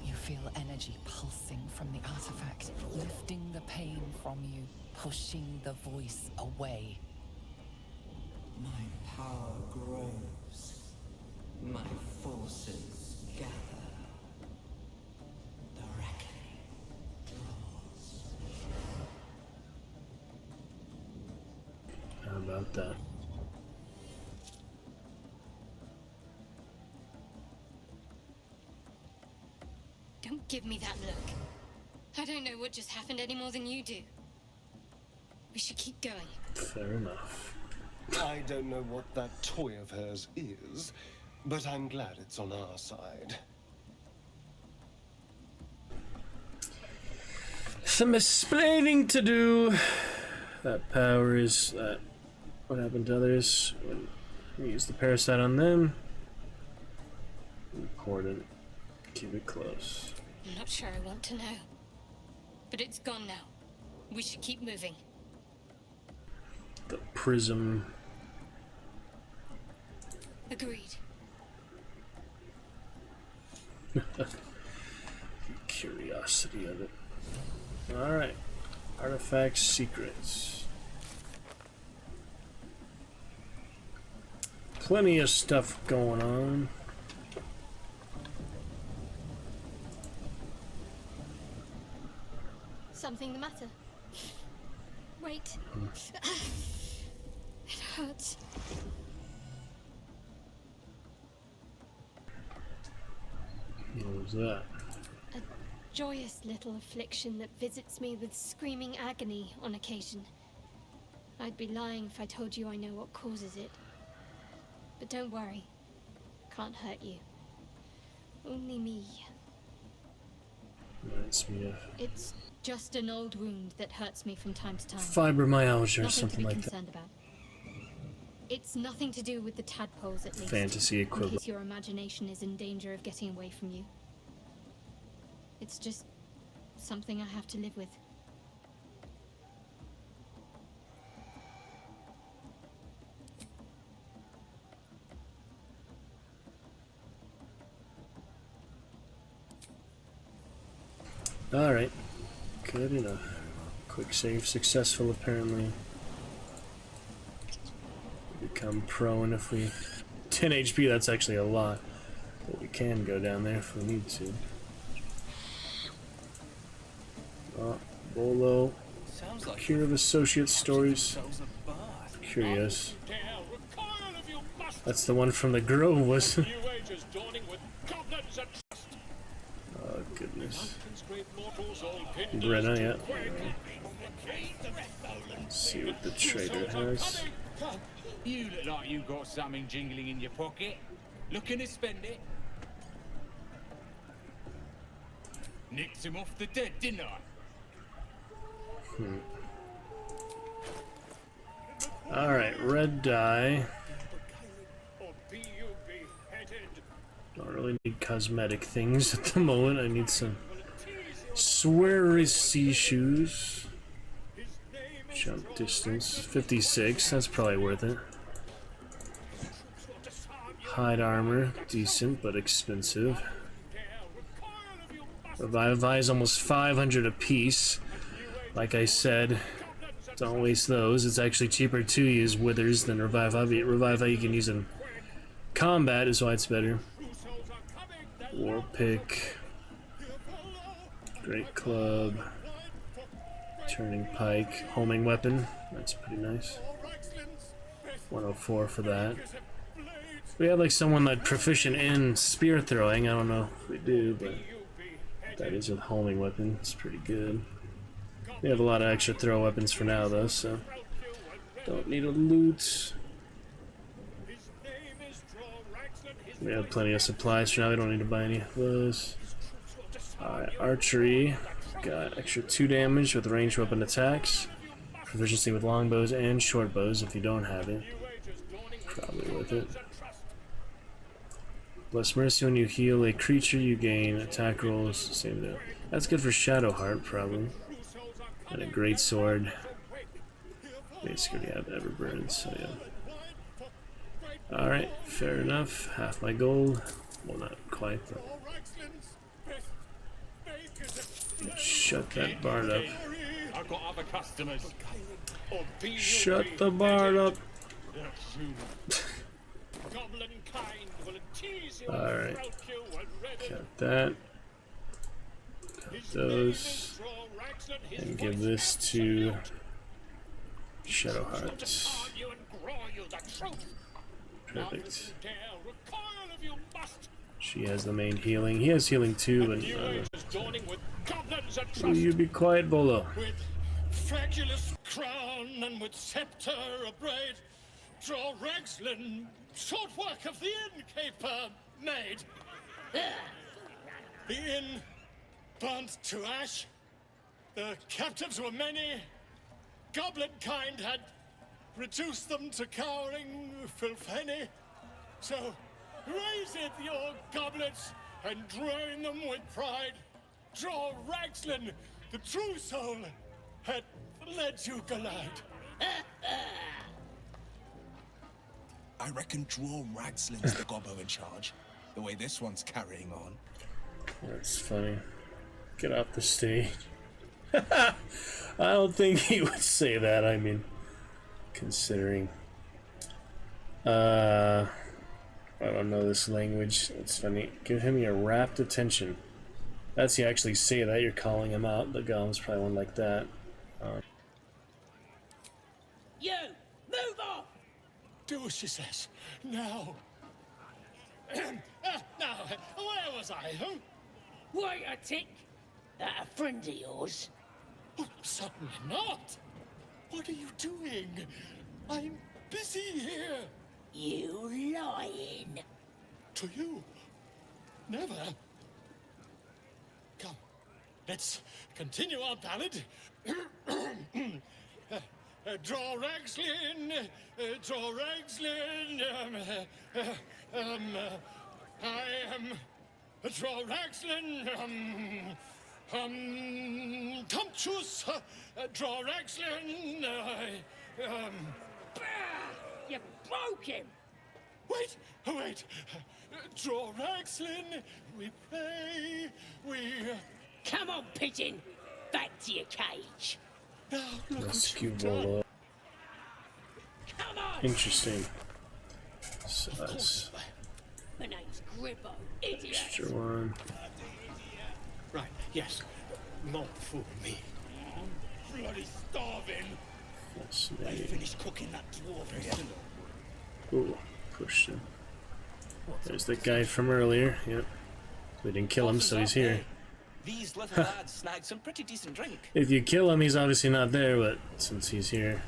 You feel energy pulsing from the artifact, lifting the pain from you, pushing the voice away. My power grows. My forces gather. The reckoning draws. How about that? Don't give me that look. I don't know what just happened any more than you do. We should keep going. Fair enough. I don't know what that toy of hers is, but I'm glad it's on our side. Some explaining to do. That power is that. What happened to others when we use the parasite on them? Important. Keep it close. I'm not sure I want to know. But it's gone now. We should keep moving. The prism. Agreed. Curiosity of it. Alright. Artifact secrets. Plenty of stuff going on. Something the matter? Wait. It hurts. What was that? A joyous little affliction that visits me with screaming agony on occasion. I'd be lying if I told you I know what causes it. But don't worry. Can't hurt you. Only me. Reminds me of It's just an old wound that hurts me from time to time. fibromyalgia or Nothing something to be like that. concerned about. It's nothing to do with the tadpoles, at least. Fantasy In equivalent. case your imagination is in danger of getting away from you. It's just something I have to live with. Alright. Good enough. Quick save successful, apparently. Become prone if we... 10 HP, that's actually a lot. But we can go down there if we need to. Bolo. Cure of Associate Stories. Curious. That's the one from the Grove, was it? Oh, goodness. Brenna, yeah. Let's see what the trader has. You look like you got something jingling in your pocket. Looking to spend it? Nicked him off the dead, didn't I? Alright, red dye. Don't really need cosmetic things at the moment. I need some Swearisy shoes. Jump distance 56, that's probably worth it. Hide armor, decent but expensive. Revivify is almost 500 a piece. Like I said, don't waste those. It's actually cheaper to use Withers than Revivify. Revivify you can use in combat is why it's better. War pick. Great club. Turning pike. Homing weapon. That's pretty nice. 104 for that. We have like someone like proficient in spear throwing. I don't know if we do, but that is a homing weapon. It's pretty good. We have a lot of extra throw weapons for now though, so don't need a loot. We have plenty of supplies for now. We don't need to buy any of those. Alright, archery. Got extra 2 damage with ranged weapon attacks. Proficiency with longbows and short bows if you don't have it. Probably worth it. Bless Mercy, when you heal a creature, you gain attack rolls. Same deal. That's good for Shadowheart, probably. And a great sword. Basically, have Everburn, so yeah. Alright, fair enough. Half my gold. Well, not quite, but. Shut that bard up. I've got other customers. Shut the bard up. Alright. Got that. Got those. And give this to Shadowheart. Perfect. She has the main healing. He has healing too, but will you be quiet, Bolo? With fragulous crown and with scepter abraid, draw Ragslin, short work of the innkeeper made. The inn burnt to ash. The captives were many. Goblin kind had reduced them to cowering filtheny. So raise it, your goblets, and drain them with pride. Draw Ragslin, the true soul, had led you glide. I reckon Draw Ragslin's the gobbo in charge, the way this one's carrying on. That's funny. Get off the stage. I don't think he would say that, I mean, considering. I don't know this language. It's funny. Give him your rapt attention. That's you actually say that, you're calling him out. The golem's probably one like that. You! Move off! Do as she says. Now. Now, where was I, huh? Wait a tick. That a friend of yours? Oh, certainly not. What are you doing? I'm busy here. You lying. To you? Never. Come, let's continue our ballad. Draw Ragslin, draw Ragslin, I am Draw Ragslin, Tumptuous, draw Ragslin, You broke him! Wait, wait, draw Ragslin, we pray, we... Come on, pigeon, back to your cage. Now, look Rescue Bolo. Come on! Interesting. So that's My name's Gribbo, idiot. extra one. Right, yes. Not fool me. I'm bloody starving. That's I finished cooking that dwarf. Ooh, pushed him. There's the guy from earlier. Yep. We didn't kill him, so he's here. These little lads snagged some pretty decent drink. If you kill him, he's obviously not there, but since he's here.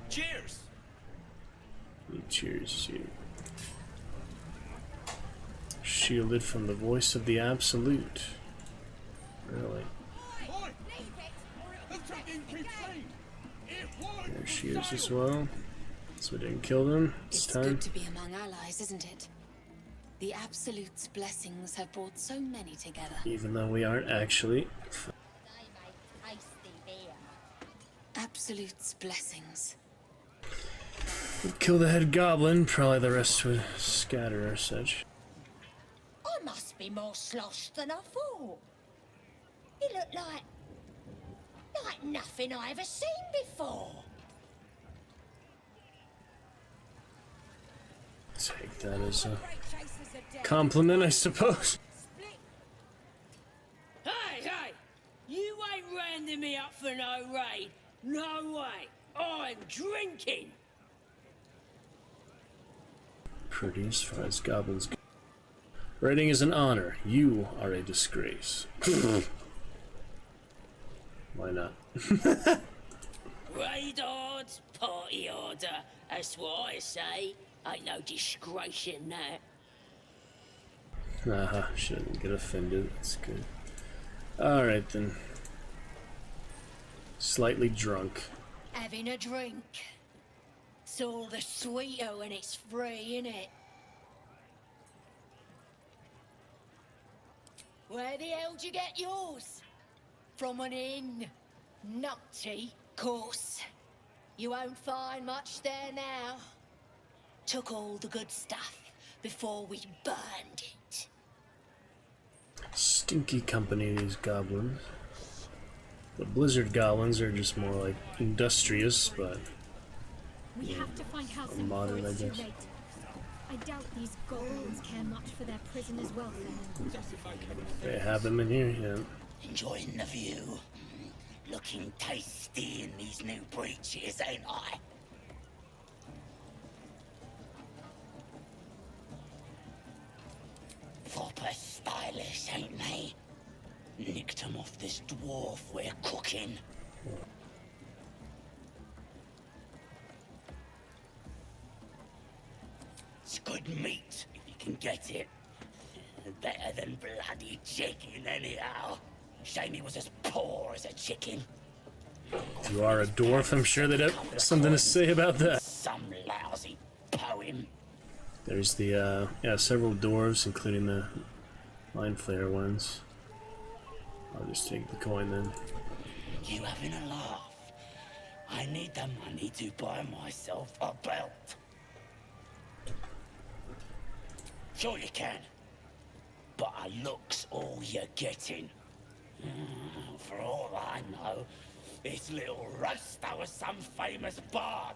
Cheers! He cheers you. Shielded from the voice of the Absolute. Really? There she is as well. So we didn't kill them. It's time. Good to be among allies, isn't it? The Absolute's blessings have brought so many together. Even though we aren't actually. Absolute's blessings. We'd kill the head goblin, probably the rest would scatter or such. I must be more sloshed than I thought. You look like nothing I ever seen before. Take that as a compliment, I suppose. Hey! You ain't rounding me up for no raid. No way. I'm drinking. Pretty as far as goblins go. Raiding is an honor. You are a disgrace. Why not? Raid odds, party order. That's what I say. Ain't no disgrace in that. Haha, shouldn't get offended. That's good. Alright then. Slightly drunk. Having a drink. It's all the sweeter when it's free, innit? Where the hell'd you get yours? From an inn. Numpty, course. You won't find much there now. Took all the good stuff before we burned it. Stinky company, these goblins. The blizzard goblins are just more like industrious, but We have to find House modern, before it's I too guess. late. I doubt these goblins care much for their prisoners' welfare. They have them in here, yeah. Enjoying the view. Looking tasty in these new breeches, ain't I? Proper stylish, ain't they? Nicked them off this dwarf we're cooking. It's good meat, if you can get it. Better than bloody chicken, anyhow. Shame he was as poor as a chicken. If you are a dwarf, I'm sure they'd have something to say about that. Some lousy poem. There's the, yeah, several dwarves, including the Mind Flayer ones. I'll just take the coin then. You having a laugh? I need the money to buy myself a belt. Sure you can. But a look's all you're getting. For all I know, this little Rasta was some famous bard.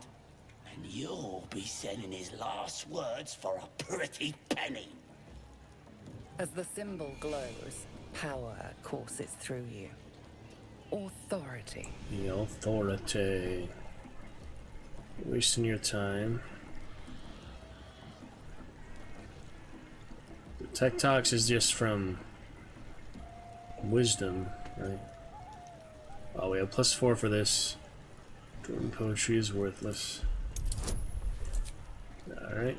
And you'll be sending his last words for a pretty penny. As the symbol glows, power courses through you. Authority. The authority. Wasting your time. The Tech Talks is just from wisdom, right? Oh, we have +4 for this. Dwarven poetry is worthless. Alright.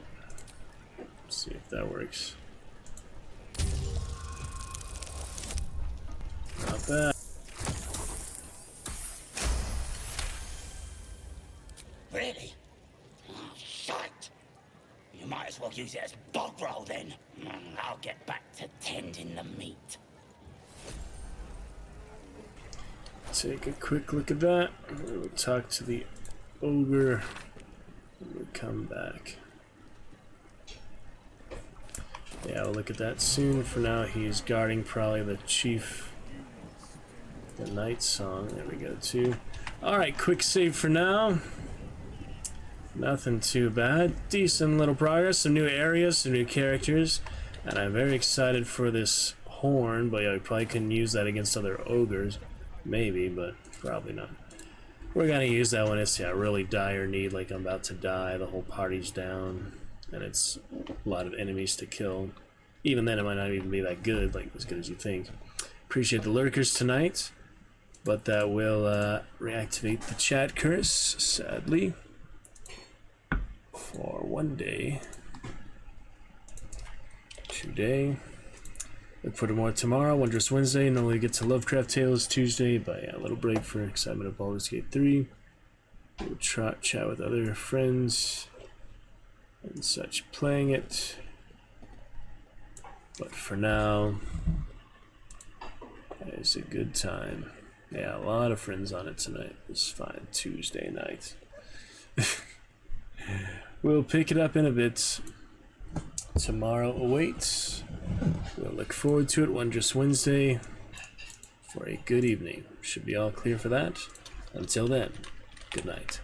Let's see if that works. Not bad. Really? Oh, shite. You might as well use it as bog roll then. I'll get back to tending the meat. Take a quick look at that. We'll talk to the ogre when we come back. Yeah, we'll look at that soon. For now, he's guarding probably the chief. The night song. There we go, too. Alright, quick save for now. Nothing too bad. Decent little progress. Some new areas, some new characters. And I'm very excited for this horn, but yeah, we probably couldn't use that against other ogres. Maybe, but probably not. We're gonna use that when it's really dire need, like I'm about to die, the whole party's down. and it's a lot of enemies to kill. Even then, it might not even be that good, like as good as you think. Appreciate the lurkers tonight, but that will reactivate the chat curse, sadly, for one day. Today. Look for more tomorrow. Wondrous Wednesday. Normally get to Lovecraft Tales Tuesday, but yeah, a little break for excitement of Baldur's Gate 3. We'll chat with other friends and such playing it. But for now, it's a good time. Yeah, a lot of friends on it tonight. It's fine. Tuesday night. We'll pick it up in a bit. Tomorrow awaits. We'll look forward to it. Wondrous Wednesday for a good evening. Should be all clear for that. Until then, good night.